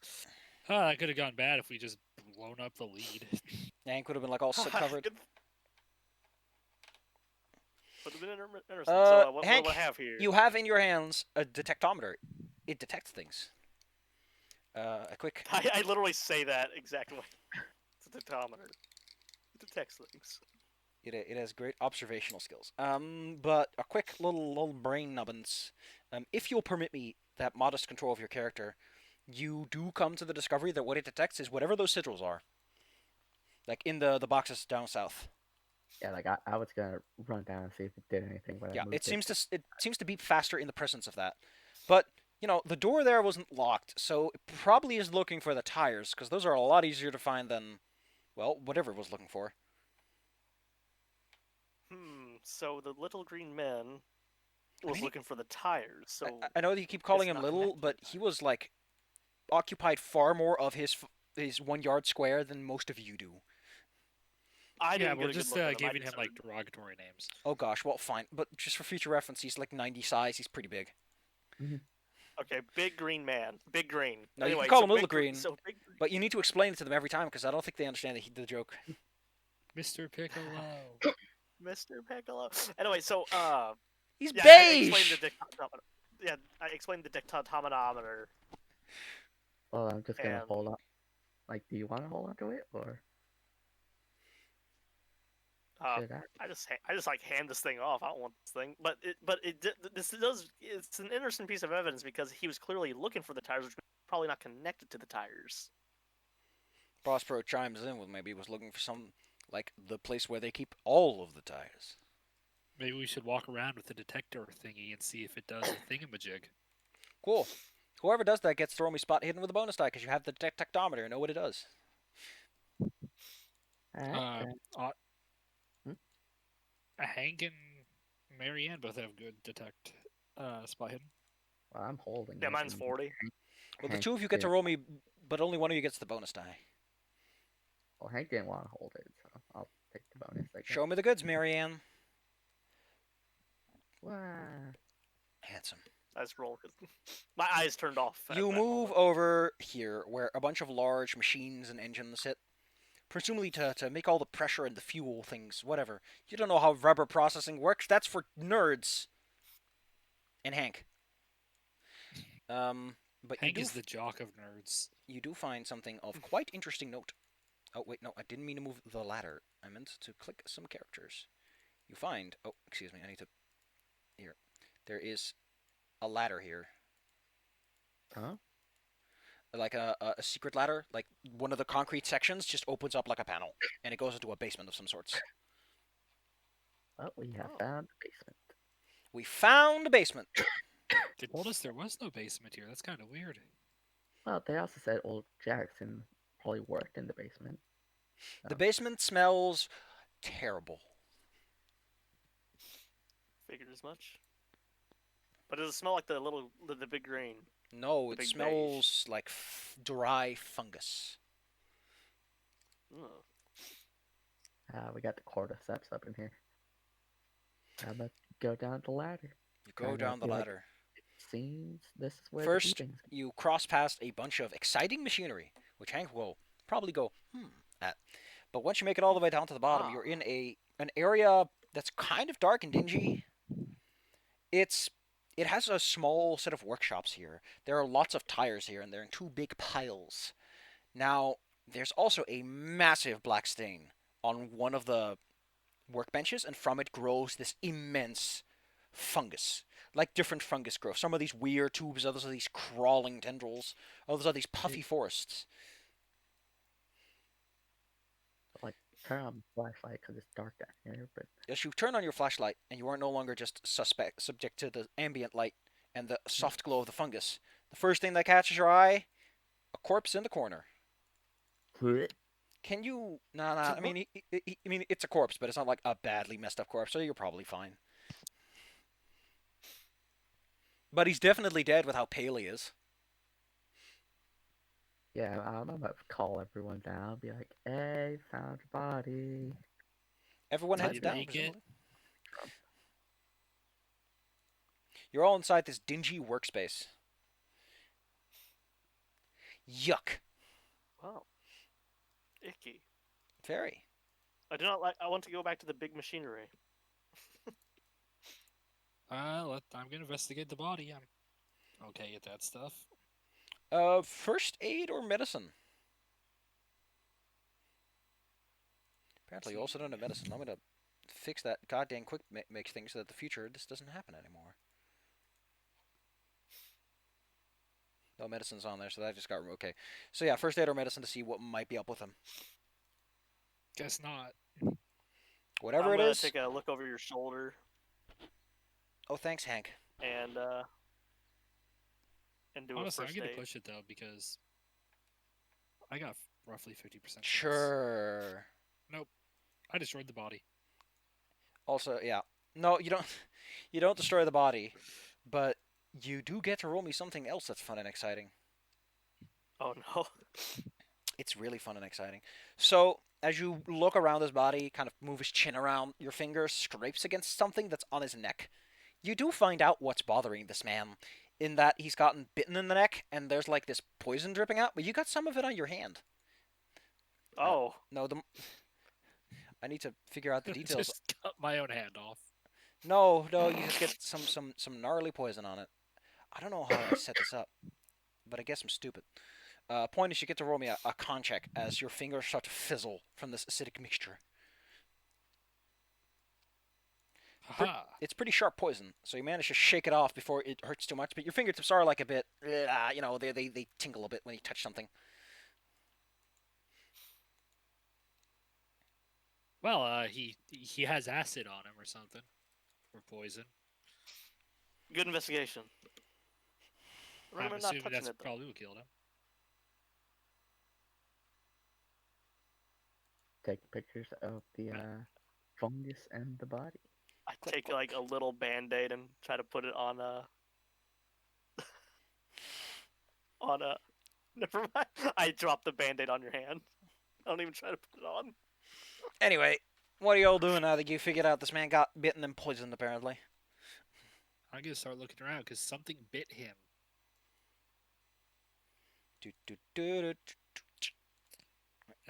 That could have gone bad if we just blown up the lead. Hank would have been like all soot covered. Good. Would have been interesting. So, what Hank, do I have here? you have in your hands a detectometer. It detects things. A quick. I literally say that exactly. It's a detectometer. It detects things. It has great observational skills. But a quick little brain nubbins. If you'll permit me that modest control of your character, you do come to the discovery that what it detects is whatever those sigils are. Like in the boxes down south. Yeah, like I was gonna run down and see if it did anything, but I Yeah, moved it seems to beep faster in the presence of that. But you know, the door there wasn't locked, so it probably is looking for the tires, because those are a lot easier to find than, well, whatever it was looking for. So the little green man was mean, looking for the tires. So I know that you keep calling it's him not little, connected to but the he was like occupied far more of his 1 yard square than most of you do. I Yeah, didn't we're get a good just look at him. I giving him just like heard. derogatory names. Oh gosh, well fine, but just for future reference, he's like 90 size. He's pretty big. Okay, big green man. Big green. No, Anyway, you can call so him Little big gr- Green, So big green. but you need to explain it to them every time because I don't think they understand the joke. Mr. Piccolo. Mr. Piccolo. Anyway, so He's yeah, beige. I explained the dectometer. Well, I'm just gonna And hold on. Like, do you want to hold on to it, or should I? I just like hand this thing off. I don't want this thing, it's an interesting piece of evidence because he was clearly looking for the tires, which were probably not connected to the tires. Prospero chimes in with maybe he was looking for some, like, the place where they keep all of the tires. Maybe we should walk around with the detector thingy and see if it does a thingamajig. Cool. Whoever does that gets throw me spot hidden with a bonus die because you have the detectometer and know what it does. Alright, then. Hank and Marianne both have good detect spot hidden. Well, I'm holding Yeah, it. mine's and 40. Well, the Hank two of you get to didn't- roll me, but only one of you gets the bonus die. Well, Hank didn't want to hold it, so I'll take the bonus. I guess. Show me the goods, Marianne. Wow. Handsome. I just roll because my eyes turned off. at You that move moment. over here where a bunch of large machines and engines sit. Presumably to make all the pressure and the fuel things, whatever. You don't know how rubber processing works. That's for nerds. And Hank. But Hank is the jock of nerds. you do find something of quite interesting note. Oh, wait, no, I didn't mean to move the ladder. I meant to click some characters. You find... Oh, excuse me, I need to... Here. There is a ladder here. Huh? Like a secret ladder. Like, one of the concrete sections just opens up like a panel. And it goes into a basement of some sorts. Well, we have Oh. found the basement. We found a basement. They told us there was no basement here. That's kind of weird. Well, they also said old Jackson probably worked in the basement. The basement smells terrible. Figured as much. But does it smell like the big green? No, The it big smells like dry fungus. Ugh. We got the cordyceps up in here. Let's go down the ladder. You go Kinda down the feel like ladder. Seems this is where First, the keeping's. you cross past a bunch of exciting machinery, which Hank will probably go, at. But once you make it all the way down to the bottom, you're in an area that's kind of dark and dingy. It has a small set of workshops here. There are lots of tires here, and they're in two big piles. Now, there's also a massive black stain on one of the workbenches, and from it grows this immense fungus. Like different fungus growth. Some of these weird tubes, others are these crawling tendrils, others are these puffy forests. Like, turn on the flashlight because it's dark down here, but As you turn on your flashlight, and you are no longer just subject to the ambient light and the soft glow of the fungus, the first thing that catches your eye, a corpse in the corner. Can you? Nah. I mean, it's a corpse, but it's not like a badly messed up corpse, so you're probably fine. But he's definitely dead with how pale he is. yeah, I'm about to call everyone down. Be like, "Hey, found your body." Everyone Did heads you down. make it? Presumably. You're all inside this dingy workspace. Yuck. Wow. Icky. Very. I do not like. I want to go back to the big machinery. I'm gonna investigate the body. I'm okay at that stuff. First aid or medicine? Apparently, you also don't have medicine. I'm gonna fix that goddamn quick make thing so that the future this doesn't happen anymore. No medicine's on there, so that just got okay. So yeah, first aid or medicine to see what might be up with him. Guess not. Whatever I'm it gonna is. take a look over your shoulder Oh, thanks, Hank. and do Honestly, a I'm first gonna aid. push it though because I got roughly 50% chance. Sure. Nope. I destroyed the body. Also, yeah. No, you don't. You don't destroy the body, but you do get to roll me something else that's fun and exciting. Oh no. It's really fun and exciting. So, as you look around his body, kind of move his chin around, your finger scrapes against something that's on his neck. You do find out what's bothering this man, in that he's gotten bitten in the neck, and there's like this poison dripping out, but you got some of it on your hand. Oh. No, I need to figure out the details. Just cut my own hand off. No, you just get some gnarly poison on it. I don't know how I set this up, but I guess I'm stupid. Point is, you get to roll me a con check as your fingers start to fizzle from this acidic mixture. Haha. It's pretty sharp poison, so you manage to shake it off before it hurts too much. But your fingertips are like a bit, they tingle a bit when you touch something. Well, he has acid on him or something, or poison. Good investigation. Remember I'm not assuming touching that's it though. probably what killed him. Take pictures of the fungus and the body. I Click, take click. like a little band-aid and try to put it on on a. Never mind. I drop the band-aid on your hand. I don't even try to put it on. Anyway, what are y'all doing now that you figured out this man got bitten and poisoned, apparently? I'm gonna start looking around because something bit him. Do, do, do, do, do.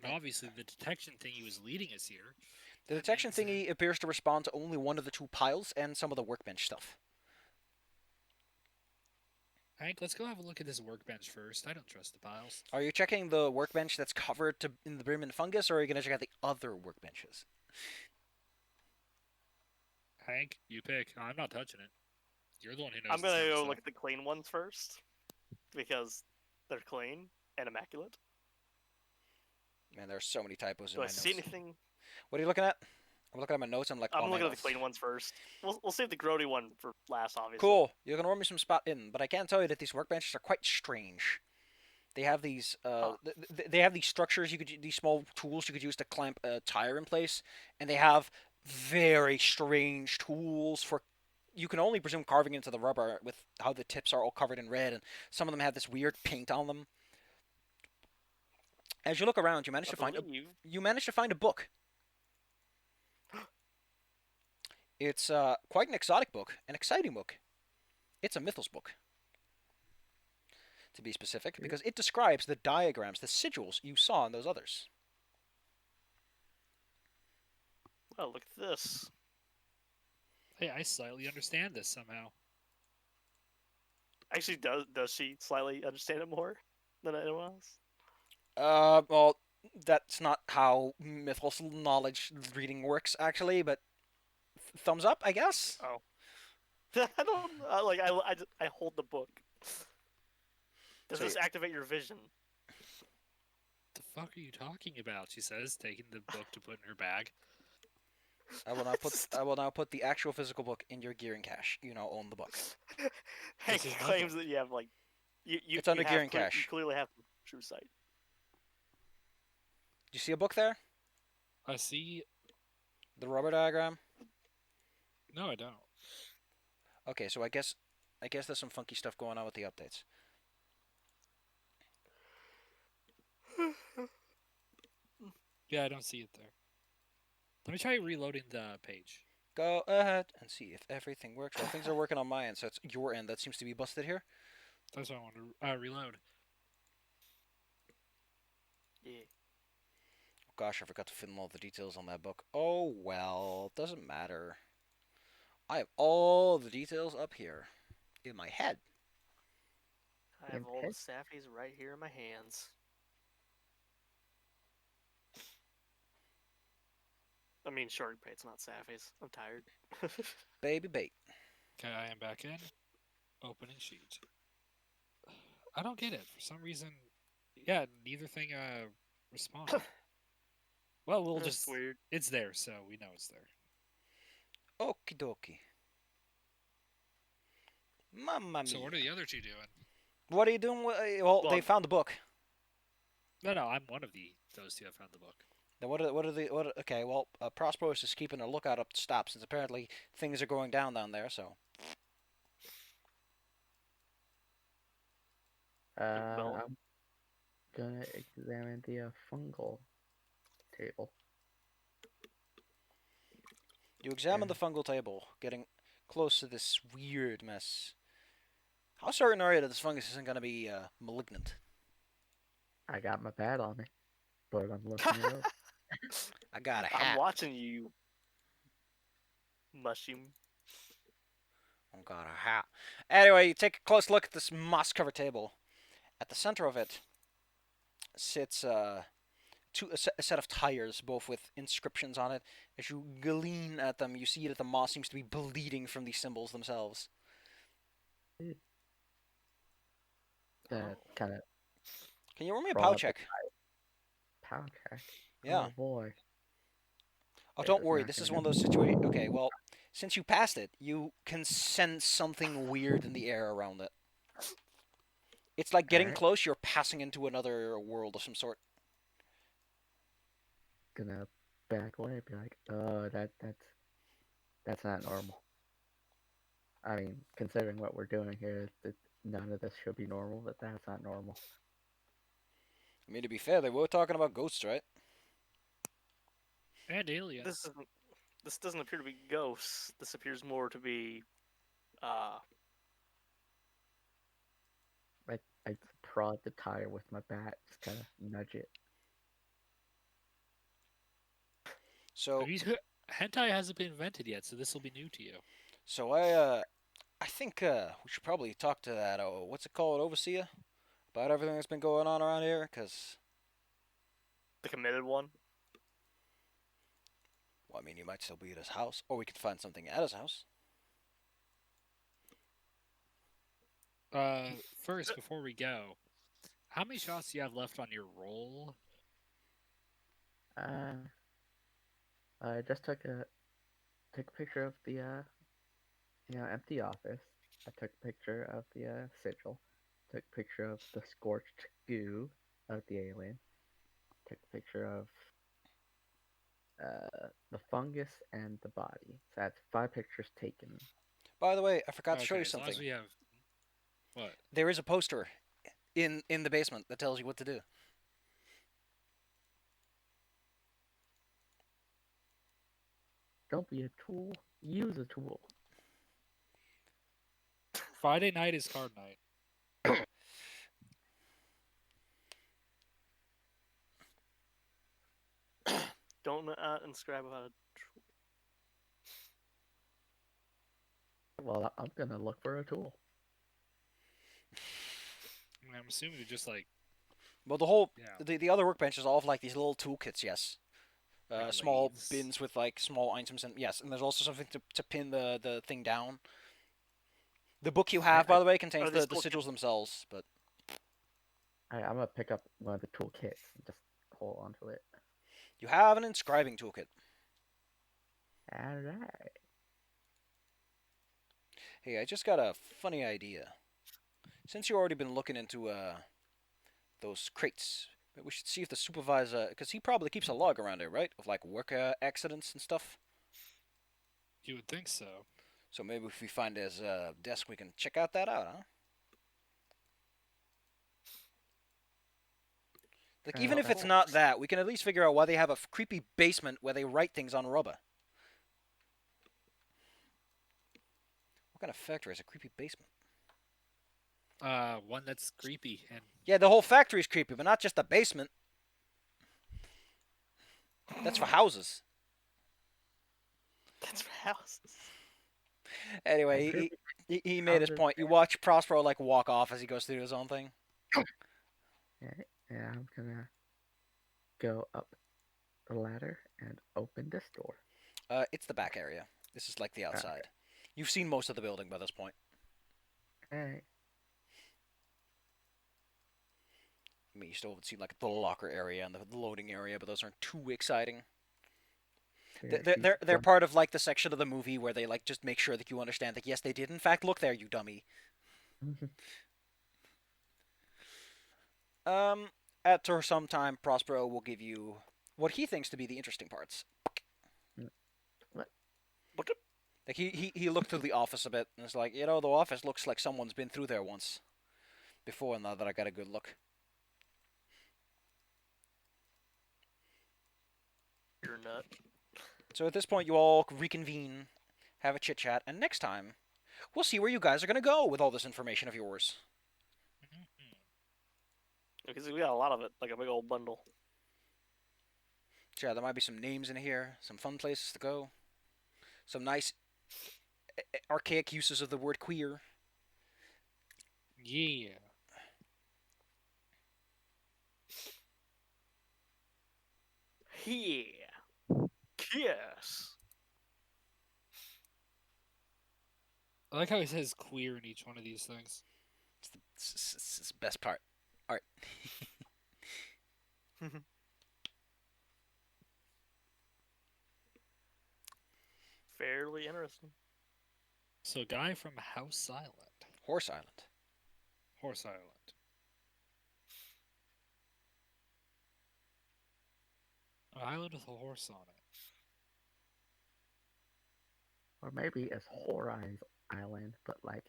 And obviously the detection thingy was leading us here. The That detection means, thingy appears to respond to only one of the two piles and some of the workbench stuff. Hank, let's go have a look at this workbench first. I don't trust the piles. Are you checking the workbench that's covered in the brim and fungus, or are you going to check out the other workbenches? Hank, you pick. I'm not touching it. You're the one who knows. I'm this gonna kind of go stuff. look at the clean ones first because they're clean and immaculate. Man, there are so many typos in Do my I notes. see anything? What are you looking at? I'm looking at my notes. I'm like, I'm oh, looking man, at the clean ones first. We'll save the grody one for last, obviously. Cool. You can roll me some spot in, but I can tell you that these workbenches are quite strange. They have these, they have these structures these small tools you could use to clamp a tire in place, and they have very strange tools for. You can only presume carving into the rubber with how the tips are all covered in red, and some of them have this weird paint on them. As you look around, you manage to find a book. It's quite an exotic book, an exciting book. It's a Mythos book, to be specific, because it describes the diagrams, the sigils you saw in those others. Oh, look at this. Hey, I slightly understand this somehow. Actually, does she slightly understand it more than anyone else? Well, that's not how Mythos knowledge reading works, actually, but thumbs up, I guess? Oh. I don't like. I hold the book. Does So this activate your vision? The fuck are you talking about? She says, taking the book to put in her bag. I will now put the actual physical book in your gearing cache. You now own the book. Hank This is my claims book. that you have like you. It's under you have gearing cache. You clearly have true sight. Do you see a book there? I see. The rubber diagram? No, I don't. Okay, so I guess there's some funky stuff going on with the updates. Yeah, I don't see it there. Let me try reloading the page. Go ahead and see if everything works. Well, things are working on my end, so it's your end that seems to be busted here. That's why I want to reload. Yeah. Oh, gosh, I forgot to fill in all the details on that book. Oh, well, doesn't matter. I have all the details up here in my head. I have all the staffies right here in my hands. I mean, shark bait's not staffies. I'm tired. Baby bait. Okay, I am back in. Opening sheet. I don't get it. For some reason, yeah, neither thing responded. Well, we'll That's just... weird. It's there, so we know it's there. Okie dokie. Mamma mia. So what are the other two doing? What are you doing? Well, they Well, found the book. No, I'm one of those two. I found the book. Then okay, well, Prospero is just keeping a lookout up to stop, since apparently things are going down there, so. Well- I'm gonna examine the fungal table. You examine the fungal table, getting close to this weird mess. How certain are you that this fungus isn't going to be malignant? I got my pad on me, but I'm looking it up. I got a I'm hat. watching you, mushroom. I got a hat. Anyway, you take a close look at this moss-covered table. At the center of it sits a set of tires, both with inscriptions on it. As you glean at them, you see that the moss seems to be bleeding from these symbols themselves. Kind of Can you roll me a Roll pow up the check? pound check. Yeah. Oh boy. Oh, This don't is worry. not This is gonna one of those situations. Okay, well, since you passed it, you can sense something weird in the air around it. It's like getting Alright. close, you're passing into another world of some sort. Gonna back away and be like, oh, that's not normal. I mean, considering what we're doing here, none of this should be normal, but that's not normal. I mean, to be fair, they were talking about ghosts, right? And aliens. This doesn't appear to be ghosts. This appears more to be, I prod the tire with my bat, just kind of nudge it. So, Hentai hasn't been invented yet, so this will be new to you. so I think we should probably talk to that. What's it called, overseer, about everything that's been going on around here. Cause, the committed one. well, I mean, you might still be at his house, or we could find something at his house. First, before we go, how many shots do you have left on your roll? I just took a picture of the empty office. I took a picture of the sigil. Took a picture of the scorched goo of the alien. Took a picture of the fungus and the body. So that's 5 pictures taken. By the way, I forgot to Okay, show you as long as something. we have... What? There is a poster in the basement that tells you what to do. Don't be a tool. Use a tool. Friday night is card night. Don't inscribe about it. Well, I'm gonna look for a tool. I mean, I'm assuming they're just like... Well, the whole Yeah. the other workbenches all have like these little toolkits. Yes. Like Small lathes. bins with like small items, and yes, and there's also something to pin the thing down. The book you have, by the way, contains Are these the toolkits- sigils themselves, but I'm gonna pick up one of the tool kits and just hold onto it. you have an inscribing toolkit. Alright. Hey, I just got a funny idea. Since you've already been looking into those crates, we should see if the supervisor, because he probably keeps a log around here, right, of like work accidents and stuff. You would think so. So maybe if we find his desk, we can check out that out, huh? Like, even if it's not that, we can at least figure out why they have a creepy basement where they write things on rubber. kind of factory has a creepy basement? One that's creepy and Yeah, the whole factory's creepy, but not just the basement. That's for houses. That's for houses. Anyway, he made his point. You watch Prospero like walk off as he goes through his own thing. Yeah, I'm gonna go up the ladder and open this door. It's the back area. This is like the outside. You've seen most of the building by this point. Hey, I mean, you still haven't seen like the locker area and the loading area, but those aren't too exciting. They're part of like the section of the movie where they like just make sure that you understand that yes, they did in fact look there, you dummy. After some time, Prospero will give you what he thinks to be the interesting parts. What? Like he looked through the office a bit and it's like, the office looks like someone's been through there once before. Now that I got a good look. You're a nut. So at this point, you all reconvene, have a chit chat, and next time, we'll see where you guys are gonna go with all this information of yours. Because we got a lot of it, like a big old bundle. So yeah, there might be some names in here, some fun places to go, some nice archaic uses of the word queer. yeah. Yeah. Yes. I like how he says queer in each one of these things. It's the best part. Art. Fairly interesting. So, guy from House Island. Horse Island. Horse Island. An island with a horse on it. Or maybe it's Horizon Island, but like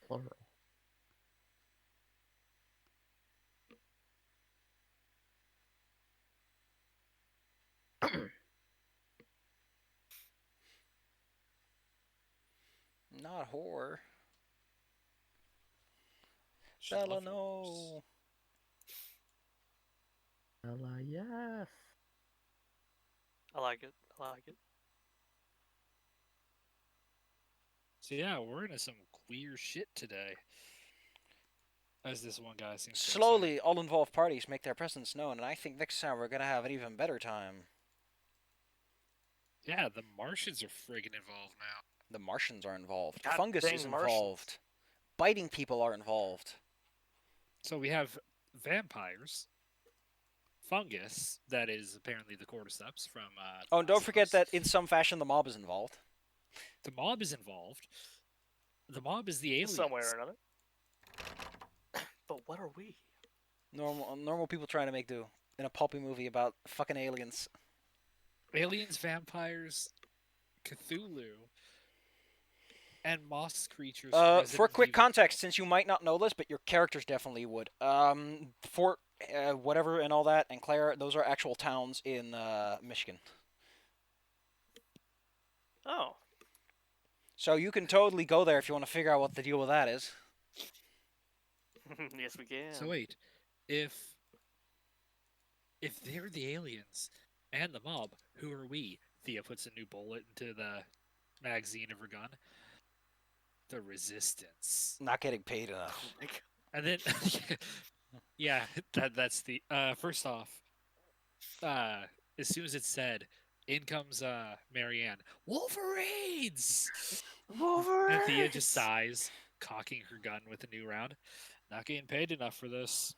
plural. Not whore. She Bella, loved no. horse. Ella, yes. I like it. I like it. So yeah, we're into some queer shit today. As this one guy seems to say. Slowly, all involved parties make their presence known, and I think next time we're gonna have an even better time. Yeah, the Martians are friggin' involved now. The Martians are involved. God Fungus dang is Martians. involved. Biting people are involved. So we have vampires, fungus, that is apparently the cordyceps from. Oh, and don't Last forget House. that in some fashion the mob is involved. The mob is involved. The mob is the aliens. Somewhere or another. But what are we? Normal people trying to make do in a pulpy movie about fucking aliens. Aliens, vampires, Cthulhu, and moss creatures. from For Resident quick Evil. context, since you might not know this, but your characters definitely would. Fort, whatever, and all that, and Claire, those are actual towns in Michigan. Oh. So you can totally go there if you want to figure out what the deal with that is. Yes, we can. So wait, if they're the aliens and the mob, who are we? Thea puts a new bullet into the magazine of her gun. The Resistance. Not getting paid enough. And then, yeah, that's the first off. As soon as it's said, in comes Marianne. Wolverines. And Thea just sighs, cocking her gun with a new round. Not getting paid enough for this.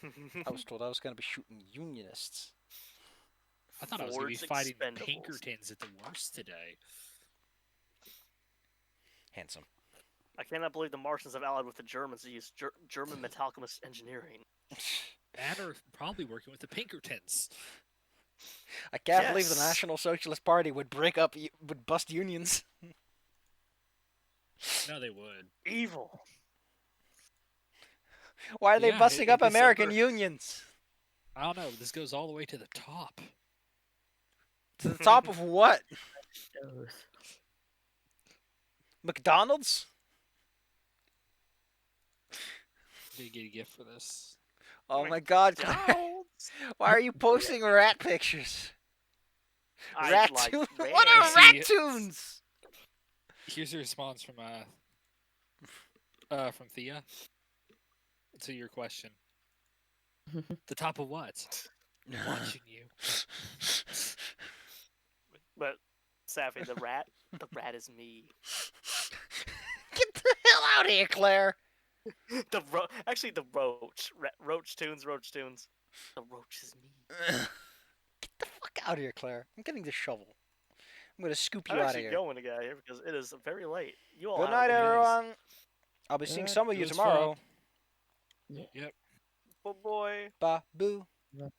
I was told I was going to be shooting Unionists. I thought I was going to be Ford's fighting Expendables. Pinkertons at the worst today. Handsome. I cannot believe the Martians have allied with the Germans to use German metallchemist engineering. And are probably working with the Pinkertons. I can't believe the Yes. National Socialist Party would would bust unions. No, they would. Evil. Why are they Yeah, busting in up American December. unions? I don't know. This goes all the way to the top. To the top of what? Those. McDonald's? I'm gonna get a gift for this. Oh my God, Claire. McDonald's. Why are you posting rat pictures? I Rat like tunes? ranch. What are See, rat tunes? Here's a response from Thea to your question. The top of what? Watching you. But Safi, the rat is me. Get the hell out of here, Claire. Actually the roach. Roach tunes. The roach is me. Get the fuck out of here, Claire. I'm getting the shovel. I'm gonna scoop you I'm out of actually here. going to get out of here because it is very late. You all Good have a night, good everyone. I'll be seeing Good. some of It you was tomorrow. Yeah. Bye boy. Ba boo. Bye.